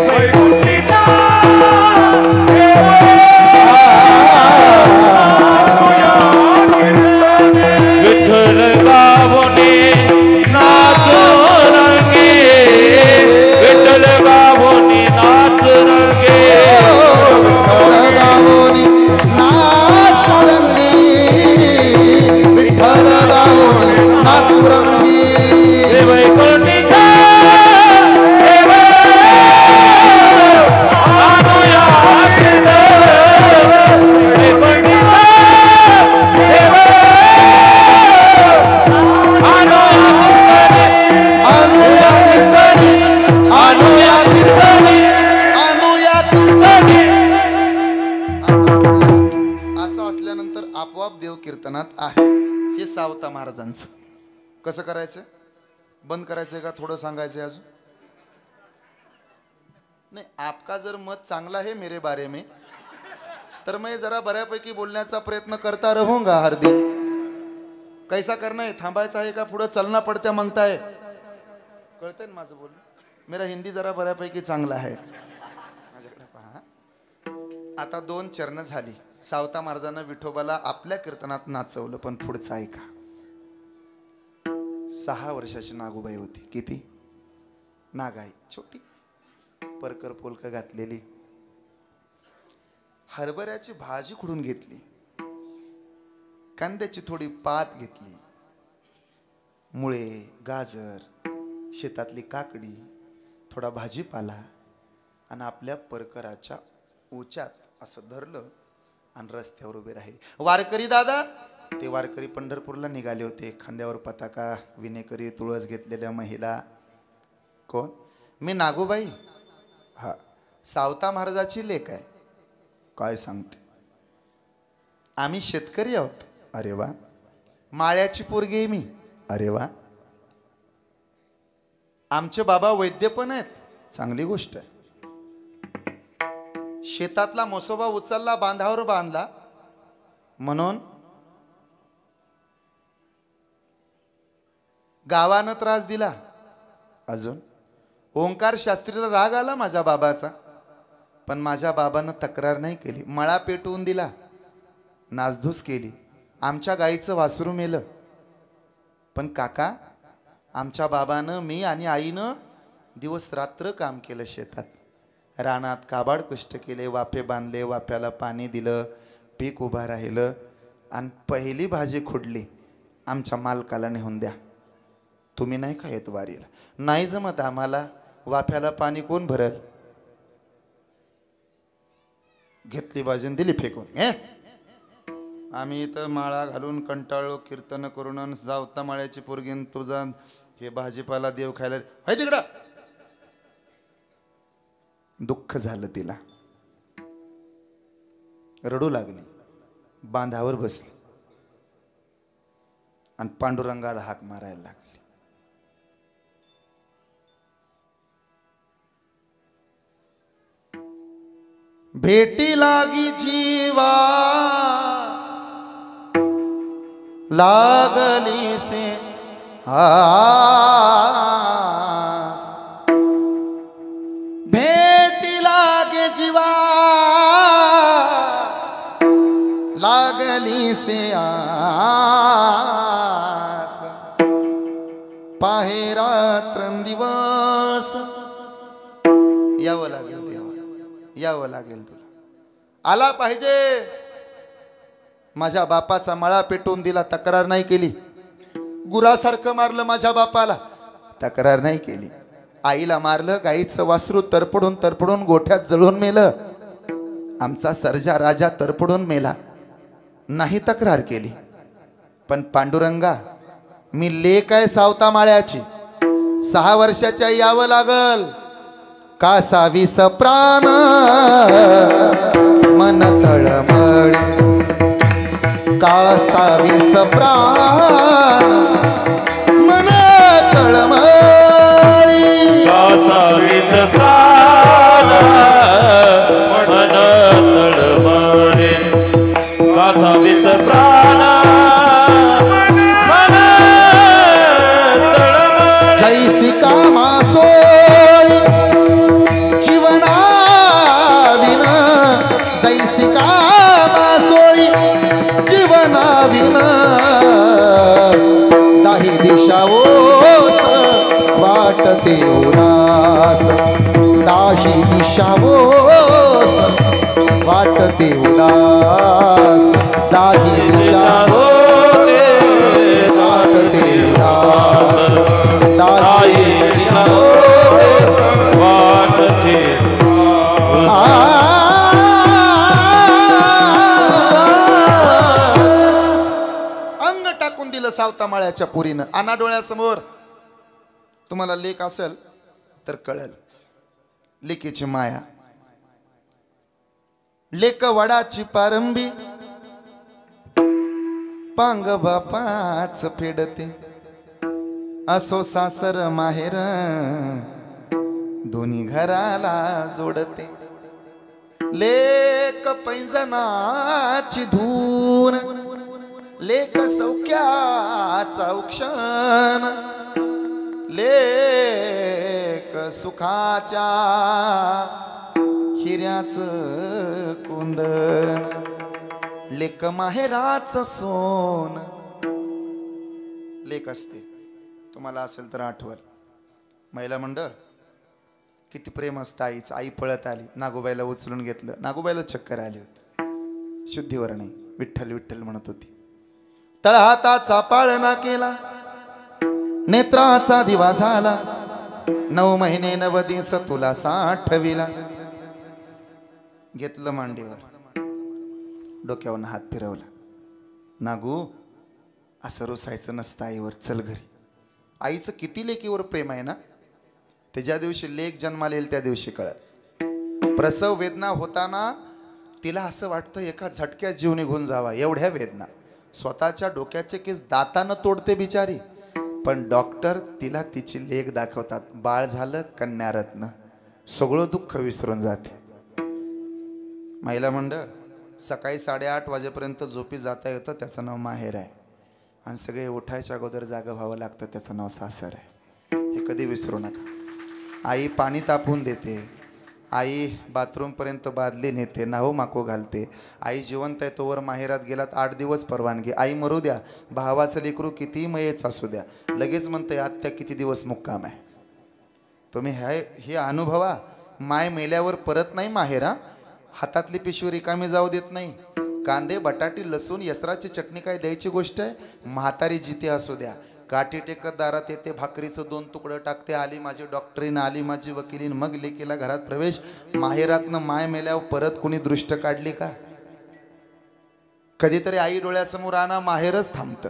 वैकुंठीचा विठ्ठल गावोने नाचोरंगे विठ्ठल गावोने नाचोरंगे गावोनी नाचुरंगी विठ्ठल गावोनी नाचुरंगी वैकुंठीचा देव अनुया कीर्तने वैकुंठीचा देव अनुया कीर्तनी अनुया कीर्तने अनुया कीर्तनी असं असल्यानंतर आपोआप देव कीर्तनात आहे. हे सावता महाराजांचं कसं करायचं बंद करायचंय का थोडं सांगायचंय अजून नहीं. आपका जर मत चांगला है मेरे बारे में तर मैं जरा बऱ्यापैकी बोलण्याचा प्रयत्न करता रहूंगा हर दिन. कैसा करना है थांबायचं आहे का पुढं चलना पडत्या मागताय कळतंय ना माझं बोलणं. मेरा हिंदी जरा बऱ्यापैकी चांगला आहे. माझ्याकडे पहा आता 2 चरण झाली. सावता महाराजांना विठोबाला आपल्या कीर्तनात नाचवलं पण पुढचं ऐका. 6 वर्षाची नागूबाई होती. किती नागाई छोटी परकर पोलक घातलेली हरभऱ्याची भाजी खुडून घेतली कांद्याची थोडी पात घेतली मुळे गाजर शेतातली काकडी थोडा भाजीपाला आणि आपल्या परकराच्या उच्यात असं धरलं आणि रस्त्यावर उभे राहिले. वारकरी दादा ते वारकरी पंढरपूरला निघाले होते. खांद्यावर पताका विनेकरी तुळस घेतलेल्या महिला. कोण मी नागूबाई हा सावता महाराजाची लेक आहे. काय सांगते आम्ही शेतकरी आहोत. अरे वा माळ्याची पोरगी आहे मी. अरे वा आमचे बाबा वैद्य पण आहेत. चांगली गोष्ट आहे. शेतातला मसोबा उचलला बांधावर बांधला म्हणून गावानं त्रास दिला. अजून ओंकार शास्त्रीला राग आला माझ्या बाबाचा पण माझ्या बाबानं तक्रार नाही केली. मळा पेटवून दिला नासधूस केली. आमच्या गाईचं वासरू मेलं पण काका आमच्या बाबानं मी आणि आईनं दिवस रात्र काम केलं. शेतात रानात काबाड कष्ट केले. वाफे बांधले वाफ्याला पाणी दिलं पीक उभा राहिलं आणि पहिली भाजी खुडली. आमच्या मालकाला नेऊन द्या तुम्ही नाही का येत वारीला. नाही जमत आम्हाला वाफ्याला पाणी कोण भरल. घेतली भाजून दिली फेकून. आम्ही इथं माळा घालून कंटाळलो कीर्तन करून जावता माळ्याची पोरगीन तुझा हे भाजीपाला देव खायला हाय तिकडं. दुःख झालं तिला, रडू लागली, बांधावर बसली आणि पांडुरंगाला हाक मारायला लागली. भेटी लागी जीवा लागली से आस, भेटी लागे जीवा लागली से आस, पाहे रात्रंदिवस यावं लागेल देवा, यावं लागेल तुला. आला पाहिजे. माझ्या बापाचा मळा पेटून दिला, तक्रार नाही केली. गुरासारखं मारलं माझ्या बापाला, तक्रार नाही केली. आईला मारलं, गाईचं वासरू तरपडून तरपडून गोठ्यात जळून मेलं. आमचा सर्जा राजा तरपडून मेला, नाही तक्रार केली. पण पांडुरंगा, मी लेक आहे सावता माळ्याची, 6 वर्षाच्या यावं लागल. कासावीस प्राण मन तळमळ, कासावीस प्राण मन तळमळी, कासावीस प्राण मन तळमळे, कासावीस प्राण मन तळमळे. जैसी कामा सोळी जीवनाविन, जैसी कामा सोळी जीवनाविन, दाही दिशावोस वाटते उदास, दाही दिशावोस वाटते उदास, दाही दिशावोस वाटते उदास, दाही वाटते अंग टाकून दिलं सावता माळ्याच्या पुरीनं. आणा डोळ्यासमोर. तुम्हाला लेक असेल तर कळल लेकीची माया. लेक वडाची पारंबी पांग बापाच फेडते, असो सासर माहेर दोन्ही घराला जोडते. लेक पैंजनाची धून, लेक सौख्याचा औक्षण, लेक सुखाच्या हिऱ्याच कुंदन, लेक माहेराच सोन. लेक असते. तुम्हाला असेल तर आठवल, महिला मंडळ किती प्रेम असतं आईचं. आई पळत आली, नागोबाईला उचलून घेतलं. नागोबाईला चक्कर आली होती, शुद्धीवर नाही, विठ्ठल विठ्ठल म्हणत होती. तळहाताचा पाळणा केला, नेत्राचा दिवा झाला, 9 महिने 9 दिवस तुला साठविला. घेतलं मांडीवर, डोक्यावरून हात फिरवला. नागू, असं रुसायचं नसतं आईवर, चल घरी. आईचं किती लेकीवर प्रेम आहे ना, ते ज्या दिवशी लेक जन्माला येईल त्या दिवशी कळत. प्रसव वेदना होताना तिला असं वाटतं एका झटक्यात जीव निघून जावा, एवढ्या वेदना. स्वतःच्या डोक्याचे केस दातानं तोडते बिचारी, पण डॉक्टर तिला तिची लेक दाखवतात. बाळ झालं, कन्यारत्न, सगळं दुःख विसरून जाते. महिला मंडळ, सकाळी 8:30 वाजेपर्यंत झोपी जाता येतं, त्याचं नाव माहेर आहे. आणि सगळे उठायच्या अगोदर जागं व्हावं लागतं, त्याचं नाव सासर आहे. हे कधी विसरू नका. आई पाणी तापवून देते, आई बाथरूमपर्यंत बादली नेते, नाहो माको घालते. आई जिवंत आहे तोवर माहेरात गेलात 8 दिवस परवानगी. आई मरू द्या, भावाचं लेकरू किती मयेच असू द्या, लगेच म्हणते आत्या किती दिवस मुक्काम आहे. तुम्ही हे अनुभवा. माय मेल्यावर परत नाही माहेरा, हातातली पिशवी रिकामी जाऊ देत नाही. कांदे बटाटी लसूण यसराची चटणी काय द्यायची गोष्ट आहे. म्हातारी जिथे असू द्या, काठी टेकत दारात येते, भाकरीचं 2 तुकडं टाकते. आली माझी डॉक्टरीन, आली माझी वकिलीन, मग लेकीला घरात प्रवेश. माहेरातनं माय मेल्यावर परत कुणी दृष्ट काढली का? कधीतरी आई डोळ्यासमोर आणा माहेरच थांबतं.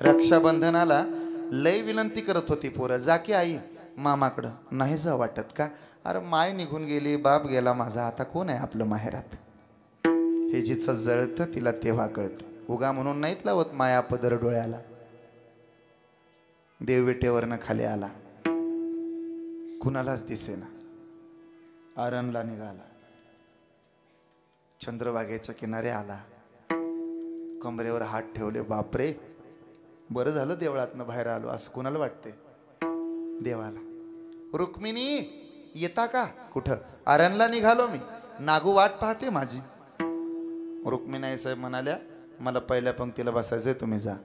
रक्षाबंधनाला लय विनंती करत होती पोरं, जा की आई मामाकडं. नाही जा वाटत का? अरे माय निघून गेली, बाप गेला माझा, आता कोण आहे आपलं माहेरात? हे जिचं जळतं तिला तेव्हा कळतं. उगा म्हणून नाहीत लावत माया पदर डोळ्याला. देव विटेवरनं खाली आला, कुणालाच दिसेना. आरणला निघाला, चंद्रभागेच्या किनारे आला, कमरेवर हात ठेवले. बापरे, बरं झालं देवळातनं बाहेर आलो असं कुणाला वाटते? देवाला. रुक्मिणी येता का? कुठं? आरणला निघालो मी, नागू वाट पाहते माझी. रुक्मिणी साहेब म्हणाल्या, मला पहिल्या पंक्तीला बसायचंय, तुम्ही जा.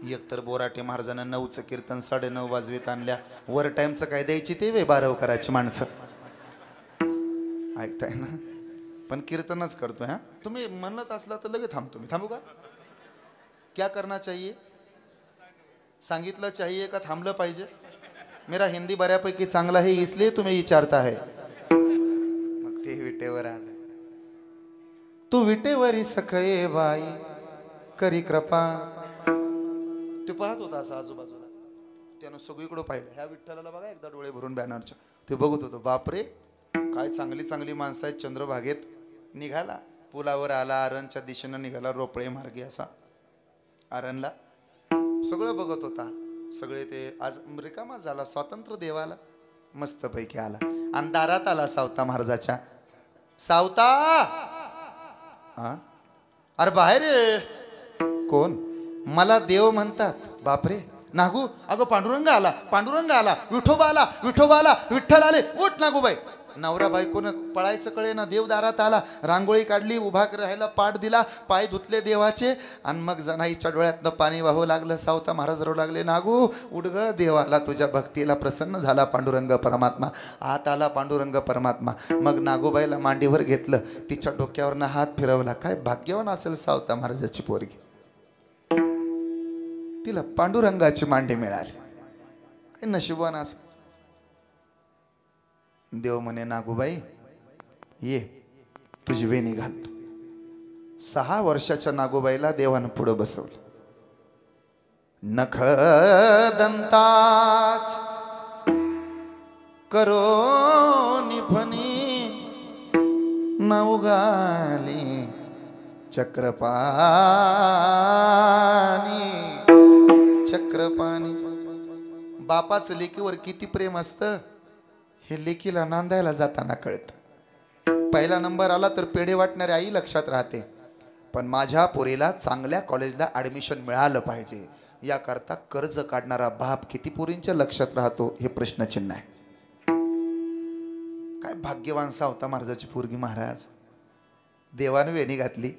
एकतर बोराटे महाराजांना 9चं कीर्तन 9:30 वाजवीत आणल्या. वर टाइमचं काय द्यायची ते वे 12 करायची माणसं. ऐकताय ना? पण कीर्तनच करतोय. हा, तुम्ही म्हणत असला तर लगेच थांबतो मी. थांबू का? क्या करना चाहिए? सांगितलं चाहिए का थांबलं पाहिजे? मेरा हिंदी बऱ्यापैकी चांगला है इसलिए तुम्ही विचारता है. मग ते विटेवर आलं. तू विटेवरी सखये बाई करी कृपा. ते पाहत होता असं आजूबाजूला, त्यानं सगळीकडे पाहिलं. ह्या विठ्ठलाला बघा एकदा डोळे भरून बॅनरच्या. ते बघत होतो, बापरे काय चांगली चांगली माणसं आहेत. चंद्रभागेत निघाला, पुलावर आला, आरणच्या दिशेनं निघाला, रोपळे मार्गे असा. आरणला सगळं बघत होता. सगळे ते आज रिकामा झाला. स्वातंत्र्य देवाला मस्तपैकी आला आणि दारात आला सावता महाराजाच्या. सावता, हा अरे बाहेर ये. कोण? मला देव म्हणतात. बापरे नागू, अगं पांडुरंग आला, पांडुरंग आला, विठोबा आला, विठोबा आला, विठ्ठल आले. उठ नागूबाई. नवरा बायकोनं पळायचं कळे ना. देव दारात आला, रांगोळी काढली, उभा राहायला पाठ दिला, पाय धुतले देवाचे आणि मग जनाईच्या डोळ्यातनं पाणी वाहू लागलं. सावता महाराज रडू लागले, नागू उठ ग, देवाला तुझ्या भक्तीला प्रसन्न झाला पांडुरंग परमात्मा. आत आला पांडुरंग परमात्मा. मग नागूबाईला मांडीवर घेतलं, तिच्या डोक्यावरनं हात फिरवला. काय भाग्यवान असेल सावता महाराजाची पोरगी, तिला पांडुरंगाची मांडी मिळाली. काय नशिबवान असेल. देव म्हणे, नागूबाई ये तुझी वेणी घालतो. 6 वर्षाच्या नागूबाईला देवानं पुढं बसवलं. नख दंताच करो निफनी नवगाली चक्रपाणी चक्रपाणी. बापाचं लेकीवर किती प्रेम असतं हे लेकीला नांदायला जाताना कळतं. पहिला नंबर आला तर पेढे वाटणारी आई लक्षात राहते, पण माझ्या पोरीला चांगल्या कॉलेजला ॲडमिशन मिळालं पाहिजे याकरता कर्ज काढणारा बाप किती पोरींच्या लक्षात राहतो हे प्रश्नचिन्ह आहे. काय भाग्यवान सावता महाराजाची पोरगी. महाराज देवानं वेणी घातली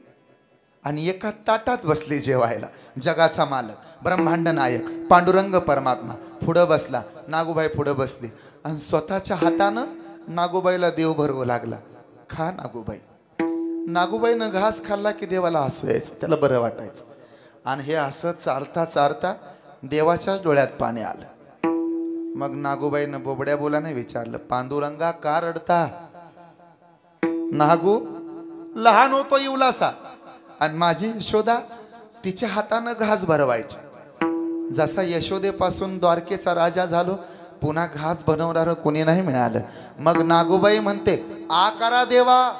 आणि एका ताटात बसली जेवायला. जगाचा मालक ब्रह्मांड नायक पांडुरंग परमात्मा पुढं बसला, नागूबाई पुढं बसली आणि स्वतःच्या हातानं नागूबाईला देव भरवू लागला. खा नागूबाई. नागूबाईनं घास खाल्ला की देवाला हसू यायचं, त्याला बरं वाटायचं. आणि हे असं चारता चारता देवाच्या डोळ्यात पाणी आलं. मग नागूबाईनं बोबड्या बोलाने विचारलं, पांडुरंगा का रडता? नागू लहान होतो इवलासा आणि माझी यशोदा तिच्या हातानं घास भरवायची. जसा यशोदेपासून द्वारकेचा राजा झालो, पुन्हा घास बनवणारं कोणी नाही मिळालं. मग नागूबाई म्हणते, आ करा देवा.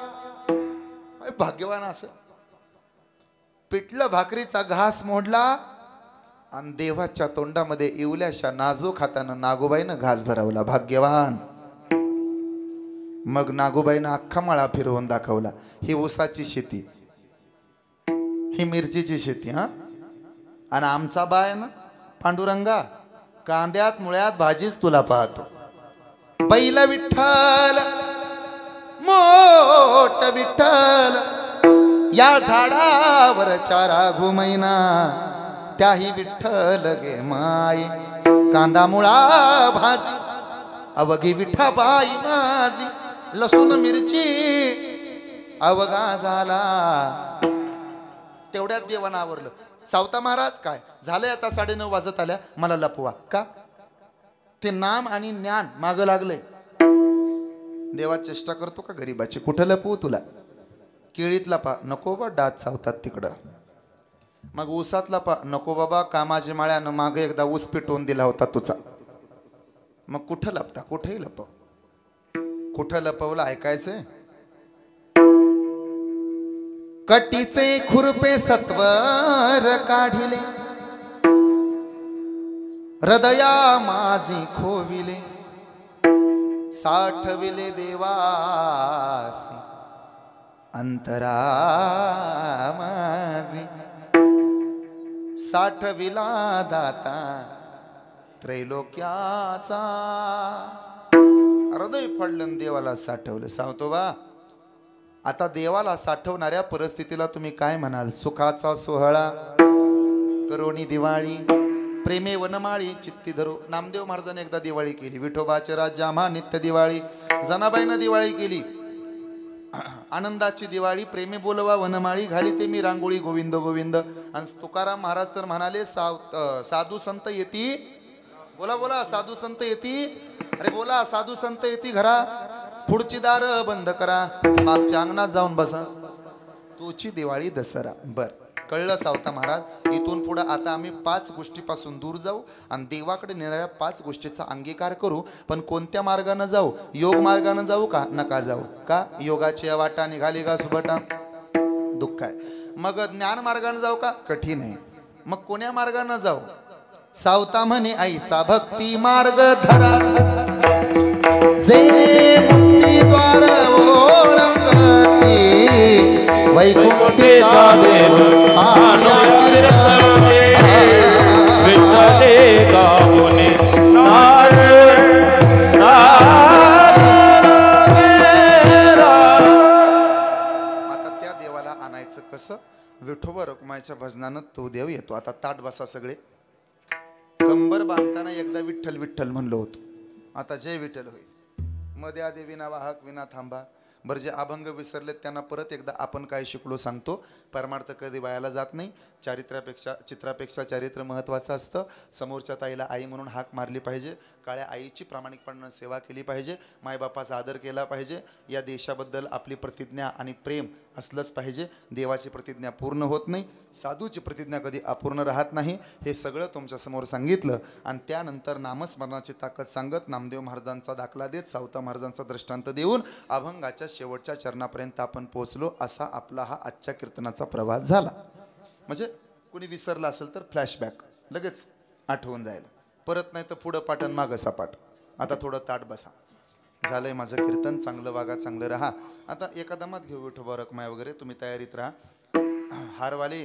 भाग्यवान असं. पिठलं भाकरीचा घास मोडला आणि देवाच्या तोंडामध्ये इवल्याशा नाजूक हातानं नागूबाईनं घास भरवला. भाग्यवान. मग नागूबाईनं अख्खा मळा फिरवून दाखवला. ही ऊसाची शेती, ही मिरचीची शेती. हा, आणि आमचा बाय ना पांडुरंगा कांद्यात मुळ्यात भाजीच तुला पाहतो. बैल विठ्ठल मोठ विठ्ठल या झाडावर चारा घुमैना, त्याही विठ्ठल गे माई कांदा मुळा भाजी अवघी विठाबाई माझी. लसूण मिरची अवघा झाला. तेवढ्यात देवानं आवरलं. सावता महाराज काय झालंय आता 9:30 वाजत आल्या, मला लपवा का? ते नाम आणि ज्ञान मागं लागलंय. देवा चेष्टा करतो का गरीबाची? कुठं लपवू तुला? केळीतला पा नको बा डात चावतात तिकडं. मग ऊसातला पा नको बाबा कामाच्या माळ्यानं मागे एकदा ऊस पिटवून दिला होता तुझा. मग कुठं लपता? कुठेही लपव. कुठं लपवलं ऐकायचंय? कटीचे खुरपे सत्वर काढिले हृदया माझी खोविले साठविले देवासी अंतरा माझी साठविला दाता त्रैलोक्याचा. हृदय फडलं देवाला साठवलं. सांगतो बा आता देवाला साठवणाऱ्या परिस्थितीला तुम्ही काय म्हणाल? सुखाचा सोहळा करोनी दिवाळी प्रेमे वनमाळी चित्ती धरो. नामदेव महाराजांनी एकदा दिवाळी केली. विठोबाचे राज्य आम्हा नित्य दिवाळी. जनाबाईनं दिवाळी केली आनंदाची दिवाळी. प्रेमे बोलवा वनमाळी घाली ते मी रांगोळी गोविंद गोविंद. आणि तुकाराम महाराज तर म्हणाले साधू संत येती. बोला बोला साधू संत येती. अरे बोला साधू संत येती घरा. पुढची दार बंद करा. मागच्या अंगणात जाऊन बसा. तुझी दिवाळी दसरा. बर कळलं सावता महाराज. इथून पुढे आता आम्ही 5 गोष्टीपासून दूर जाऊ आणि देवाकडे नेणाऱ्या 5 गोष्टीचा अंगीकार करू. पण कोणत्या मार्गाने जाऊ? योग मार्गाने जाऊ का नका जाऊ? का योगाची वाटा निघाली का सुबटा दुःख आहे. मग ज्ञान मार्गाने जाऊ का? कठीण आहे. मग कोण्या मार्गाने जाऊ? सावता म्हणे ऐसा भक्ती मार्ग धरा जे मुक्ती द्वार ओळखती वैकुंठी जावे आता त्या देवाला आणायचं कसं? विठोबा रखुमाईच्या भजनानं तो देव येतो. आता ताट बसा सगळे. कंबर बांधताना एकदा विठ्ठल विठ्ठल म्हणलो होतो. आता जय विठ्ठल होईल. मध्ये आधी विना वाहक विना थांबा. बरं जे अभंग विसरलेत त्यांना परत एकदा आपण काय शिकलो सांगतो. परमार्थ कधी वायाला जात नाही. चित्रापेक्षा चारित्र्य महत्त्वाचं असतं. समोरच्या ताईला आई म्हणून हाक मारली पाहिजे. काळ्या आईची प्रामाणिकपणाने सेवा केली पाहिजे. मायबापाचा आदर केला पाहिजे. या देशाबद्दल आपली प्रतिज्ञा आणि प्रेम असलंच पाहिजे. देवाची प्रतिज्ञा पूर्ण होत नाही. साधूची प्रतिज्ञा कधी अपूर्ण राहत नाही. हे सगळं तुमच्यासमोर सांगितलं आणि त्यानंतर नामस्मरणाची ताकद सांगत नामदेव महाराजांचा दाखला देत सावता महाराजांचा दृष्टांत देऊन अभंगाच्या शेवटच्या चरणापर्यंत आपण पोहोचलो. असा आपला हा आजच्या कीर्तनाचा प्रवास झाला. म्हणजे कोणी विसरला असेल तर फ्लॅशबॅक लगेच आठवून जायला. परत नाही तर पुढं पाटण मागं सपाट. आता थोडं ताट बसा. झालंय माझं कीर्तन. चांगलं वागा चांगलं राहा. आता एका दमात घेऊ विठोबा रखुमाई वगैरे. तुम्ही तयारीत राहा. हारवाले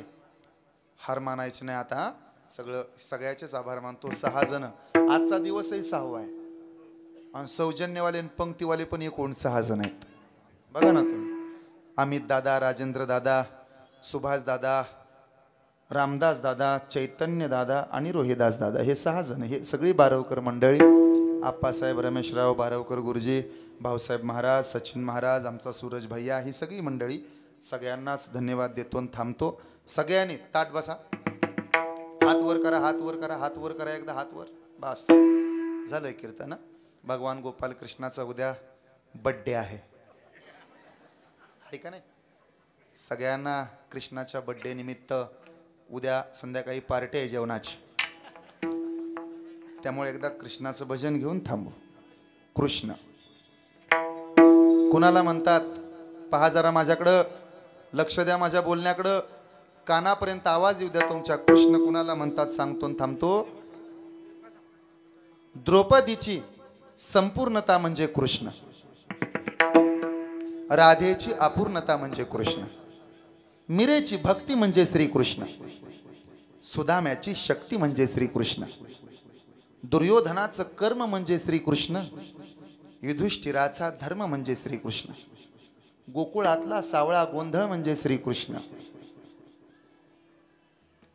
हार मानायचे नाही. आता सगळ्याचेच आभार मानतो. 6 जण. आजचा दिवसही 6वा आहे आणि सौजन्यवाले आणि पंक्तीवाले पण एकूण 6 जण आहेत. बघा ना तुम्ही. अमित दादा, राजेंद्र दादा, सुभाष दादा, रामदास दादा, चैतन्य दादा आणि रोहिदास दादा हे 6 जण. हे सगळी बारवकर मंडळी. आप्पासाहेब रमेशराव बारवकर गुरुजी, भाऊसाहेब महाराज, सचिन महाराज, आमचा सूरज भैया, ही सगळी मंडळी. सगळ्यांनाच धन्यवाद देतो आणि थांबतो. सगळ्यांनी ताट बसा. हात वर करा. हात वर करा. हात वर करा. एकदा हात वर. बस झालंय कीर्तन. भगवान गोपाल कृष्णाचा उद्या बड्डे आहे का नाही? सगळ्यांना कृष्णाच्या बड्डे निमित्त उद्या संध्याकाळी पार्टी आहे जेवणाची. त्यामुळे एकदा कृष्णाचं भजन घेऊन थांबू. कृष्ण कुणाला म्हणतात? पहा जरा माझ्याकडं, लक्ष द्या माझ्या बोलण्याकडं. कानापर्यंत आवाज येऊ द्या तुमच्या. कृष्ण कुणाला म्हणतात सांगतो थांबतो. द्रौपदीची संपूर्णता म्हणजे कृष्ण. राधेची अपूर्णता म्हणजे कृष्ण. मीरेची भक्ती म्हणजे श्रीकृष्ण. सुदाम्याची शक्ती म्हणजे श्रीकृष्ण. दुर्योधनाचं कर्म म्हणजे श्रीकृष्ण. युधिष्ठिराचा धर्म म्हणजे श्रीकृष्ण. गोकुळातला सावळा गोंधळ म्हणजे श्रीकृष्ण.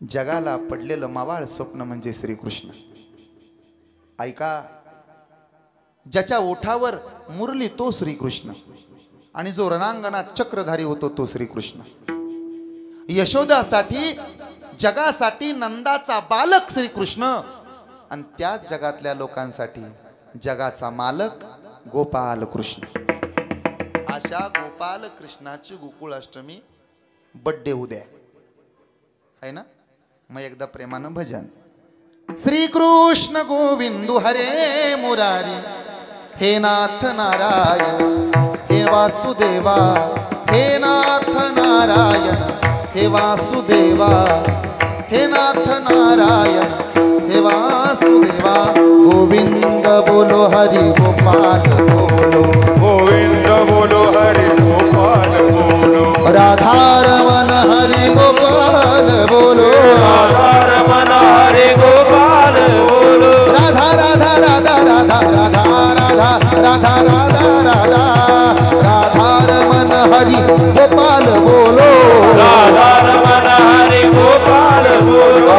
जगाला पडलेलं मावाळ स्वप्न म्हणजे श्रीकृष्ण. ऐका, ज्याच्या ओठावर मुरली तो श्रीकृष्ण आणि जो रणांगणात चक्रधारी होतो तो श्रीकृष्ण. यशोदासाठी जगासाठी नंदाचा बालक श्रीकृष्ण आणि त्याच जगातल्या लोकांसाठी जगाचा मालक गोपाल कृष्ण. अशा गोपाल कृष्णाची गोकुळाष्टमी बड्डे उद्या आहे ना. मग एकदा प्रेमानं भजन. श्री कृष्ण गोविंदू हरे मुरारी हे नाथ नारायण हे वासुदेवा हे नाथ नारायण हे वासुदेवा हे नाथ नारायण हे वासुदेवा. गोविंद बोलो हरि गोपाल बोलो गोविंद बोलो हरि गोपाल बोलो राधारमण हरि गोपाल बोलो रमण हरि गोपाल बोलो राधा राधा राधा राधा राधा राधा राधा राधा राधा राधारमण हरि गोपाल बोलो राधा रमण हरि गोपाल बोलो.